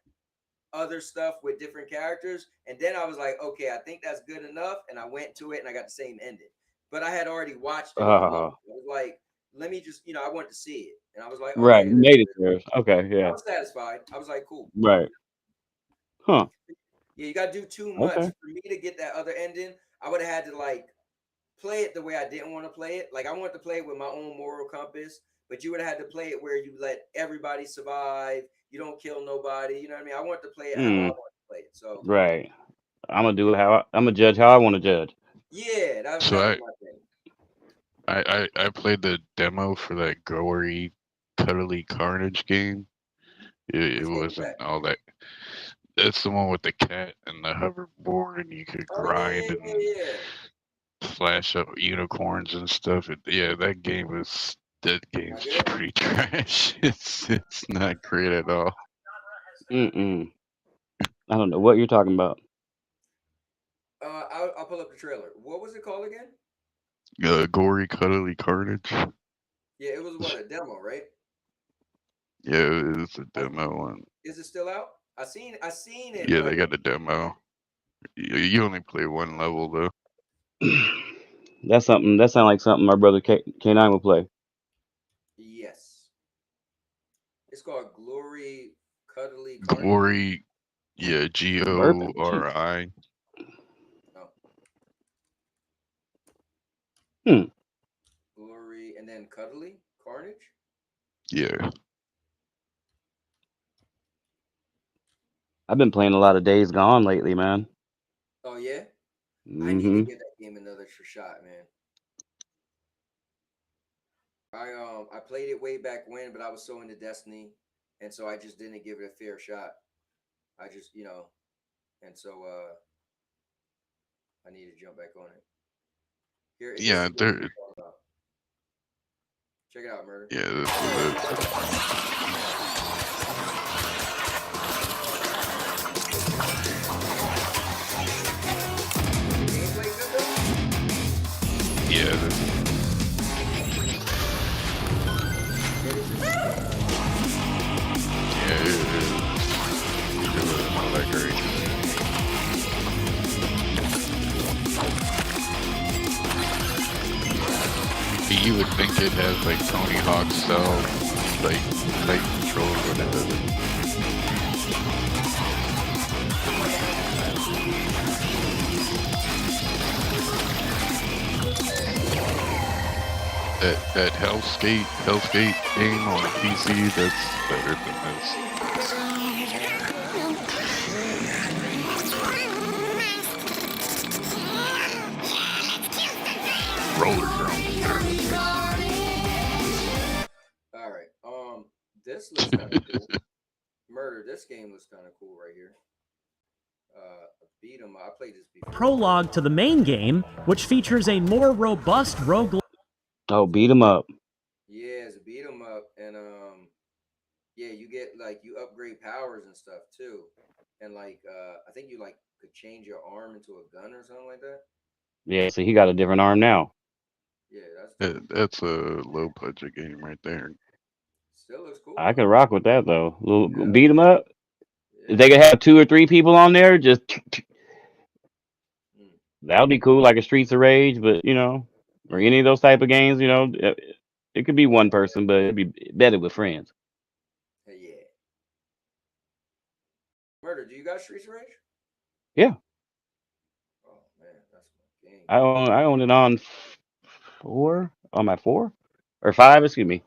other stuff with different characters, and then I was like, okay, I think that's good enough, and I went to it, and I got the same ending. But I had already watched it all along. I was like, let me just, I wanted to see it, and I was like, Right. okay, You made it there. Okay. I Yeah. was satisfied. I was like, cool. Right. Huh. Yeah, you got to do too much Okay. for me to get that other ending. I would have had to like play it the way I didn't want to play it. Like I wanted to play it with my own moral compass, but you would have had to play it where you let everybody survive. You don't kill nobody. You know what I mean? I want to play it how I want to play it. So Right. I'm gonna do it I'm gonna judge how I want to judge. yeah, that was So my thing. I played the demo for that gory, cuddly carnage game. It wasn't all that. That's the one with the cat and the hoverboard, and you could grind and flash up unicorns and stuff. Yeah, that game's pretty trash. It's not great at all. I don't know what you're talking about. I'll pull up the trailer. What was it called again? Gory, cuddly carnage. Yeah, it was what, a demo, right? Yeah, it's a demo one. Is it still out? I seen it. Yeah, they got the demo. You only play one level though. That's something. That sounds like something my brother K9 would play. Yes. It's called Glory Cuddly Carnage. Glory, yeah, Burping. GORI. Oh. Hmm. Glory and then Cuddly Carnage. Yeah. I've been playing a lot of Days Gone lately, man. Oh yeah. I need to Mm-hmm. give that game another shot, man. I played it way back when, but I was so into Destiny, and so I just didn't give it a fair shot. I just and so I need to jump back on it. Here, this Yeah, is what there. I'm talking about. Check it out, Murder. Yeah, this is yeah. Yeah, it was not that great. You would think it has like Tony Hawk style, like tight controls, but it doesn't. That Hellskate game on PC, that's better than this. Roller drones. All right. This looks kind of cool. Murder. This game looks kind of cool right here. Beat 'em. I played this before. Prologue to the main game, which features a more robust roguelike. Oh, beat 'em up. Yeah, it's a beat 'em up, and yeah, you get you upgrade powers and stuff too, and I think you could change your arm into a gun or something like that. Yeah, so he got a different arm now. Yeah, That's a low budget game right there. Still looks cool. I could rock with that though. Beat 'em up. If they could have 2 or 3 people on there, just that would be cool, like a Streets of Rage, but or any of those type of games, it could be one person, but it'd be better with friends. Hey, yeah. Murder, do you got Streets of Rage? Yeah. Oh man, that's my game. I own it on 4, on my 4 or 5, excuse me.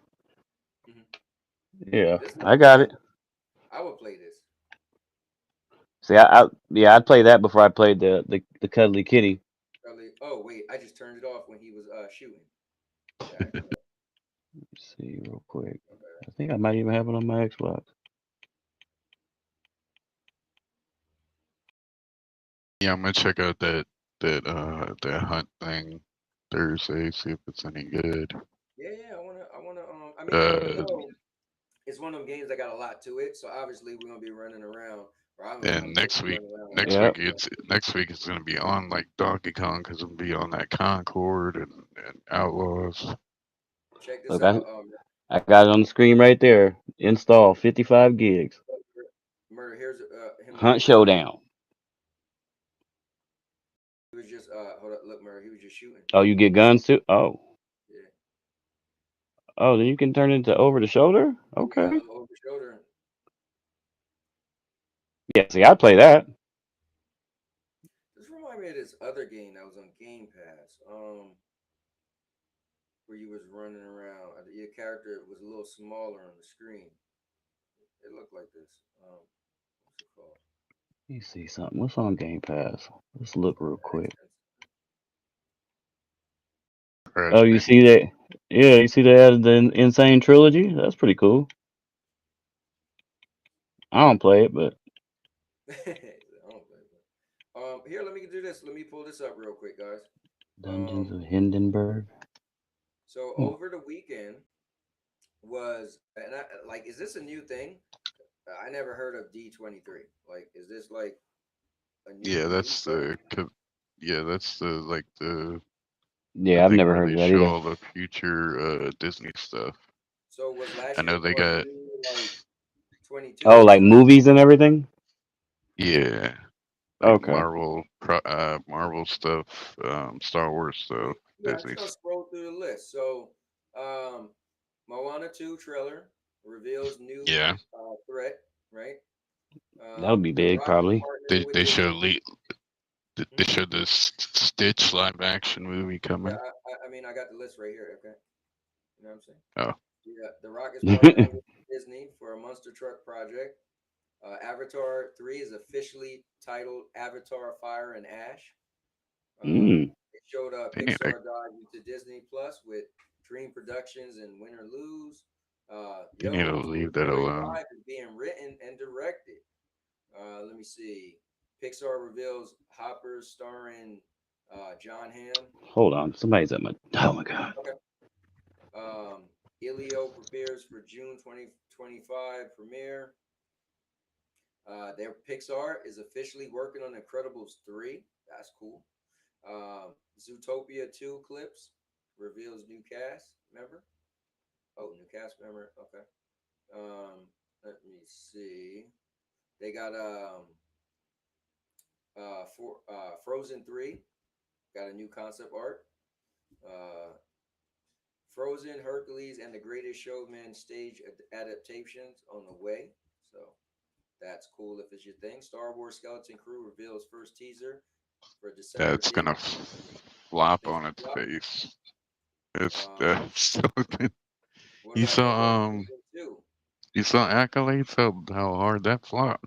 Yeah, I got it. I would play this. See, I'd play that before I played the Cuddly Kitty. Oh wait, I just turned it off when he was shooting. Let's see real quick. I think I might even have it on my Xbox. Yeah, I'm gonna check out that hunt thing Thursday, see if it's any good. Yeah, I wanna. I mean, it's one of them games that got a lot to it, so obviously we're gonna be running around. And next week it's gonna be on like Donkey Kong because it'll be on that Concord and Outlaws. Check this Look, out. I got it on the screen right there. Install 55 gigs. Murder. Here's Hunt Showdown. He was just hold up, look, Murder. He was just shooting. Oh, you get guns too? Oh. Yeah. Oh, then you can turn it into over the shoulder? Okay. Over the shoulder. Yeah, see, I'd play that. This reminds me of this other game that was on Game Pass. Where you was running around. Your character was a little smaller on the screen. It looked like this. What's it called? Let me see something. What's on Game Pass? Let's look real quick. Oh, you see that? Yeah, you see they added the Insane Trilogy? That's pretty cool. I don't play it, but here, let me do this. Let me pull this up real quick, guys. Dungeons of Hindenburg. So over the weekend was, and is this a new thing? I never heard of D23. Is this like a new? Yeah, that's the Yeah, I've never heard of that show either. all the future Disney stuff. So was last I know they got 22. Oh, like movies and everything? Yeah. Okay. Marvel stuff, Star Wars stuff. Yeah, I'm just Disney's. gonna scroll through the list. So, Moana 2 trailer reveals new Yeah, threat, right? That would be The big, Rock is probably. partnering with they Disney. showed they showed this Stitch live action movie Yeah, coming. I mean, I got the list right here. Okay, you know what I'm saying? Oh, Yeah, The Rock is partnering with Disney for a monster truck project. Avatar 3 is officially titled Avatar: Fire and Ash. mm. It showed they need to Pixar dive into Disney Plus with Dream Productions and Win or Lose. they need to Toy leave that Story alone. 5 is being written and directed. Let me see. Pixar reveals Hopper starring John Hamm. Hold on, somebody's at my. Oh my god. Okay. Ilio prepares for June 2025 premiere. Their Pixar is officially working on Incredibles 3. That's cool. Zootopia 2 clips reveals new cast member. Oh, new cast member. Okay. Let me see. They got for Frozen 3 got a new concept art. Frozen, Hercules, and The Greatest Showman stage adaptations on the way. So that's cool if it's your thing. Star Wars Skeleton Crew reveals first teaser for December That's date. gonna flop Think on its flop? face. It's Um, so what you about the Hulk saw season 2? you saw accolades how hard that flopped.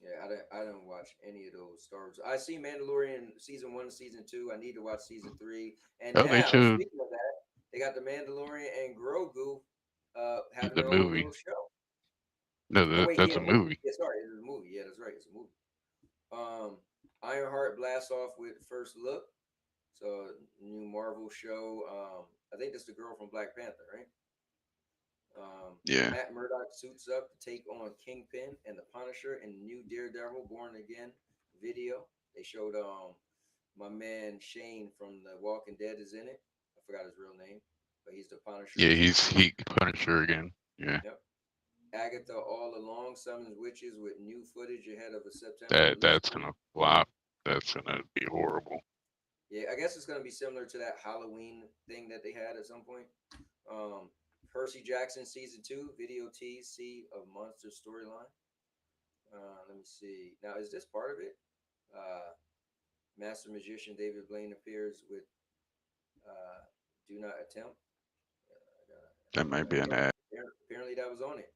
Yeah, I didn't watch any of those Star Wars. I see Mandalorian season 1, season 2. I need to watch season 3. And Oh, they now, showed speaking of that, they got the Mandalorian and Grogu having the their own little movie. show. No, Oh wait, that's yeah, a wait, movie. yeah, sorry, it's a movie. Yeah, that's right, it's a movie. Ironheart blasts off with first look. So new Marvel show. I think that's the girl from Black Panther, right? Yeah, Matt Murdock suits up to take on Kingpin and the Punisher in the new Daredevil Born Again video. They showed my man Shane from The Walking Dead is in it. I forgot his real name, but he's the Punisher yeah, in season he Punisher again. Yeah, 2. Yep. Agatha All Along summons witches with new footage ahead of a September release that's date. gonna flop. That's gonna be horrible. Yeah, I guess it's gonna be similar to that Halloween thing that they had at some point. Percy Jackson season 2 video tease see of monster storyline. Let me see. Now, is this part of it? Master magician David Blaine appears with "Do Not Attempt." That might be an ad. Apparently, that was on it.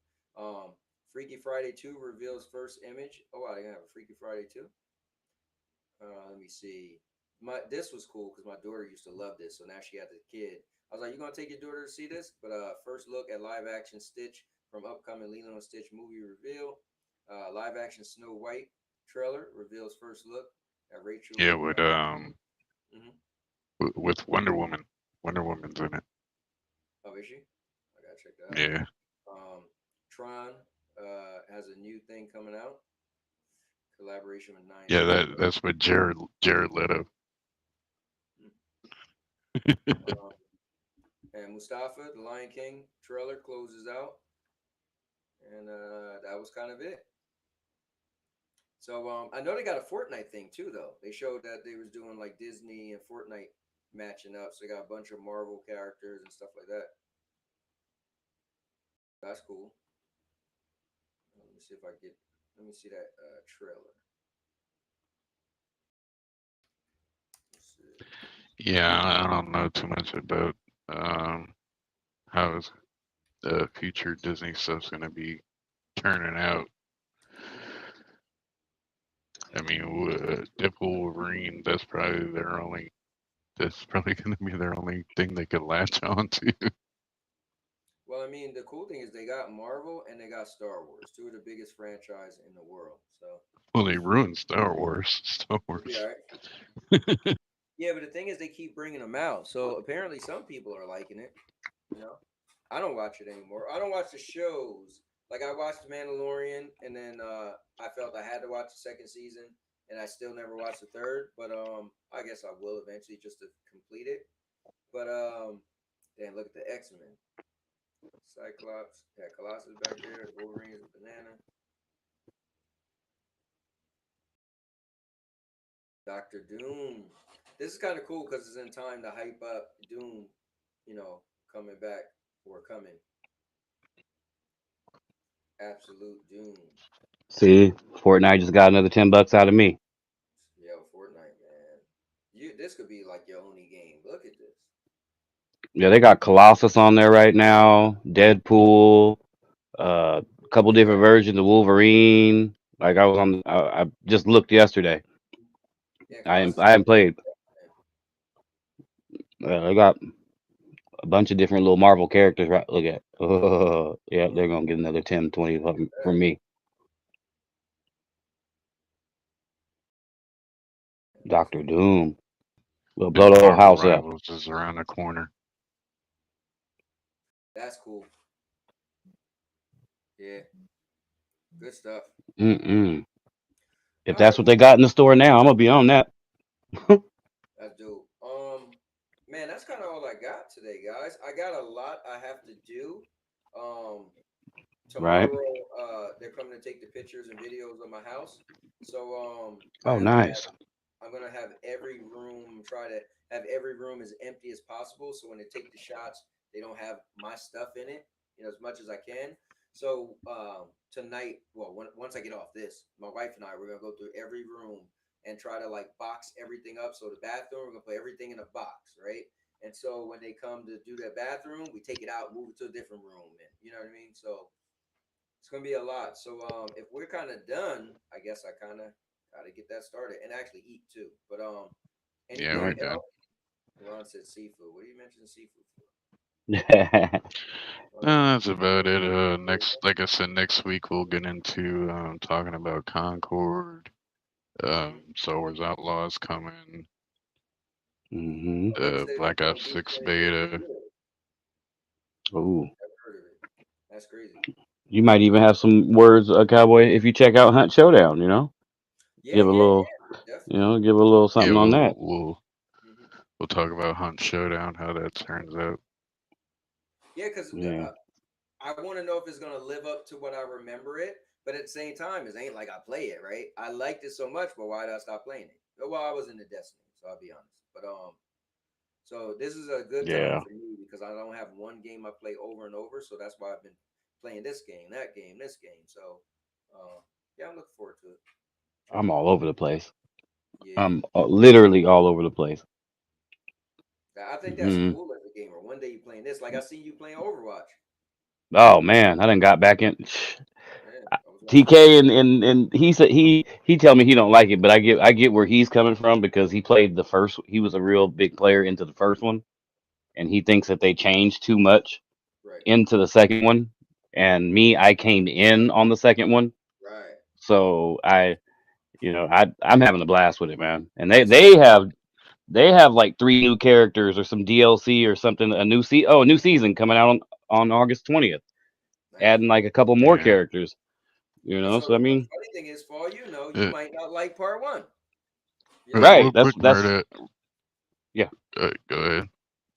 Freaky Friday 2 reveals first image. Oh, wow, they gonna have a Freaky Friday 2. Let me see. This was cool because my daughter used to love this, so now she had the kid. I was like, "You gonna take your daughter to see this?" But first look at live action Stitch from upcoming Lilo and Stitch movie reveal. Live action Snow White trailer reveals first look at Rachel. Yeah, with Mhm. with Wonder Woman. Wonder Woman's in it. Oh, is she? I gotta check that out. Yeah, Tron has a new thing coming out. Collaboration with Nine. yeah, that's with Jared Leto. And Mustafa, the Lion King trailer closes out, and that was kind of it. So I know they got a Fortnite thing too, though. They showed that they was doing like Disney and Fortnite matching up, so they got a bunch of Marvel characters and stuff like that. That's cool. Let me see if I get. Let me see that trailer. Yeah, I don't know too much about how the future Disney stuff's gonna be turning out. I mean, Deadpool, Wolverine. That's probably gonna be their only thing they could latch on to. Well, I mean, the cool thing is they got Marvel and they got Star Wars, two of the biggest franchise in the world. So Well, they ruined Star Wars. Star it'll be Wars. all right. Yeah, but the thing is, they keep bringing them out. So apparently, some people are liking it. You know, I don't watch it anymore. I don't watch the shows. Like I watched Mandalorian, and then I felt I had to watch the second season, and I still never watched the third. But I guess I will eventually just to complete it. But damn, look at the X Men. Cyclops, yeah, Colossus back there. Wolverine's a banana. Doctor Doom. this is kind of cool because it's in time to hype up Doom, you know, coming back or coming. Absolute Doom. See, Fortnite just got another $10 out of me. Yo, Fortnite, man. This could be like your only game. Look at this. Yeah, they got Colossus on there right now, Deadpool, a couple different versions of Wolverine. Like I was on, I just looked yesterday. Yeah, I haven't played. They got a bunch of different little Marvel characters. Right? Look at, yeah, they're gonna get another 10, 20 from me. Doctor Doom. We'll blow the whole Marvel house up. Rivals is around the corner. That's cool. Yeah. Good stuff. Mm-mm. If All that's right. what they got in the store now, I'm gonna be on that. That's dope. Man, that's kind of all I got today, guys. I got a lot I have to do. Right. Tomorrow, they're coming to take the pictures and videos of my house. So, I Oh, have to have. nice. I'm gonna have every room. Try to have every room as empty as possible. So when they take the shots, they don't have my stuff in it. You know, as much as I can. So tonight, well, once I get off this, my wife and I we're gonna go through every room and try to like box everything up. So the bathroom, we're gonna put everything in a box, right? And so when they come to do their bathroom, we take it out, move it to a different room, and you know what I mean. So it's gonna be a lot. So if we're kind of done, I guess I kind of gotta get that started and actually eat too. But Yeah, anything we're done. else? Ron said seafood. What do you mention seafood for? That's about it. Like I said, next week we'll get into talking about Concord. Star Wars Outlaws coming. Mm-hmm. Black Ops 6 beta. Ooh. I've heard of it. That's crazy. You might even have some words, Cowboy, if you check out Hunt Showdown. You know, Yeah, give a little, definitely. give a little something Yeah, on that. we'll talk about Hunt Showdown, how that turns out. Yeah, because Yeah. I want to know if it's gonna live up to what I remember it. But at the same time, it ain't like I play it, right? I liked it so much, but why did I stop playing it? Well, I was into Destiny, so I'll be honest. But so this is a good time Yeah. for me because I don't have one game I play over and over, so that's why I've been playing this game, that game, this game. So yeah, I'm looking forward to it. I'm all over the place. Yeah. I'm literally all over the place. I think that's Hmm. cool as a gamer. One day you playing this, like I seen you playing Overwatch. Oh man, I done got back in. Yeah, I was watching. TK and he said he tell me he don't like it, but I get where he's coming from because he played the first. He was a real big player into the first one, and he thinks that they changed too much Right. into the second one. And me, I came in on the second one, Right. so I'm having a blast with it, man. And Yeah, they have like 3 new characters or some DLC or something. A new season coming out on August 20th, nice. adding like a couple more Yeah. characters. And so So I the mean, funny thing is, for all you know, you might not like part one. You know? right? Real quick, That's Marta. yeah. Go ahead.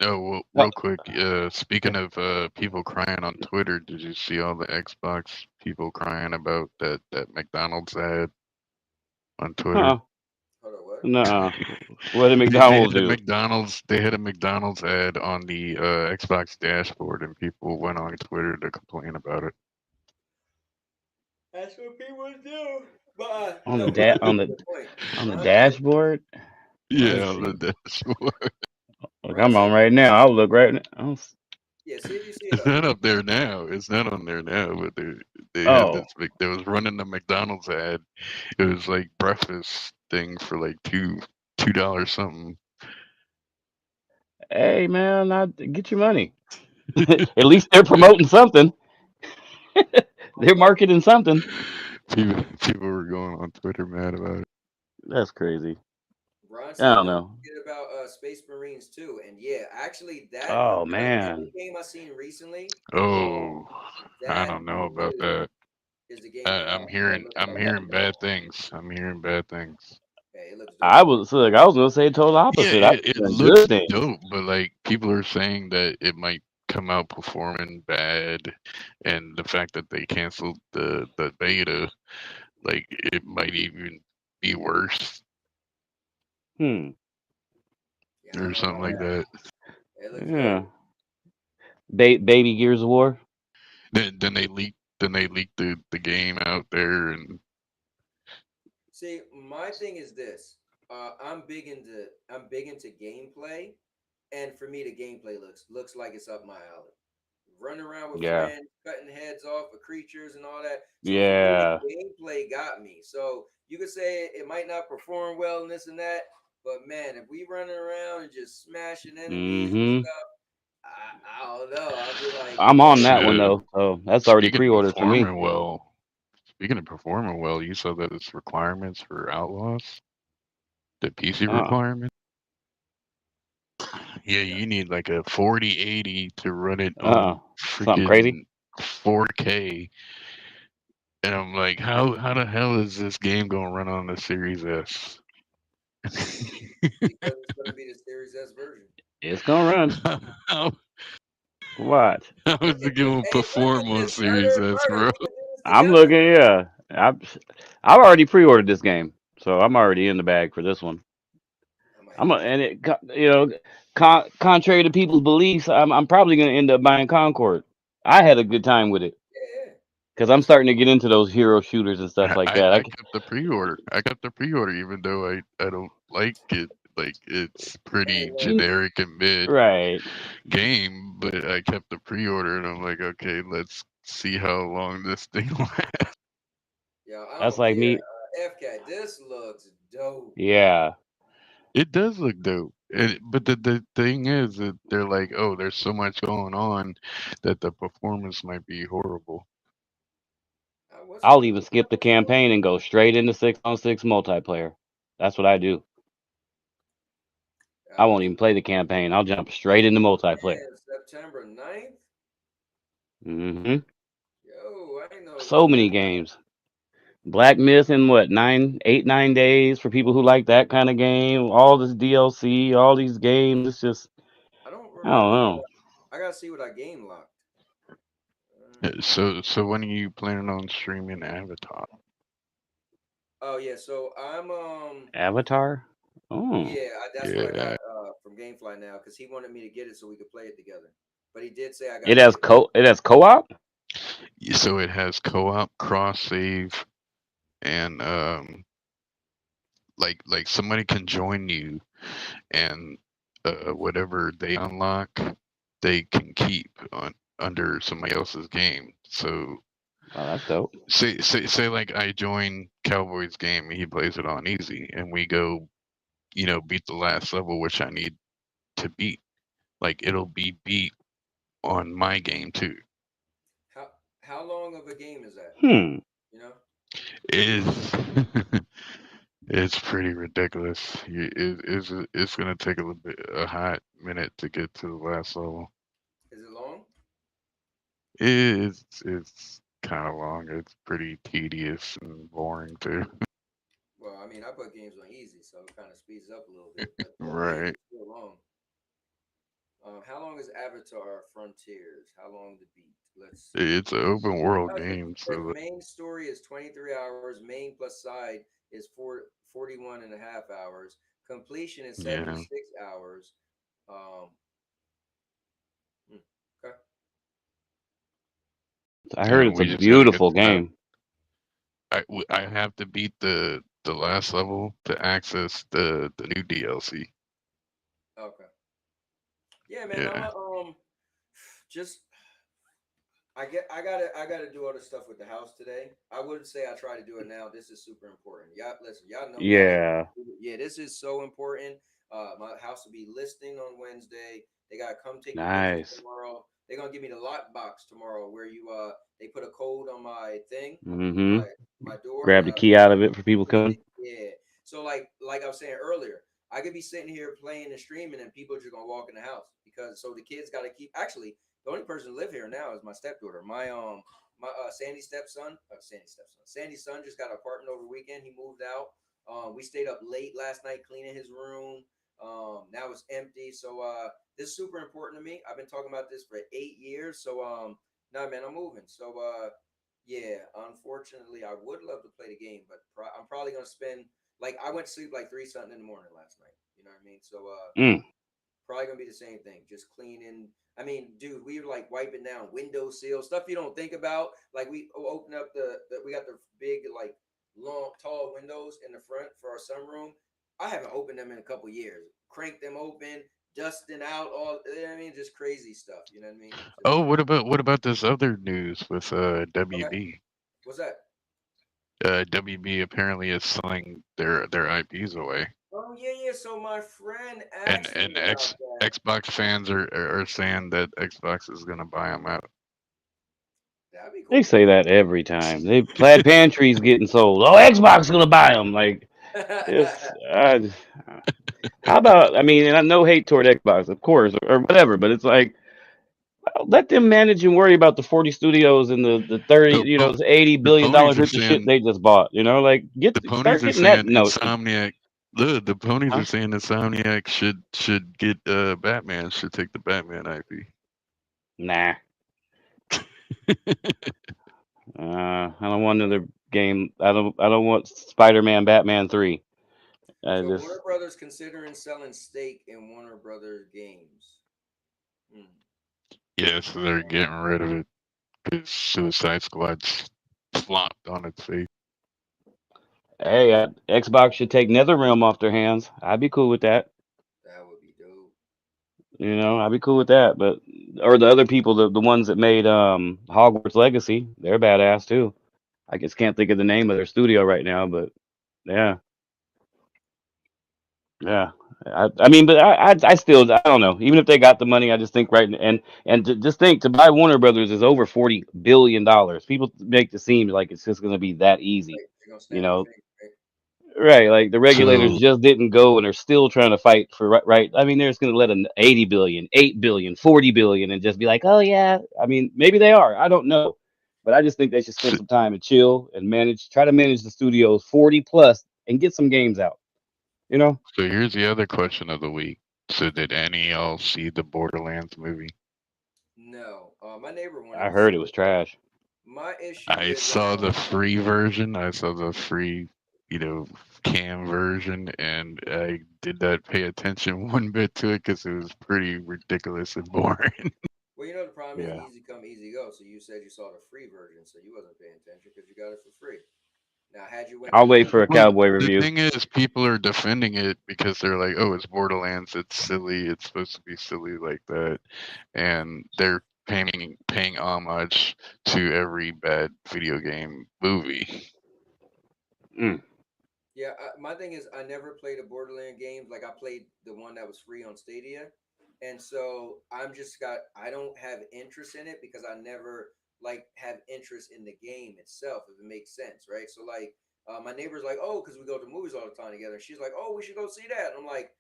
Oh, well, Uh, real quick. Speaking of people crying on Twitter, did you see all the Xbox people crying about that McDonald's ad on Twitter? huh? Hold on, what? Nuh-uh. What did They McDonald's had a do? McDonald's ad on the Xbox dashboard, and people went on Twitter to complain about it. That's what people do. But On the no, Ron on made a the good point. on the Ron made a dashboard? Yeah, Let's on the see. dashboard. Look, Ron I'm said, on right now. I'll look right now. yeah, see if you see it It's up. not up there now. It's not on there now, but they had Oh, this. They was running the McDonald's ad. It was like breakfast thing for like $2 something. hey man, get your money. At least they're promoting something. They're marketing something. People were going on Twitter mad about it. That's crazy. Ron I said, don't don't know. forget about Space Marines too. And yeah, actually, that Oh out of every man. game I seen recently, Oh, I that don't know about literally that. is the game that I'm looking I'm at right hearing now. bad things. I'm hearing bad things. Okay, it looks I dope. was look. I was gonna say total Yeah, opposite. I'm it hearing looks good things. dope, but like people are saying that it might come out performing bad, and the fact that they canceled the beta, like it might even be worse. Hmm. or something like that. It looks Yeah. dope. Baby Gears of War. Then they leaked the game out there, and See, my thing is this. I'm big into gameplay, and for me, the gameplay looks like it's up my alley. Running around with Yeah. friends, cutting heads off of creatures and all that. So for me, Yeah. the gameplay got me. So you could say it might not perform well and this and that, but man, if we running around and just smashing enemies and Mm-hmm. stuff, I don't know. I'll be like, I'm on hey, that one shit. though, so that's already Speaking of pre-ordered for me. performing well, you saw that it's requirements for Outlaws, the PC Uh. requirement. Yeah, you need like a 4080 to run it on Something crazy. freaking 4K. And I'm like, how the hell is this game gonna run on the Series S? because it's gonna be the Series S version. It's gonna run. how, What? how is it gonna Hey, look perform at on this, Series Carter. S, Carter, bro? we can do this I'm together. looking. Yeah. I've already pre-ordered this game, so I'm already in the bag for this one. And contrary to people's beliefs, I'm probably gonna end up buying Concord. I had a good time with it Yeah. because I'm starting to get into those hero shooters and stuff like that. I kept the pre-order. I kept the pre-order even though I don't like it. Like it's Hey, pretty look. generic and mid Right. game, but I kept the pre-order and I'm like, okay, let's see how long this thing lasts. Yo, I That's don't like care. me. FK, this looks dope. Yeah. It does look dope. But the thing is that they're like, oh, there's so much going on that the performance might be horrible. I'll even skip the campaign and go straight into 6-on-6 multiplayer. That's what I do. I won't even play the campaign. I'll jump straight into multiplayer. Man, September 9th? Mm-hmm. Yo, I ain't know it was So gonna many be. games. Black Myth in what 9 days for people who like that kind of game. All this DLC, all these games. It's just I don't I don't remember know. I gotta see what I game locked. So when are you planning on streaming Avatar? Oh yeah, so I'm Avatar. Oh. yeah, that's what I got Yeah. from GameFly now because he wanted me to get it so we could play it together. But he did say I It gotta has get it. co-op. So it has co-op, cross save, and like somebody can join you, and whatever they unlock, they can keep on under somebody else's game. So Oh, that's dope. say like I join Cowboy's game, he plays it on easy, and we go, beat the last level, which I need to beat. Like it'll be beat on my game too. How long of a game is that? Hmm. You know? It's it's pretty ridiculous. It's gonna take a hot minute to get to the last level. Is it long? It's kind of long. It's pretty tedious and boring too. Well, I mean, I put games on easy, so it kind of speeds up a little bit. But man, Right. it's still long. How long is Avatar Frontiers? How long to beat? Let's see. It's an open world Oh, it game, says so main story is 23 hours. Main plus side is 41 and a half hours. Completion is yeah. 76 hours. Um, okay. I heard And it's a we just gotta get. beautiful game. I have to beat the last level to access the new DLC. Okay. Yeah, man. I'm Yeah. just I gotta do other stuff with the house today. I wouldn't say I try to do it now. This is super important. Y'all listen, y'all know me. Yeah. Yeah, this is so important. My house will be listing on Wednesday. They gotta come take the pictures Nice. tomorrow. They're gonna give me the lock box tomorrow where you they put a code on my thing, Mm-hmm. my door. Grab the key out of it for people coming. Yeah. So like I was saying earlier, I could be sitting here playing and streaming, and people are just gonna walk in the house because so the kids got to keep. Actually, the only person who live here now is my stepdaughter. My Sandy's son just got an apartment over the weekend. He moved out. We stayed up late last night cleaning his room. Now it's empty. So this is super important to me. I've been talking about this for 8 years. So nah, man, I'm moving. So yeah, unfortunately, I would love to play the game, but I'm probably gonna spend like I went to sleep like 3 something in the morning last night. You know what I mean? So Mm. Probably gonna be the same thing. Just cleaning. I mean, dude, we were like wiping down window sills, stuff you don't think about. Like we open up we got the big like long tall windows in the front for our sunroom. I haven't opened them in a couple years. Crank them open, dusting out all. I mean, just crazy stuff. You know what I mean? Just, Oh, what about this other news with okay. WB? What's that? WB apparently is selling their IPs away, Oh yeah. So my friend and asked me about that. Xbox fans are saying that Xbox is gonna buy them out. That'd be They cool. say that every time. They Plaid Pantry's getting sold. Oh, Xbox is gonna buy them. Like it's. How about? I mean, and I no hate toward Xbox, of course, or whatever, but it's like let them manage and worry about the 40 studios and the 30, The po- the $80 the billion ponies are worth of shit saying they just bought. Like the ponies start are getting that saying note. Insomniac. The ponies Huh? are saying Insomniac should get Batman, should take the Batman IP. Nah. I don't want another game. I don't want Spider-Man Batman 3. I So just Warner Brothers considering selling stake in Warner Brothers games. Yeah, so they're getting rid of it because Suicide Squad's flopped on its face. hey, Xbox should take NetherRealm off their hands. I'd be cool with that. That would be dope. I'd be cool with that. But or the other people, the ones that made Hogwarts Legacy, they're badass too. I just can't think of the name of their studio right now, but yeah, yeah. I mean, but I still I don't know. Even if they got the money, I just think and just think to buy Warner Brothers is over $40 billion. People make it seem like it's just going to be that easy, They're gonna you snap your know. finger, right? Right, like the regulators So just didn't go and are still trying to fight for right. I mean, they're just going to let an 80 billion, 8 billion, 40 billion and just be like, "Oh yeah." I mean, maybe they are. I don't know. But I just think they should spend so, some time and chill and try to manage the studios 40 plus and get some games out. You know? so here's the other question of the week. So did any of y'all see the Borderlands movie? No. My neighbor wanted I to see heard it was it, but trash. my issue I is saw the free version. I saw the free, cam version, and I did not pay attention one bit to it because it was pretty ridiculous and boring. well, the problem is Yeah. easy come, easy go. So you said you saw the free version, so you wasn't paying attention because you got it for free. Now, had you went to I'll the wait for movie, a Well, cowboy the review. thing is, people are defending it because they're like, "Oh, it's Borderlands. It's silly. It's supposed to be silly like that," and they're paying homage to every bad video game movie. Mm. yeah, my thing is I never played a Borderland game. Like I played the one that was free on Stadia, and so I don't have interest in it because I never like have interest in the game itself. If it makes sense, right? So like my neighbor's like, oh, because we go to movies all the time together. She's like, oh, we should go see that. And I'm like,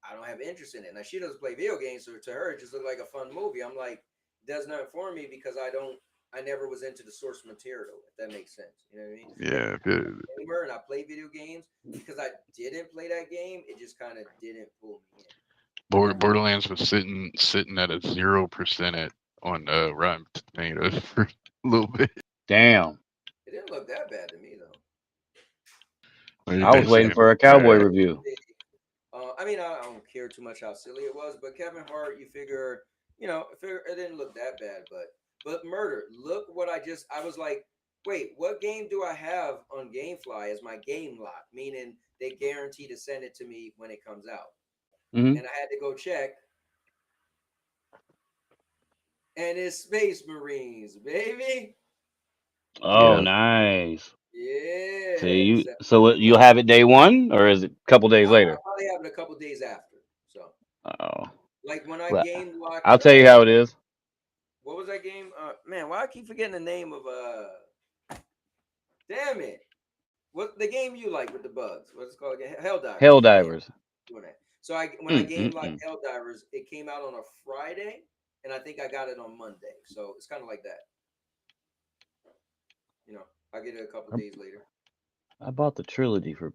I don't have interest in it. Now she doesn't play video games, so to her it just looked like a fun movie. I'm like, it does not for me because I never was into the source material, if that makes sense. You know what I mean? Like Yeah, gamer and I play video games because I didn't play that game, it just kind of didn't pull me in. Borderlands was sitting at a 0% on Rotten Tomatoes for a little bit. Damn. It didn't look that bad to me though. They I was say waiting it for a looked cowboy bad. review. I mean, I don't care too much how silly it was, but Kevin Hart, you figure, it didn't look that bad. But Murder, look what I was like, wait, what game do I have on GameFly as my game lock? Meaning they guarantee to send it to me when it comes out. Mm-hmm. And I had to go check. And it's Space Marines, baby. Oh, Yeah. nice. Yeah. So you'll have it day one, or is it a couple days I'll later? probably have it a couple days after. So, Oh, like when I well, game locked, I'll tell you how it is. what was that game? Man, why I keep forgetting the name of damn it. What the game you like with the bugs? What's it called again? HellDivers. Yeah, HellDivers. doing that. So when I game locked Mm. HellDivers, it came out on a Friday, and I think I got it on Monday. So it's kind of like that. I get it a couple days later. I bought the trilogy for.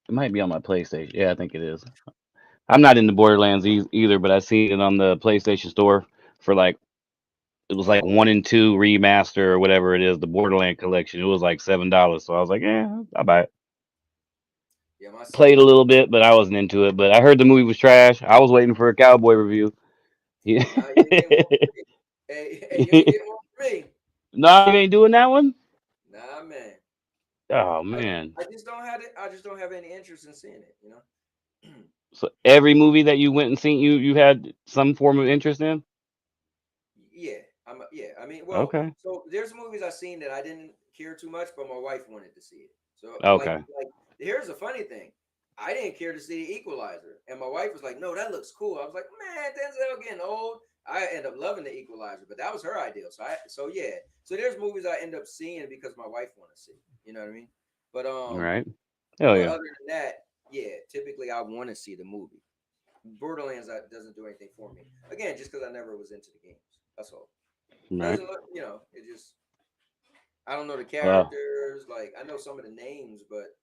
It might be on my PlayStation. Yeah, I think it is. I'm not into Borderlands either, but I seen it on the PlayStation Store for like it was like Oh, 1 and 2 remaster or whatever it is, the Borderland collection. It was like $7. So I was like, yeah, I'll buy it. Yeah, my son. Played a little bit, but I wasn't into it. But I heard the movie was trash. I was waiting for a cowboy review. Yeah. Nah, you ain't getting one from me. Hey, you ain't getting one from me. No, you ain't doing that one. Nah, man. Oh I, man. I just don't have it. I just don't have any interest in seeing it. So every movie that you went and seen, you had some form of interest in. Yeah, yeah. I mean, well, Okay. so there's movies I've seen that I didn't care too much, but my wife wanted to see it. So Okay. like here's the funny thing. I didn't care to see the Equalizer, and my wife was like, "No, that looks cool." I was like, "Man, Denzel getting old." I end up loving the Equalizer, but that was her ideal. So yeah. So there's movies I end up seeing because my wife want to see. You know what I mean? But All right. Hell but yeah. other than that, yeah, typically I want to see the movie. Borderlands that doesn't do anything for me. Again, just because I never was into the games. That's all. It Right. doesn't look, it just I don't know the Well, characters. Like I know some of the names, but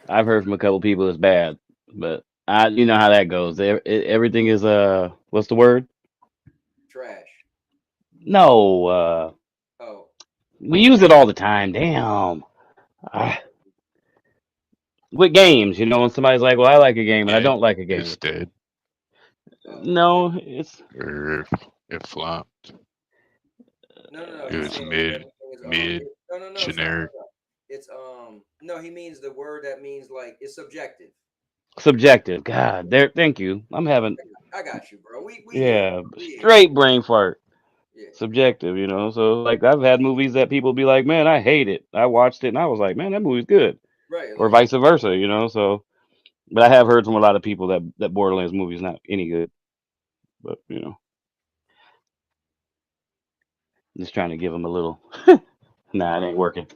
I've heard from a couple people it's bad, but you know how that goes. Everything is what's the word? trash. No, Oh, we use it all the time. Damn. Ah, with games, when somebody's like, "Well, I like a game," and I Yeah, don't like a it's game. dead okay. No, it's or it flopped. No. It He's was saying mid, everything is mid, no. Stop. generic. It's no. He means the word that means like it's subjective. subjective. God, there. Thank you. I'm having I got you, bro. We here. yeah, We here. straight brain fart. Yeah. Subjective, So like I've had movies that people be like, "Man, I hate it." I watched it and I was like, "Man, that movie's good," Right. or Like vice versa, So, but I have heard from a lot of people that Borderlands movie's not any good. But just trying to give them a little. Nah, it ain't working.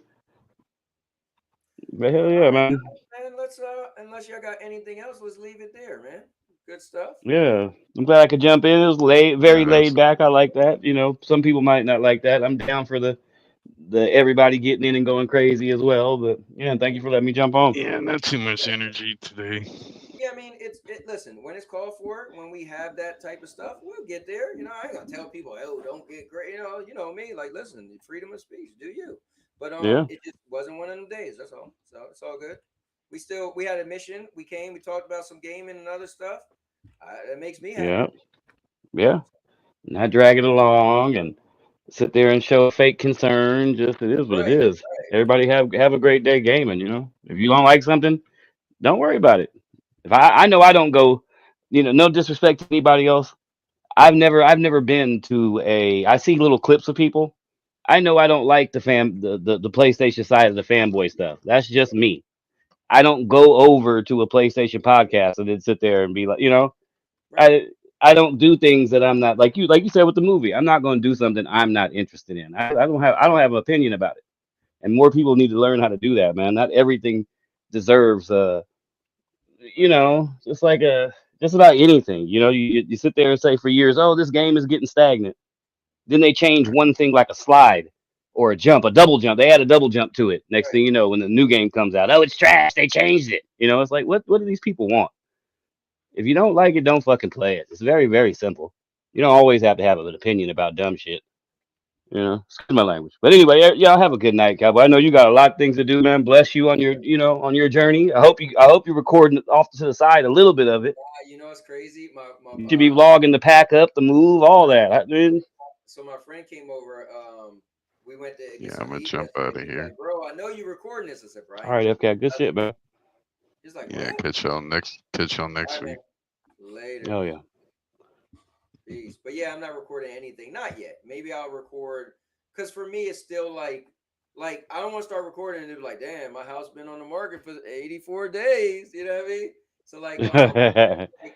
But hell all yeah, right, man. man. Let's unless y'all got anything else, let's leave it there, man. Good stuff. Yeah, I'm glad I could jump in. It was very Yeah, laid that's back. I like that. Some people might not like that. I'm down for the everybody getting in and going crazy as well. But yeah, thank you for letting me jump on. yeah, not too much energy today. Yeah, I mean, listen, when it's called for, when we have that type of stuff, we'll get there. I ain't gonna tell people, oh, don't get great. Me. Like, listen, freedom of speech, do you? But Yeah, it just wasn't one of them days. That's all. So it's all good. We had a mission. We came. We talked about some gaming and other stuff. It makes me yeah, happy. yeah. Not drag it along and sit there and show fake concern. Just it is what it Right. is. Everybody have a great day gaming. If you don't like something, don't worry about it. If I know I don't go, no disrespect to anybody else. I've never been to a. I see little clips of people. I know I don't like the PlayStation side of the fanboy stuff. That's just me. I don't go over to a PlayStation podcast and then sit there and be like, Right. I don't do things that I'm not like you said with the movie. I'm not going to do something I'm not interested in. I don't have an opinion about it. And more people need to learn how to do that, man. Not everything deserves just like just about anything. You sit there and say for years, oh, this game is getting stagnant. Then they change one thing like a slide or a double jump. They add a double jump to it. Next thing you know, when the new game comes out, oh, it's trash. They changed it. It's like what do these people want? If you don't like it, don't fucking play it. It's very, very simple. You don't always have to have an opinion about dumb shit. Excuse my language. But anyway, y'all have a good night, cowboy. I know you got a lot of things to do, man. Bless you on your journey. I hope you're recording off to the side a little bit of it. It's crazy. You should be vlogging the pack up, the move, all that. So my friend came over. We went to get Yeah, I'm something gonna to eat jump yesterday. out of He's here. like, bro, I know you're recording this. I said, All Brian. right, FK, good shit, man. He's like, Yeah, what? catch y'all next All right, man. week. Later, Oh man. yeah. Peace. But yeah, I'm not recording anything. Not yet. Maybe I'll record because for me it's still like I don't want to start recording and be like, damn, my house been on the market for 84 days. You know what I mean? So like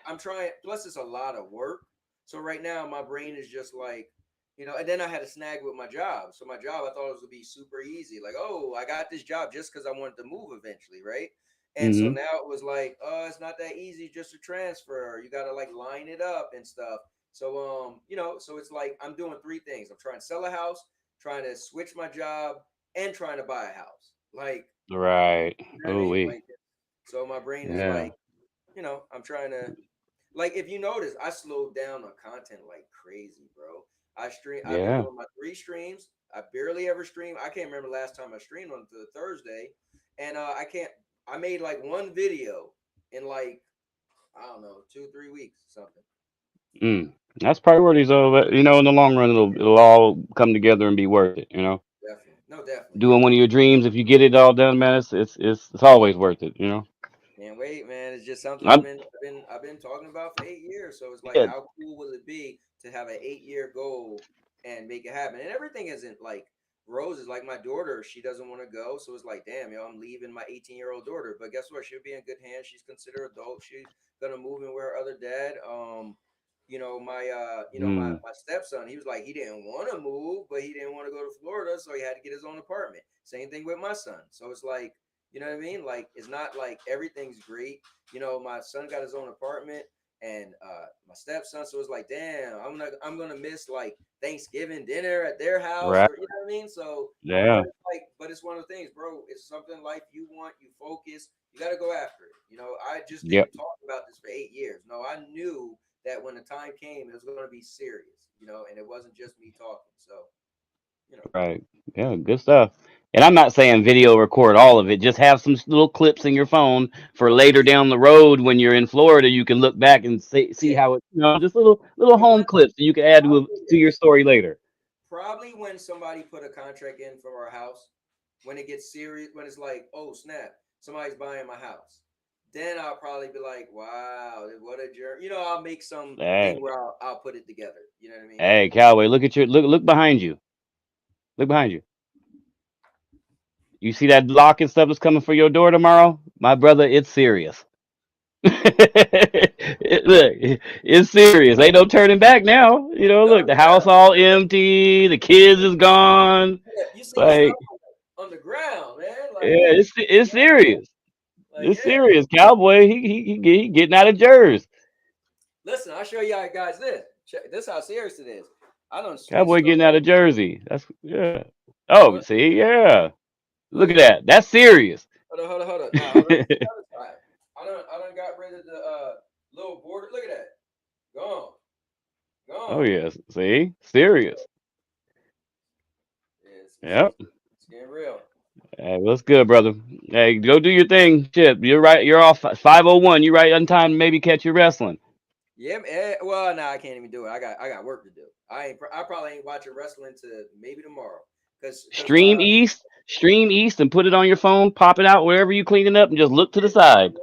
I'm trying. Plus, it's a lot of work. So right now, my brain is just like, And then I had a snag with my job. So my job, I thought it was gonna be super easy. Like, oh, I got this job just because I wanted to move eventually, right? And so hmm now it was like, oh, it's not that easy just to transfer. You gotta like line it up and stuff. So so it's like I'm doing three things. I'm trying to sell a house, trying to switch my job, and trying to buy a house. Like, Right. you know what I Oh mean? we. Like, so my brain is Yeah. like, I'm trying to like if you notice, I slowed down on content like crazy, bro. I've been Yeah. doing my 3 streams. I barely ever stream. I can't remember last time I streamed on the Thursday. And I can't I made like one video in like, I don't know, 2-3 weeks or something. That's priorities, though. But, in the long run, it'll all come together and be worth it. Definitely. No, definitely. Doing one of your dreams, if you get it all done, man, it's always worth it. Can't wait, man. It's just something I'm I've been talking about for 8 years. So it's like, yeah, how cool will it be to have an 8-year goal and make it happen? And everything isn't like roses. Like my daughter, she doesn't want to go, so it's like, damn, I'm leaving my 18-year-old daughter. But guess what? She'll be in good hands. She's considered adult. She's gonna move in with her other dad. My stepson, he was like, he didn't want to move, but he didn't want to go to Florida, so he had to get his own apartment. Same thing with my son. So it's like, you know what I mean? Like, it's not like everything's great. My son got his own apartment, and my stepson. So it's like, damn, I'm gonna miss like Thanksgiving dinner at their house, right. or you know what I mean? So, Yeah. but it's one of the things, bro. It's something in life you want, you focus, you got to go after it. I just Yep. didn't talk about this for 8 years. No, I knew that when the time came, it was going to be serious, and it wasn't just me talking. So, Right. Yeah. Good stuff. And I'm not saying video record all of it. Just have some little clips in your phone for later down the road when you're in Florida. You can look back and see how it. Just little home clips that you can add to your story later. Probably when somebody put a contract in for our house, when it gets serious, when it's like, oh snap, somebody's buying my house, then I'll probably be like, wow, what a jerk. I'll make some Hey, thing where I'll put it together. You know what I mean? hey, Cowboy, look behind you. Look behind you. You see that lock and stuff that's coming for your door tomorrow? My brother, it's serious. Look, it's serious. Ain't no turning back now. Look, the house all empty. The kids is gone. Yeah, you see Like, stuff on the ground, man. Like, yeah, it's serious. like, It's yeah. serious. Cowboy, he getting out of Jersey. Listen, I'll show y'all guys this. Check this how serious it is. I don't street Cowboy stuff. getting out of Jersey. That's yeah. Oh, What? see, yeah. Look at that. That's serious. Hold on. Nah, hold on. I done got rid of the little border. Look at that. Gone. Oh yes. See, serious. Yep. It's getting real. Hey, what's good, brother? Hey, go do your thing. Shit, you're right. You're off 5:01. You right on time to maybe catch your wrestling. Yeah. Well, nah, I can't even do it. I got work to do. I probably ain't watching wrestling to maybe tomorrow. Stream East, and put it on your phone. Pop it out wherever you clean it up, and just look to the side.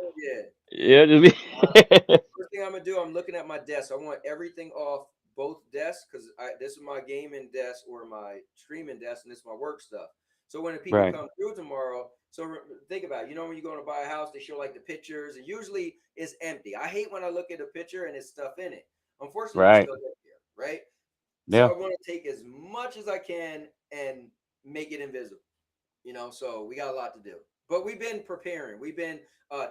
Yeah. Just First thing I'm gonna do, I'm looking at my desk. I want everything off both desks because this is my gaming desk or my streaming desk, and this is my work stuff. So when the people Right. come through tomorrow, so think about it. When you're going to buy a house, they show like the pictures, and usually it's empty. I hate when I look at a picture and it's stuff in it. Unfortunately, we Right. still live here, right? Yeah. So I want to take as much as I can and make it invisible. So we got a lot to do. But we've been preparing. We've been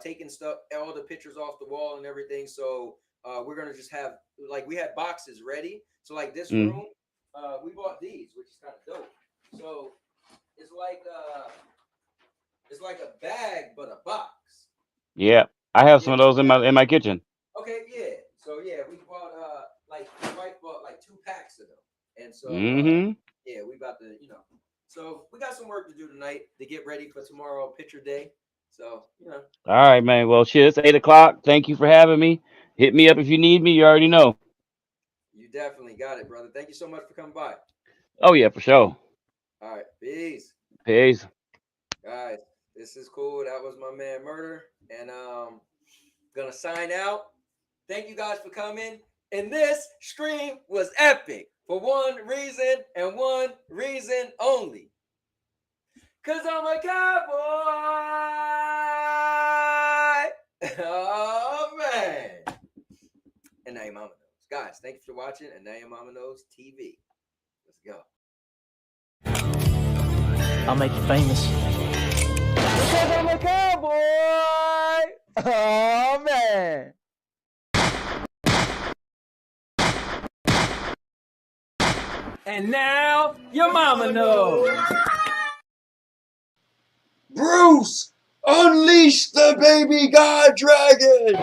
taking stuff, all the pictures off the wall and everything. So we're gonna just have we had boxes ready. So like this room, we bought these, which is kind of dope. So it's like a bag but a box. Yeah, I have some of those in my kitchen. Okay, yeah. So yeah, we bought my wife bought like 2 packs of them, and so yeah, we about to So we got some work to do tonight to get ready for tomorrow, picture day. So All right, man. Well, shit, it's 8 o'clock. Thank you for having me. Hit me up if you need me. You already know. You definitely got it, brother. Thank you so much for coming by. Oh yeah, for sure. All right, peace. Peace. Guys, this is cool. That was my man Murder, and gonna sign out. Thank you guys for coming. And this stream was epic for one reason and one reason only. Cause I'm a cowboy. Oh man. And now your mama knows. Guys, thank you for watching. And now your mama knows TV. Let's go. I'll make you famous. Because I'm a cowboy. Oh man. And now your mama knows. Bruce, unleash the baby god dragon.